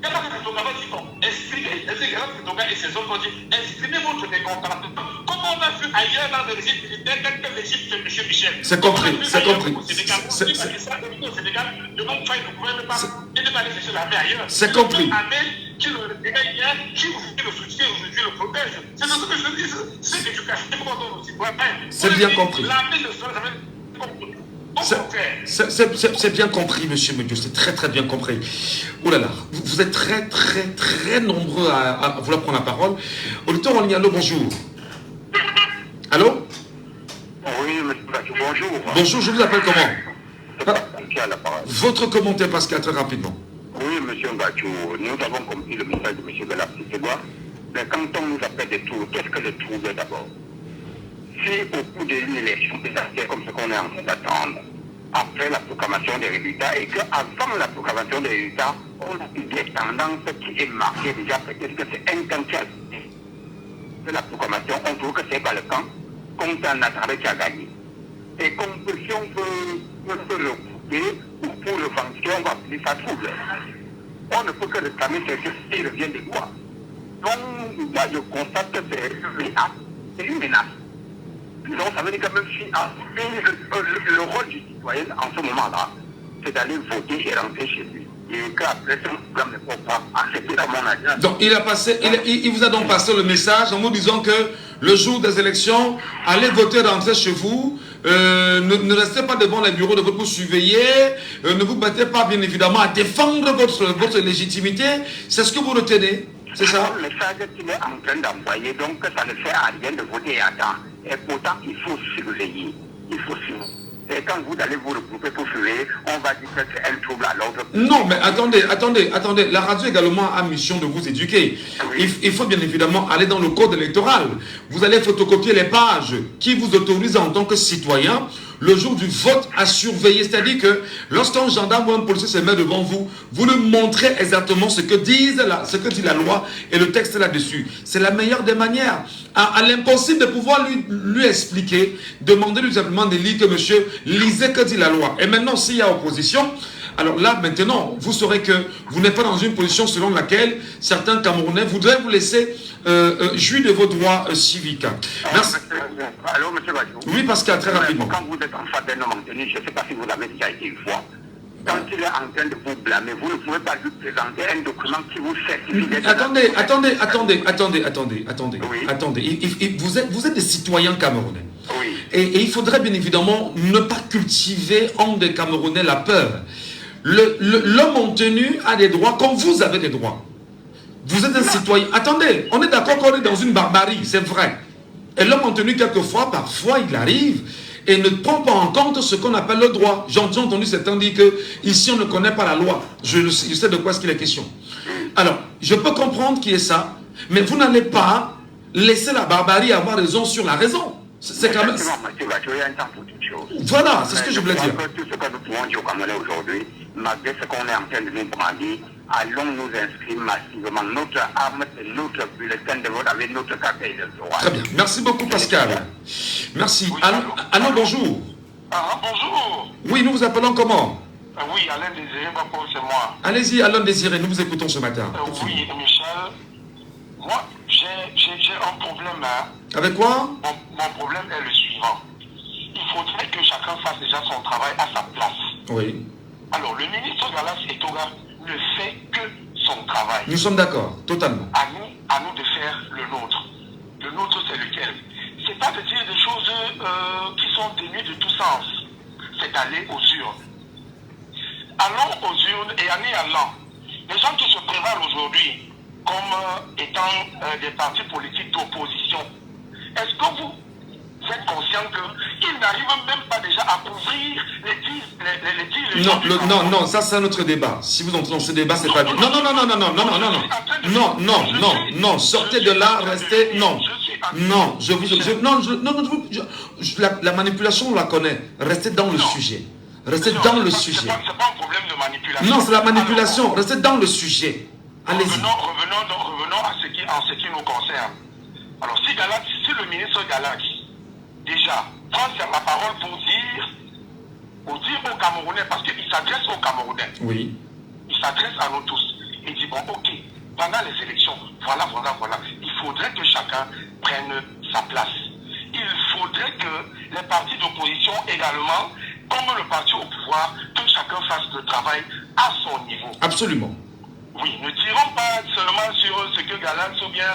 Gallas et Toga va dire, exprimez, Gallas et Toga et ses autres vont dire, exprimez votre mécontentement. Comme on a vu ailleurs dans le régime militaire, quelques régimes de M. Michel. C'est compris, c'est compris. C'est compris. C'est bien compris. C'est bien compris, monsieur Medjo, c'est très très bien compris. Ouh là là, vous êtes très très très nombreux à vouloir prendre la parole. Auditeur en ligne, allô, bonjour. Allô? Oui, monsieur Bachou, bonjour. Bonjour, je vous appelle comment? Votre commentaire, Pascal, très rapidement. Oui, monsieur Bachou, nous avons compris le message de monsieur Galacti. Mais quand on nous appelle des trous, qu'est-ce que les trous d'abord? Si au cours d'une élection présidentielle comme ce qu'on est en train d'attendre, après la proclamation des résultats, et qu'avant la proclamation des résultats, on a eu des tendances qui est marquée déjà, peut-être que c'est intentionnel. De la proclamation, on trouve que c'est pas le camp, qu'on s'en attendait qui a gagné. Et comme si on peut se recouper, ou pour le venture, on va appeler ça trouble. On ne peut que réclamer ce qui revient des lois. Donc, là, je constate que c'est une menace. Donc, ça veut dire quand même le rôle du citoyen en ce moment-là, c'est d'aller voter et rentrer chez lui. Et qu'après, ce programme ne peut pas accepter dans mon alliance. Donc, il vous a donc passé le message en vous disant que le jour des élections, allez voter, rentrer chez vous, ne restez pas devant les bureaux de vote pour surveiller, ne vous battez pas bien évidemment à défendre votre légitimité. C'est ce que vous retenez, c'est ça? Le message qu'il est en train d'envoyer, donc ça ne sert à rien de voter et attendre. Et pourtant, il faut surveiller. Il faut surveiller. Et quand vous allez vous regrouper pour surveiller, on va dire que c'est un trouble à l'ordre. Non, mais attendez. La radio également a mission de vous éduquer. Oui. Il faut bien évidemment aller dans le code électoral. Vous allez photocopier les pages qui vous autorisent en tant que citoyen le jour du vote à surveiller. C'est-à-dire que lorsqu'un gendarme ou un policier se met devant vous, vous lui montrez exactement ce que dit la loi et le texte là-dessus. C'est la meilleure des manières. À l'impossible de pouvoir lui expliquer, demandez-lui simplement de lire que monsieur, lisez que dit la loi. Et maintenant, s'il y a opposition, alors là, maintenant, vous saurez que vous n'êtes pas dans une position selon laquelle certains Camerounais voudraient vous laisser jouir de vos droits civiques. Merci. Allô, monsieur Bachou. Oui, Pascal, très rapidement. Quand vous êtes en face d'un homme tenu, je ne sais pas si vous avez déjà été une fois. Quand il est en train de vous blâmer, vous ne pouvez pas lui présenter un document qui vous certifie. Attendez. Vous êtes des citoyens camerounais. Oui. Et il faudrait bien évidemment ne pas cultiver en des Camerounais la peur. L'homme en tenue a des droits comme vous avez des droits. Vous êtes un citoyen. Attendez, on est d'accord qu'on est dans une barbarie, c'est vrai. Et l'homme en tenue, quelquefois, parfois, il arrive et ne prend pas en compte ce qu'on appelle le droit. J'ai entendu certains dire que ici on ne connaît pas la loi. Je sais de quoi est-ce qu'il est question. Alors, je peux comprendre qu'il y ait ça, mais vous n'allez pas laisser la barbarie avoir raison sur la raison. C'est quand même... Voilà, c'est ce que je voulais dire. Tout ce que nous pouvons dire au Cameroun aujourd'hui, malgré ce qu'on est en train de nous brandir, allons nous inscrire massivement. Notre arme, c'est notre bulletin de vote avec notre carte de droit. Très bien. Merci beaucoup, Pascal. Merci. Allô, bonjour. Bonjour. Oui, nous vous appelons comment? Oui, Alain Désiré, c'est moi. Allez-y, Alain Désiré, nous vous écoutons ce matin. Oui, Michel. Moi, j'ai un problème. Avec quoi? Mon problème est le suivant. Il faudrait que chacun fasse déjà son travail à sa place. Oui. Alors, le ministre Galas Etoga ne fait que son travail. Nous sommes d'accord, totalement. À nous de faire le nôtre. Le nôtre, c'est lequel? C'est pas de dire des choses qui sont dénuées de tout sens. C'est d'aller aux urnes. Allons aux urnes et année allant. Les gens qui se prévalent aujourd'hui comme étant des partis politiques d'opposition, est-ce que vous êtes conscient qu'ils n'arrivent même pas déjà à couvrir les Non, ça c'est un autre débat. Si vous entrez dans ce débat, c'est pas bien. Non, sortez de là, restez, la manipulation, on la connaît. Restez dans le sujet. Restez dans le sujet. C'est pas un problème de manipulation. Non, c'est la manipulation. Restez dans le sujet. Allez-y. Revenons à ce qui nous concerne. Alors, si le ministre Galax, déjà, prend la parole pour dire aux Camerounais, parce qu'il s'adresse aux Camerounais. Oui. Il s'adresse à nous tous. Il dit, bon, ok, pendant les élections, voilà. Il faudrait que chacun prenne sa place. Il faudrait que les partis d'opposition également, comme le parti au pouvoir, que chacun fasse le travail à son niveau. Absolument. Oui, ne tirons pas seulement sur ce que Galax ou bien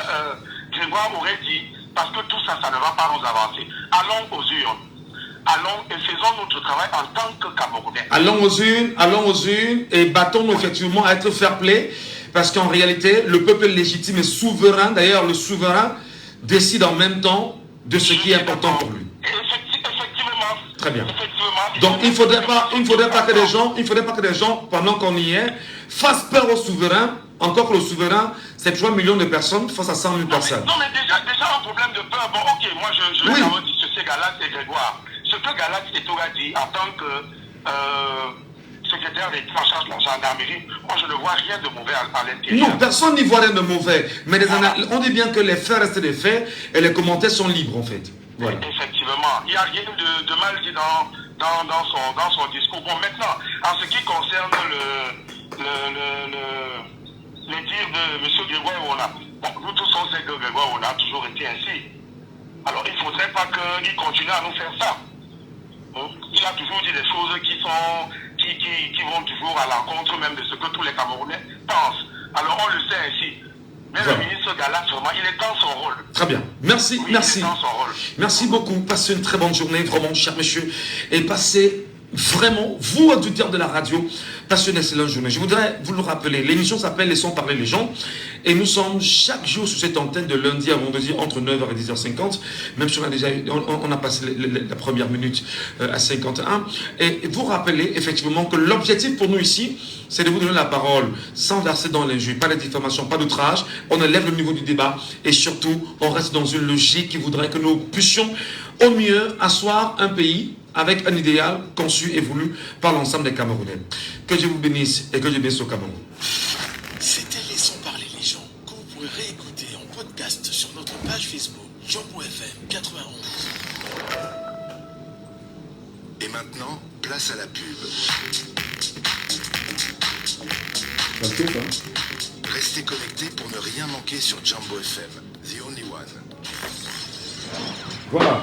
Grégoire aurait dit, parce que tout ça, ça ne va pas nous avancer. Allons aux urnes. Allons et faisons notre travail en tant que Camerounais. Allons aux urnes et battons-nous effectivement à être fair-play, parce qu'en réalité, le peuple légitime est souverain. D'ailleurs, le souverain décide en même temps de ce qui est important pour lui. Effectivement, Très bien. Donc il ne faudrait pas que les gens, pendant qu'on y est, fassent peur au souverain, encore que le souverain, c'est 3 millions de personnes face à 100 000 personnes. Non, mais déjà un problème de peur. Bon, ok, moi je vais d'abord dissocier Galax et Grégoire. Ce que Galax Etoga dit en tant que secrétaire d'État en charge de la gendarmerie, moi je ne vois rien de mauvais à l'intérieur. Non, personne n'y voit rien de mauvais. Mais on dit bien que les faits restent des faits et les commentaires sont libres en fait. Voilà. Effectivement, il n'y a rien de mal dit dans son discours. Bon, maintenant, en ce qui concerne les dires de M. Grégoire Ouna, bon, nous tous on sait que Grégoire Ouna a toujours été ainsi. Alors il ne faudrait pas qu'il continue à nous faire ça. Il a toujours dit des choses qui vont toujours à l'encontre même de ce que tous les Camerounais pensent. Alors on le sait ainsi. Mais le ministre Galax, vraiment, il est dans son rôle. Très bien. Merci, oui, merci. Il est dans son rôle. Merci beaucoup. Passez une très bonne journée, vraiment, cher monsieur. Et passez vraiment, vous, auditeurs de la radio, passez une excellente journée. Je voudrais vous le rappeler. L'émission s'appelle Laissons parler les gens. Et nous sommes chaque jour sur cette antenne de lundi à vendredi entre 9h et 10h50. Même si on a passé la première minute à 51. Et vous rappelez effectivement que l'objectif pour nous ici, c'est de vous donner la parole sans verser dans l'injure, pas de diffamation, pas d'outrage. On élève le niveau du débat et surtout, on reste dans une logique qui voudrait que nous puissions au mieux asseoir un pays avec un idéal conçu et voulu par l'ensemble des Camerounais. Que Dieu vous bénisse et que Dieu bénisse au Cameroun. C'était Laissons parler les gens, que vous pourrez réécouter en podcast sur notre page Facebook Jambo FM 91. Et maintenant, place à la pub. Restez connectés pour ne rien manquer sur Jambo FM, the only one. Voilà.